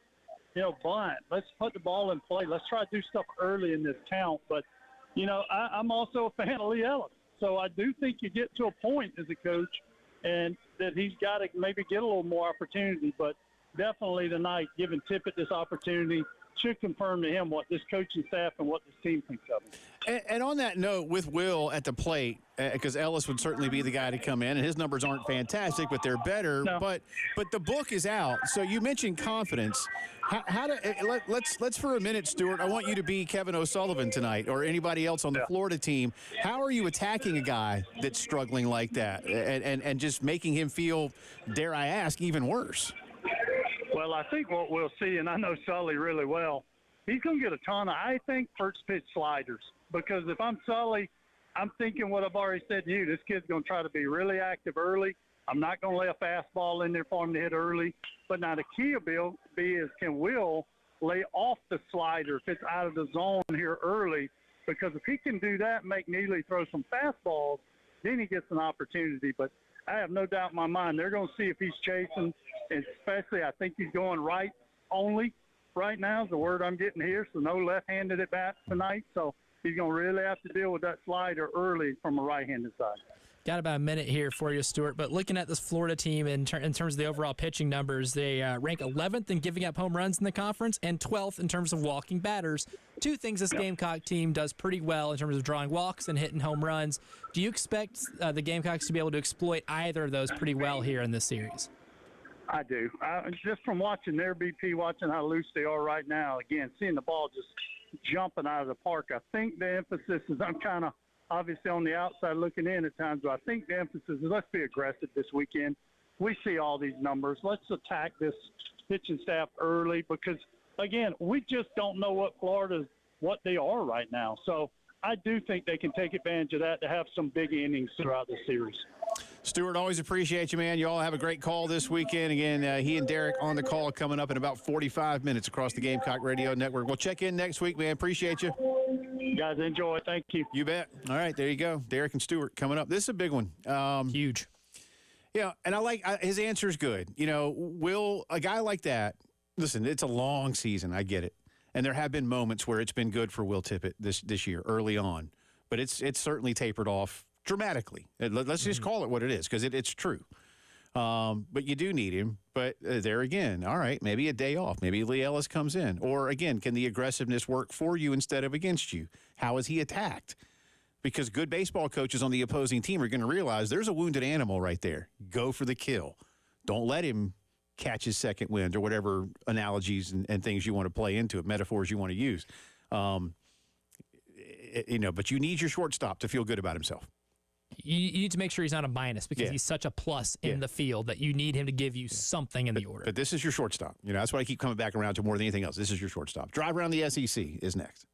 You know, bunt. Let's put the ball in play. Let's try to do stuff early in this count. But, you know, I'm also a fan of Lee Ellis. So I do think you get to a point as a coach and that he's got to maybe get a little more opportunity. But definitely tonight, giving Tippett this opportunity should confirm to him what this coaching staff and what this team thinks of him. And on that note, with Will at the plate, because Ellis would certainly be the guy to come in, and his numbers aren't fantastic, but they're better. No. But the book is out. So you mentioned confidence. Let's for a minute, Stuart. I want you to be Kevin O'Sullivan tonight, or anybody else on the Florida team. How are you attacking a guy that's struggling like that, and just making him feel, dare I ask, even worse? Well, I think what we'll see, and I know Sully really well, he's going to get a ton of, I think, first pitch sliders. Because if I'm Sully, I'm thinking what I've already said to you. This kid's going to try to be really active early. I'm not going to lay a fastball in there for him to hit early. But now the key will be is can Will lay off the slider if it's out of the zone here early? Because if he can do that, make Neely throw some fastballs, then he gets an opportunity. But I have no doubt in my mind they're going to see if he's chasing, and especially I think he's going right only right now is the word I'm getting here, so no left-handed at bat tonight. So he's going to really have to deal with that slider early from a right-handed side. Got about a minute here for you, Stuart. But looking at this Florida team in terms of the overall pitching numbers, they rank 11th in giving up home runs in the conference and 12th in terms of walking batters. Two things this Gamecock team does pretty well in terms of drawing walks and hitting home runs. Do you expect the Gamecocks to be able to exploit either of those pretty well here in this series? I do. Just from watching their BP, watching how loose they are right now, again, seeing the ball just jumping out of the park, I think the emphasis is I'm kind of obviously on the outside looking in at times, but I think the emphasis is let's be aggressive this weekend. We see all these numbers. Let's attack this pitching staff early because, again, we just don't know what they are right now. So I do think they can take advantage of that to have some big innings throughout the series. Stuart, always appreciate you, man. You all have a great call this weekend. Again, he and Derek on the call coming up in about 45 minutes across the Gamecock Radio Network. We'll check in next week, man. Appreciate you. You guys enjoy. Thank you. You bet. All right, there you go. Derek and Stuart coming up. This is a big one. Huge. Yeah, and I like his answer is good. You know, will a guy like that, listen, it's a long season. I get it. And there have been moments where it's been good for Will Tippett this year, early on. But it's certainly tapered off dramatically. Let's just call it what it is because it's true. But you do need him. But there again, all right, maybe a day off. Maybe Lee Ellis comes in. Or, again, can the aggressiveness work for you instead of against you? How is he attacked? Because good baseball coaches on the opposing team are going to realize there's a wounded animal right there. Go for the kill. Don't let him catch his second wind or whatever analogies and things you want to play into it, metaphors you want to use. But you need your shortstop to feel good about himself. You need to make sure he's not a minus because he's such a plus in the field that you need him to give you something in the order. But this is your shortstop. That's what I keep coming back around to more than anything else. This is your shortstop. Drive around the SEC is next.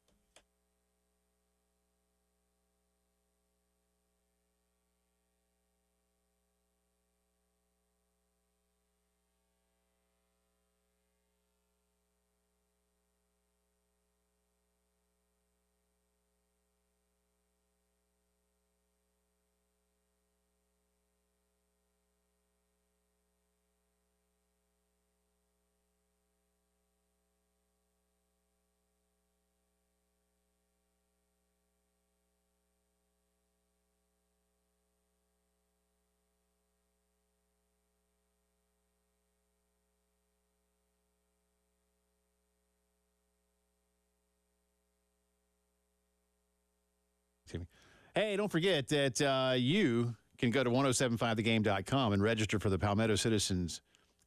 to me. Hey, don't forget that you can go to 1075thegame.com and register for the Palmetto Citizens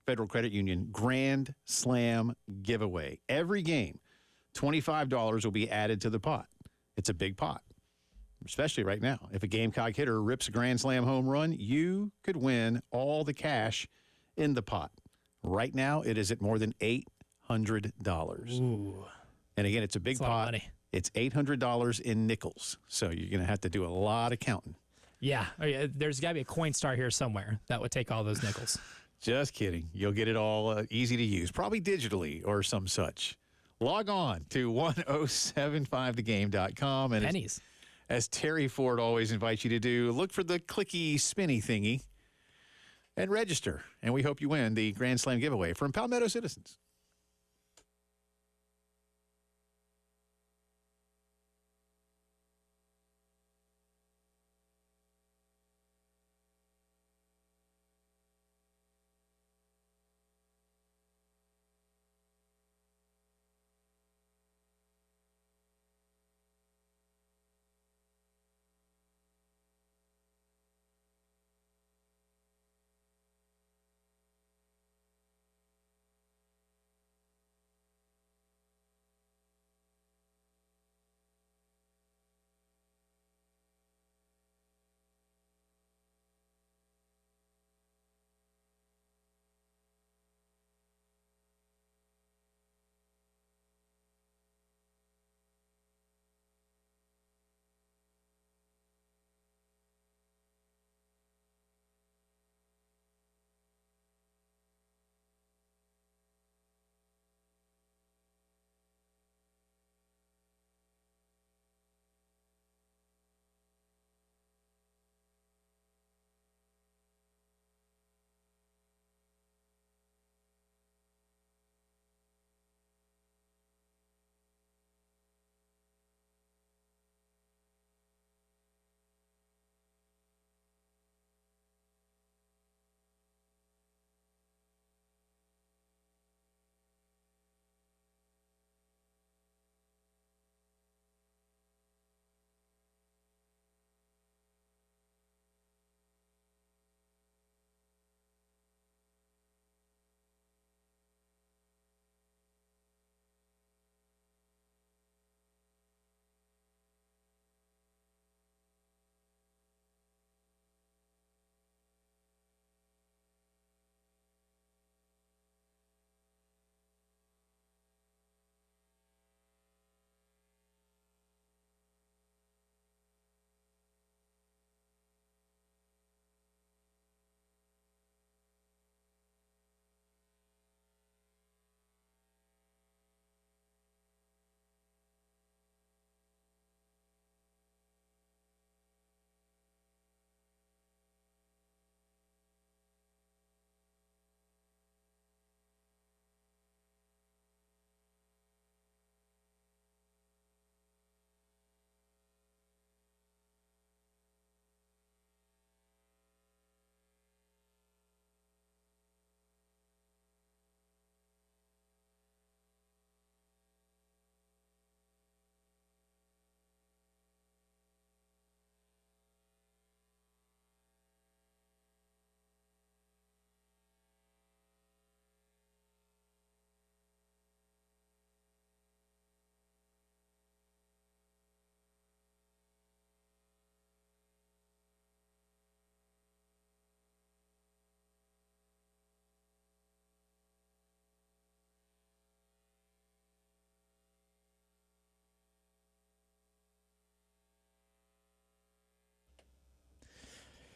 Federal Credit Union Grand Slam giveaway. Every game, $25 will be added to the pot. It's a big pot, especially right now. If a Gamecock hitter rips a Grand Slam home run, you could win all the cash in the pot. Right now, it is at more than $800. Ooh. And again, it's a big pot. Money. It's $800 in nickels. So you're going to have to do a lot of counting. Yeah. There's got to be a Coinstar here somewhere that would take all those nickels. Just kidding. You'll get it all easy to use, probably digitally or some such. Log on to 1075thegame.com. And Pennies. as Terry Ford always invites you to do, look for the clicky, spinny thingy and register. And we hope you win the Grand Slam giveaway from Palmetto Citizens.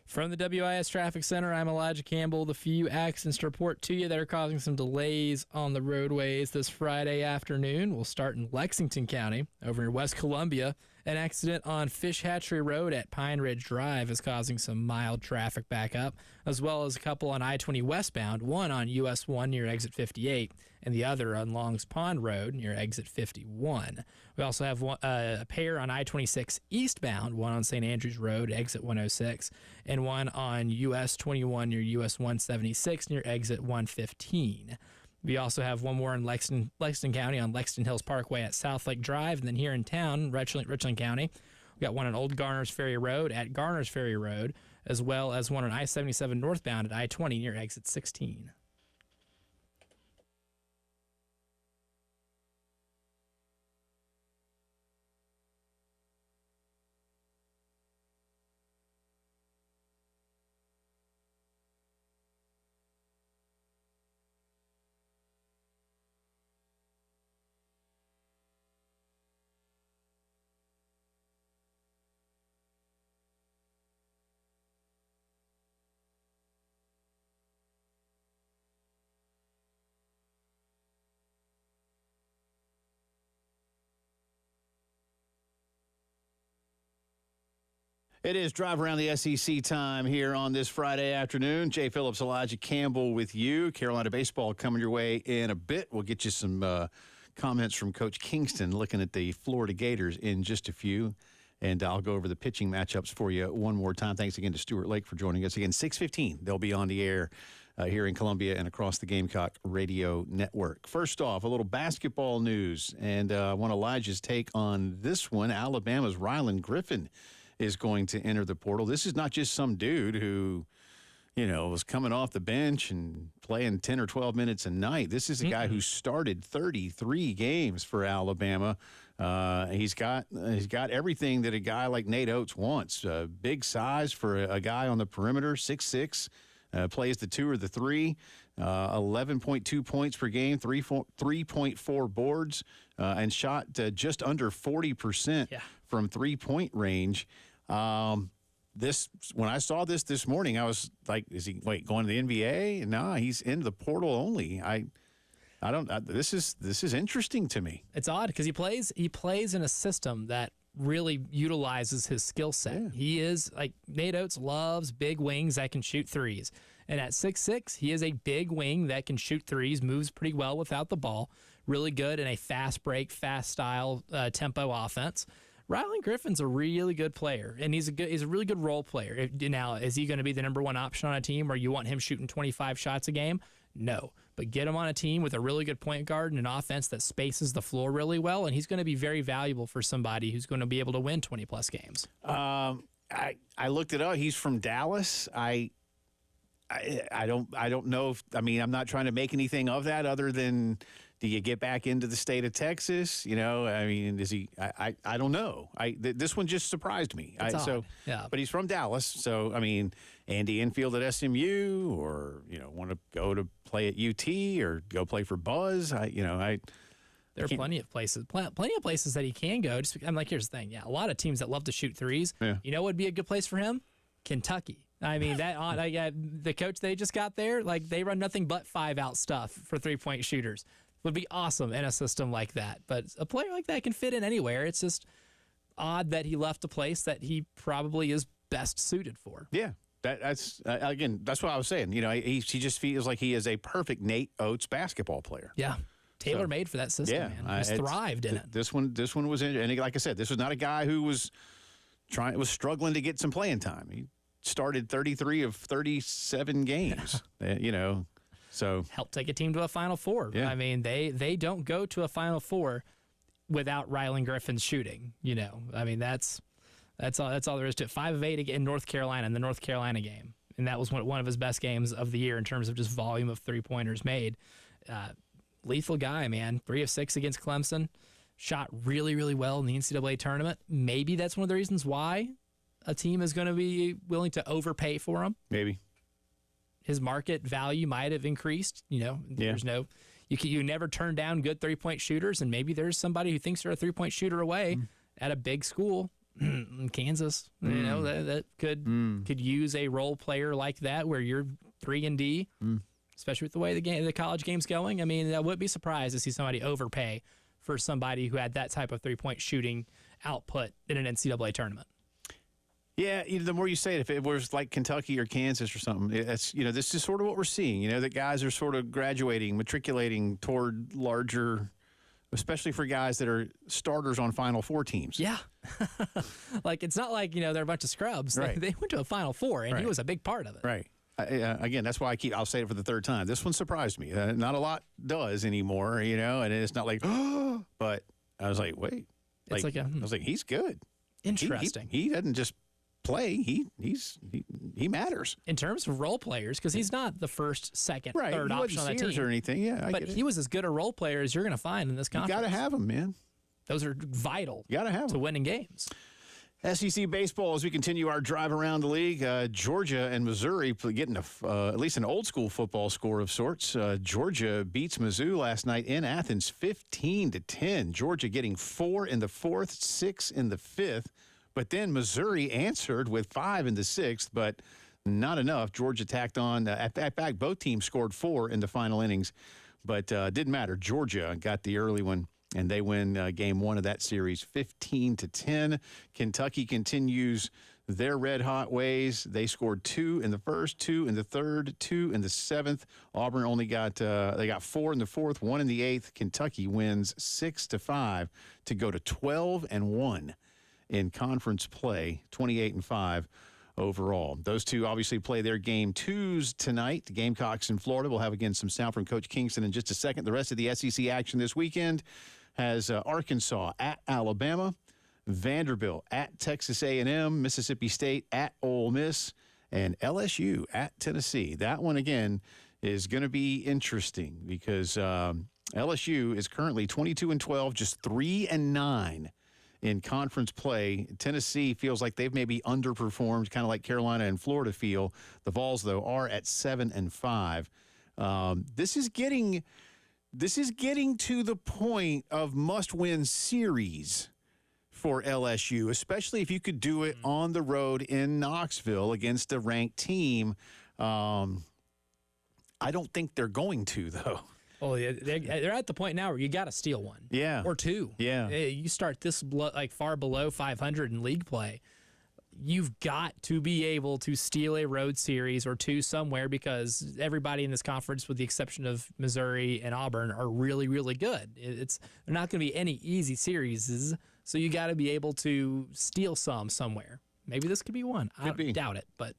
From the WIS Traffic Center, I'm Elijah Campbell. The few accidents to report to you that are causing some delays on the roadways this Friday afternoon. We'll start in Lexington County, over near West Columbia. An accident on Fish Hatchery Road at Pine Ridge Drive is causing some mild traffic backup, as well as a couple on I-20 westbound, one on US 1 near exit 58, and the other on Longs Pond Road near exit 51. We also have a pair on I-26 eastbound, one on St. Andrews Road, exit 106, and one on US 21 near US 176 near exit 115. We also have one more in Lexington County on Lexington Hills Parkway at South Lake Drive, and then here in town, Richland County, We got one on Old Garners Ferry Road at Garners Ferry Road, as well as one on I-77 northbound at I-20 near exit 16. It is Drive Around the SEC time here on this Friday afternoon. Jay Phillips, Elijah Campbell with you. Carolina baseball coming your way in a bit. We'll get you some comments from Coach Kingston looking at the Florida Gators in just a few. And I'll go over the pitching matchups for you one more time. Thanks again to Stuart Lake for joining us. Again, 6:15, they'll be on the air here in Columbia and across the Gamecock Radio Network. First off, a little basketball news. And I want Elijah's take on this one. Alabama's Rylan Griffin is going to enter the portal. This is not just some dude who, was coming off the bench and playing 10 or 12 minutes a night. This is a guy who started 33 games for Alabama. He's got everything that a guy like Nate Oates wants. Big size for a guy on the perimeter, 6'6", plays the 2 or the 3, 11.2 points per game, 3.4 boards, and shot just under 40% from three-point range. When I saw this morning, I was like, is he going to the NBA? No, he's in the portal only. This is interesting to me. It's odd because he plays in a system that really utilizes his skill set. Yeah. He is like Nate Oates loves big wings that can shoot threes. And at 6'6", he is a big wing that can shoot threes, moves pretty well without the ball, really good in a fast break, fast style tempo offense. Rylan Griffin's a really good player, and he's a really good role player. Now, is he going to be the number one option on a team where you want him shooting 25 shots a game? No. But get him on a team with a really good point guard and an offense that spaces the floor really well, and he's going to be very valuable for somebody who's going to be able to win 20-plus games. I looked it up. He's from Dallas. I don't know if, I'm not trying to make anything of that other than, do you get back into the state of Texas? Is he? I don't know. This one just surprised me. But he's from Dallas, so Andy Enfield at SMU, or want to go to play at UT or go play for Buzz. There are plenty of places that he can go. Here's the thing. Yeah, a lot of teams that love to shoot threes. Yeah. You know what would be a good place for him? Kentucky. The coach they just got there, they run nothing but 5-out stuff for three-point shooters. Would be awesome in a system like that. But a player like that can fit in anywhere. It's just odd that he left a place that he probably is best suited for. Yeah, that's what I was saying. He just feels like he is a perfect Nate Oates basketball player. Yeah. Tailor-made for that system, man. He's thrived in it. This one was in, and like I said, this was not a guy who was struggling to get some playing time. He started 33 of 37 games. So helped take a team to a Final Four. Yeah. They don't go to a Final Four without Rylan Griffin's shooting. That's all there is to it. 5 of 8 in North Carolina in the North Carolina game, and that was one of his best games of the year in terms of just volume of 3-pointers made. Lethal guy, man. 3 of 6 against Clemson. Shot really, really well in the NCAA tournament. Maybe that's one of the reasons why a team is going to be willing to overpay for him. Maybe. His market value might have increased. There's you never turn down good 3-point shooters, and maybe there's somebody who thinks they're a 3-point shooter away at a big school, Kansas. That could use a role player like that where you're 3-and-D, especially with the way the college game's going. I wouldn't be surprised to see somebody overpay for somebody who had that type of 3-point shooting output in an NCAA tournament. Yeah, the more you say it, if it was like Kentucky or Kansas or something, this is sort of what we're seeing. That guys are sort of matriculating toward larger, especially for guys that are starters on Final Four teams. Yeah. It's not like, they're a bunch of scrubs. Right. They went to a Final Four, and he was a big part of it. Right. Again, that's why I'll say it for the third time. This one surprised me. Not a lot does anymore, and it's not like, but I was like, wait. I was like, he's good. Interesting. He doesn't just play. He matters. In terms of role players, because he's not the first, second, third option on that team or anything. Yeah, but he was as good a role player as you're going to find in this conference. You got to have him, man. Those are vital. You got to have to him. winning games. SEC baseball, as we continue our drive around the league, Georgia and Missouri getting at least an old school football score of sorts. Georgia beats Mizzou last night in Athens 15-10. Georgia getting 4 in the fourth, 6 in the fifth. But then Missouri answered with 5 in the sixth, but not enough. Georgia tacked on. In fact, both teams scored 4 in the final innings, but didn't matter. Georgia got the early one, and they win game 1 of that series 15-10. Kentucky continues their red-hot ways. They scored 2 in the first, 2 in the third, 2 in the seventh. Auburn only got 4 in the fourth, 1 in the eighth. Kentucky wins 6-5 to go to 12-1 in conference play, 28-5 overall. Those two obviously play their game 2s tonight. The Gamecocks in Florida will have again some sound from Coach Kingston in just a second. The rest of the SEC action this weekend has Arkansas at Alabama, Vanderbilt at Texas A&M, Mississippi State at Ole Miss, and LSU at Tennessee. That one, again, is going to be interesting because LSU is currently 22-12, just 3-9 in conference play. Tennessee feels like they've maybe underperformed, kind of like Carolina and Florida feel. The Vols, though, are at 7-5. This is getting to the point of must-win series for LSU, especially if you could do it on the road in Knoxville against a ranked team. I don't think they're going to, though. Oh, yeah, they're at the point now where you got to steal one. Yeah. Or 2. Yeah. You start this far below 500 in league play. You've got to be able to steal a road series or 2 somewhere because everybody in this conference, with the exception of Missouri and Auburn, are really, really good. They're not going to be any easy series, so you got to be able to steal somewhere. Maybe this could be one. I doubt it, but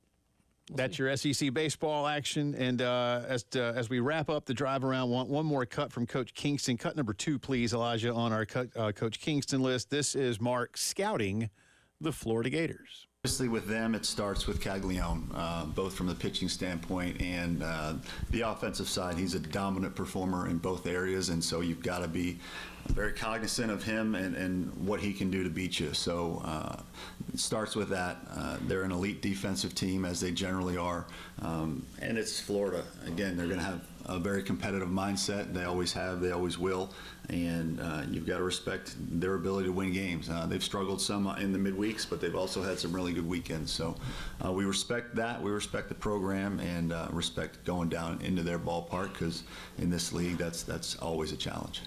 that's your SEC baseball action. And as we wrap up the drive around, one more cut from Coach Kingston. Cut number 2, please, Elijah, on our Coach Kingston list. This is Mark scouting the Florida Gators. Obviously, with them, it starts with Caglione, both from the pitching standpoint and the offensive side. He's a dominant performer in both areas, and so you've got to be very cognizant of him and what he can do to beat you. So it starts with that. They're an elite defensive team, as they generally are, and it's Florida. Again, they're going to have a very competitive mindset. They always have. They always will. And you've got to respect their ability to win games. They've struggled some in the midweeks, but they've also had some really good weekends. So we respect that. We respect the program and respect going down into their ballpark because in this league, that's always a challenge.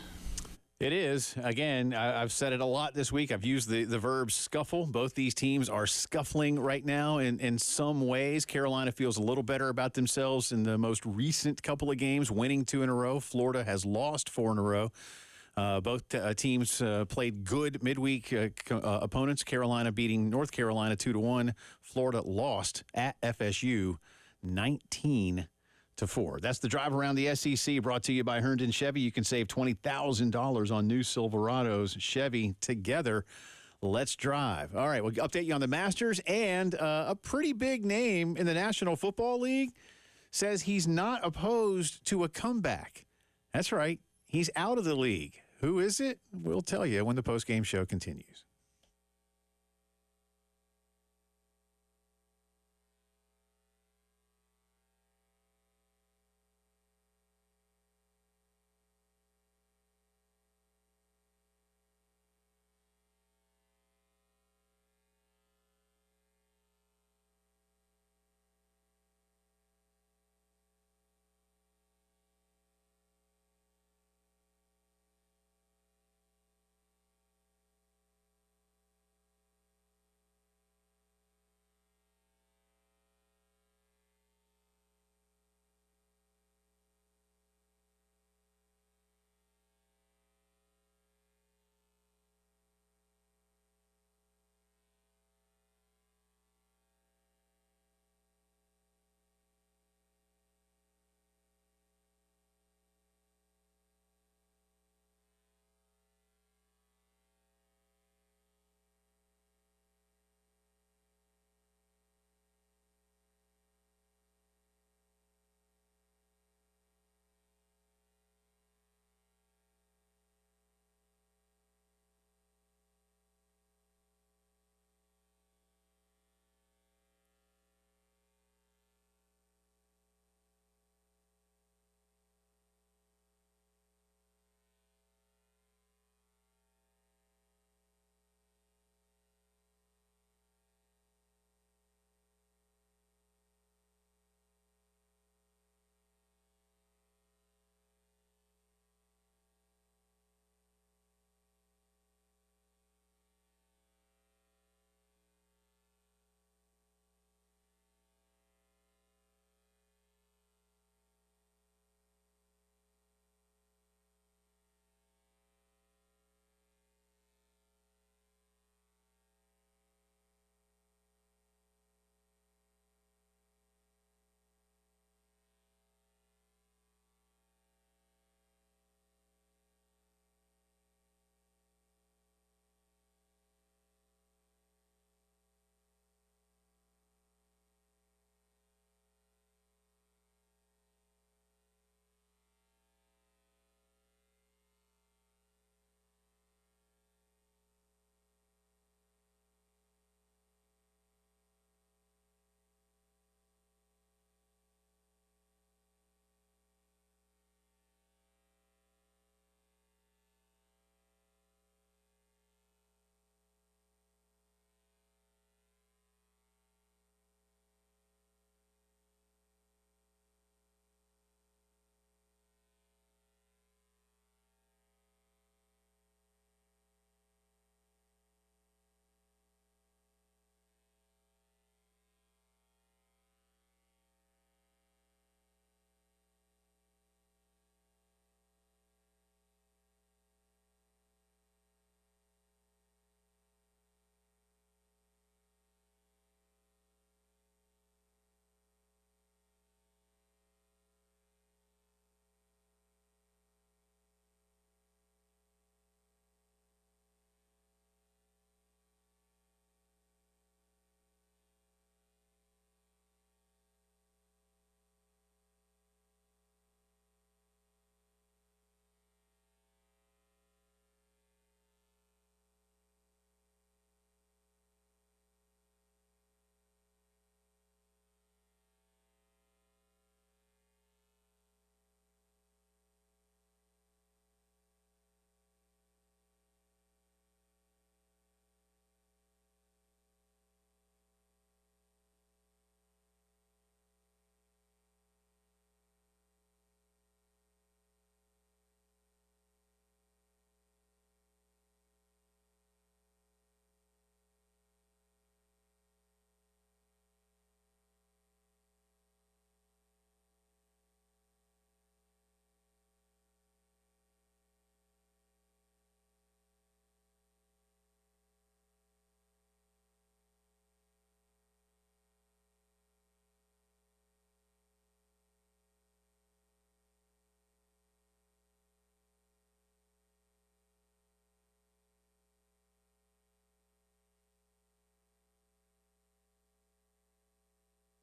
It is. Again, I've said it a lot this week. I've used the verb scuffle. Both these teams are scuffling right now in some ways. Carolina feels a little better about themselves in the most recent couple of games, winning 2 in a row. Florida has lost 4 in a row. Both teams played good midweek opponents. Carolina beating North Carolina 2-1. Florida lost at FSU 19-4. That's the drive around the SEC, brought to you by Herndon Chevy. You can save $20,000 on new Silverados. Chevy, together, let's drive. All right, we'll update you on the Masters, and a pretty big name in the National Football League says he's not opposed to a comeback. That's right. He's out of the league. Who is it? We'll tell you when the postgame show continues.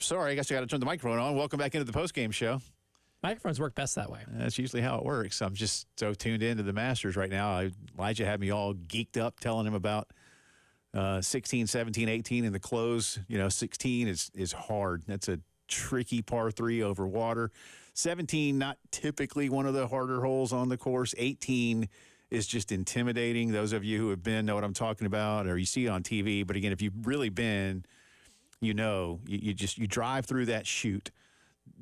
Sorry, I guess I got to turn the microphone on. Welcome back into the postgame show. Microphones work best that way. That's usually how it works. I'm just so tuned into the Masters right now. Elijah had me all geeked up telling him about 16, 17, 18 in the close. 16 is hard. That's a tricky par 3 over water. 17, not typically one of the harder holes on the course. 18 is just intimidating. Those of you who have been know what I'm talking about, or you see it on TV. But again, if you've really been, you drive through that chute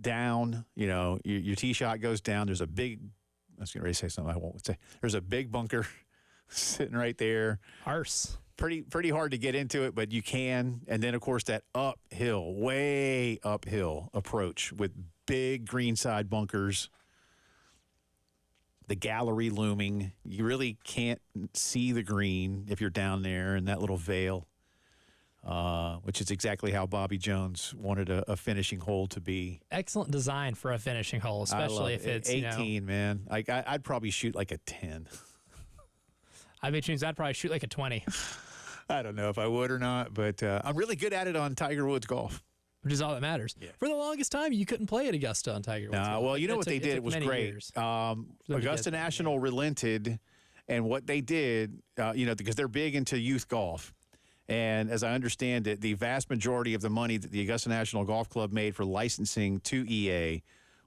down, your tee shot goes down. There's a big, I was going to say something I won't say. There's a big bunker sitting right there. Arse. Pretty hard to get into it, but you can. And then, of course, that way uphill approach with big greenside bunkers, the gallery looming. You really can't see the green if you're down there in that little veil, which is exactly how Bobby Jones wanted a finishing hole to be. Excellent design for a finishing hole, especially if it's 18, man. I'd probably shoot like a 10. I'd probably shoot like a 20. I don't know if I would or not, but I'm really good at it on Tiger Woods golf. Which is all that matters. Yeah. For the longest time, you couldn't play at Augusta on Tiger Woods. Well, you know what they did? It was great. Augusta National relented, and what they did, because they're big into youth golf. And as I understand it, the vast majority of the money that the Augusta National Golf Club made for licensing to EA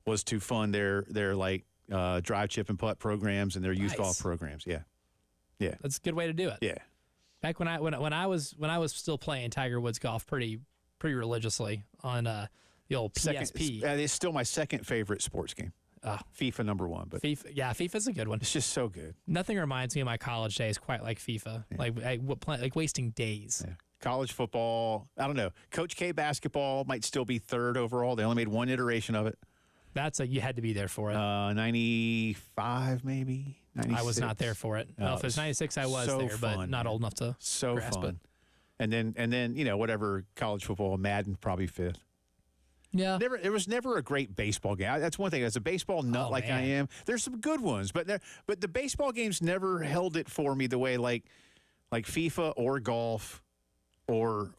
was to fund their drive, chip, and putt programs and their youth golf programs. Yeah. That's a good way to do it. Yeah. Back when I was still playing Tiger Woods golf pretty religiously on the old PSP. It's still my second favorite sports game. FIFA number 1, but FIFA's a good one. It's just so good. Nothing reminds me of my college days quite like FIFA. Yeah. Like wasting days. Yeah. College football, I don't know. Coach K basketball might still be 3rd overall. They only made one iteration of it. You had to be there for it. 95 maybe. 96. I was not there for it. Well, if it was 96, I was there, but not old enough to grasp it. And then whatever college football, Madden probably 5th. Yeah. There was never a great baseball game. That's one thing. As a baseball nut I am, there's some good ones, but the baseball games never held it for me the way like FIFA or golf or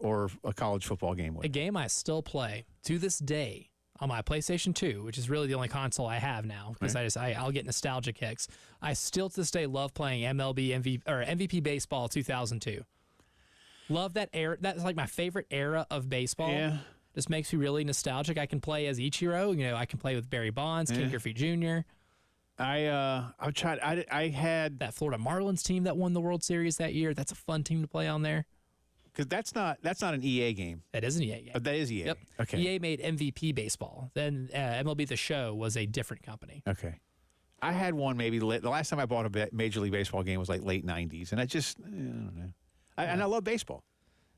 a college football game would. A game I still play to this day on my PlayStation 2, which is really the only console I have now, because I'll get nostalgia kicks. I still to this day love playing MVP Baseball 2002. Love that era. That's like my favorite era of baseball. Yeah. Just makes me really nostalgic. I can play as Ichiro. I can play with Barry Bonds, Ken Griffey Jr. I had that Florida Marlins team that won the World Series that year. That's a fun team to play on there. Because that's not an EA game. That is an EA game. That is EA. Yep. Okay. EA made MVP Baseball. Then MLB The Show was a different company. Okay. I had one maybe the last time I bought a Major League Baseball game was like late 90s, and I don't know. And I love baseball.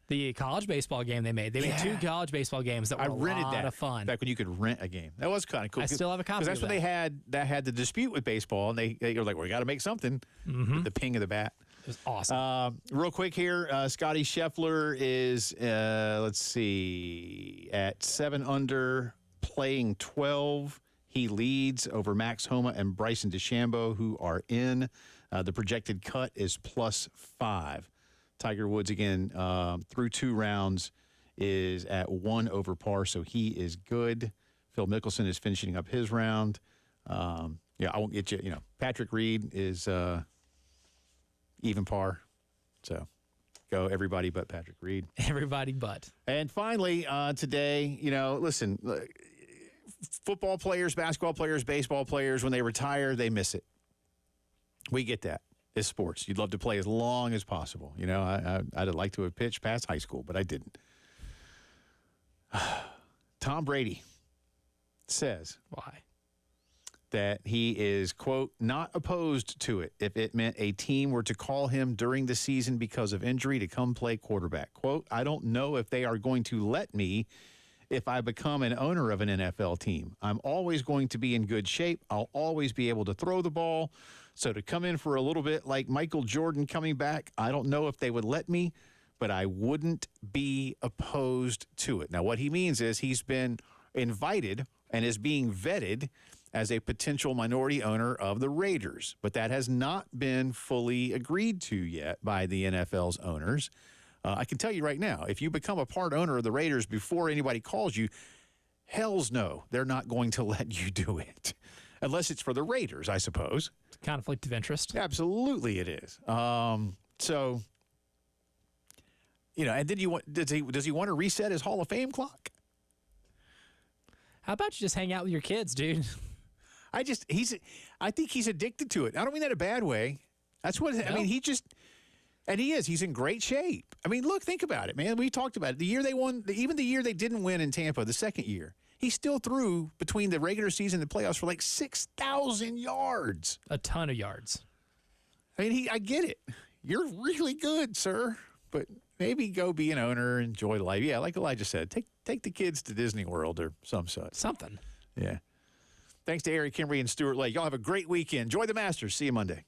The college baseball game they made 2 college baseball games that were a lot of fun. Back when you could rent a game. That was kind of cool. I still have a copy of that. Because that's when they had the dispute with baseball, and they were like, we got to make something. Mm-hmm. The ping of the bat. It was awesome. Real quick here, Scotty Scheffler is, at 7 under, playing 12. He leads over Max Homa and Bryson DeChambeau, who are in. The projected cut is +5. Tiger Woods, again, through 2 rounds, is at 1 over par, so he is good. Phil Mickelson is finishing up his round. I won't get you, Patrick Reed is even par. So go everybody but Patrick Reed. Everybody but. And finally, today, listen, football players, basketball players, baseball players, when they retire, they miss it. We get that. It's sports. You'd love to play as long as possible. I'd like to have pitched past high school, but I didn't. Tom Brady says that he is, quote, not opposed to it if it meant a team were to call him during the season because of injury to come play quarterback. Quote, I don't know if they are going to let me if I become an owner of an NFL team. I'm always going to be in good shape. I'll always be able to throw the ball. So to come in for a little bit like Michael Jordan coming back, I don't know if they would let me, but I wouldn't be opposed to it. Now, what he means is he's been invited and is being vetted as a potential minority owner of the Raiders, but that has not been fully agreed to yet by the NFL's owners. I can tell you right now, if you become a part owner of the Raiders before anybody calls you, hell's no, they're not going to let you do it. Unless it's for the Raiders, I suppose. Conflict of interest. Absolutely it is. So, and then does he want to reset his Hall of Fame clock? How about you just hang out with your kids, dude? I think he's addicted to it. I don't mean that in a bad way. That's what, I mean, he's in great shape. I mean, look, think about it, man. We talked about it. The year they won, even the year they didn't win in Tampa, the second year, he still threw between the regular season and the playoffs for like 6,000 yards. A ton of yards. I mean, I get it. You're really good, sir. But maybe go be an owner, enjoy life. Yeah, like Elijah said, take the kids to Disney World or some such. Something. Yeah. Thanks to Eric Kimberly and Stuart Lake. Y'all have a great weekend. Enjoy the Masters. See you Monday.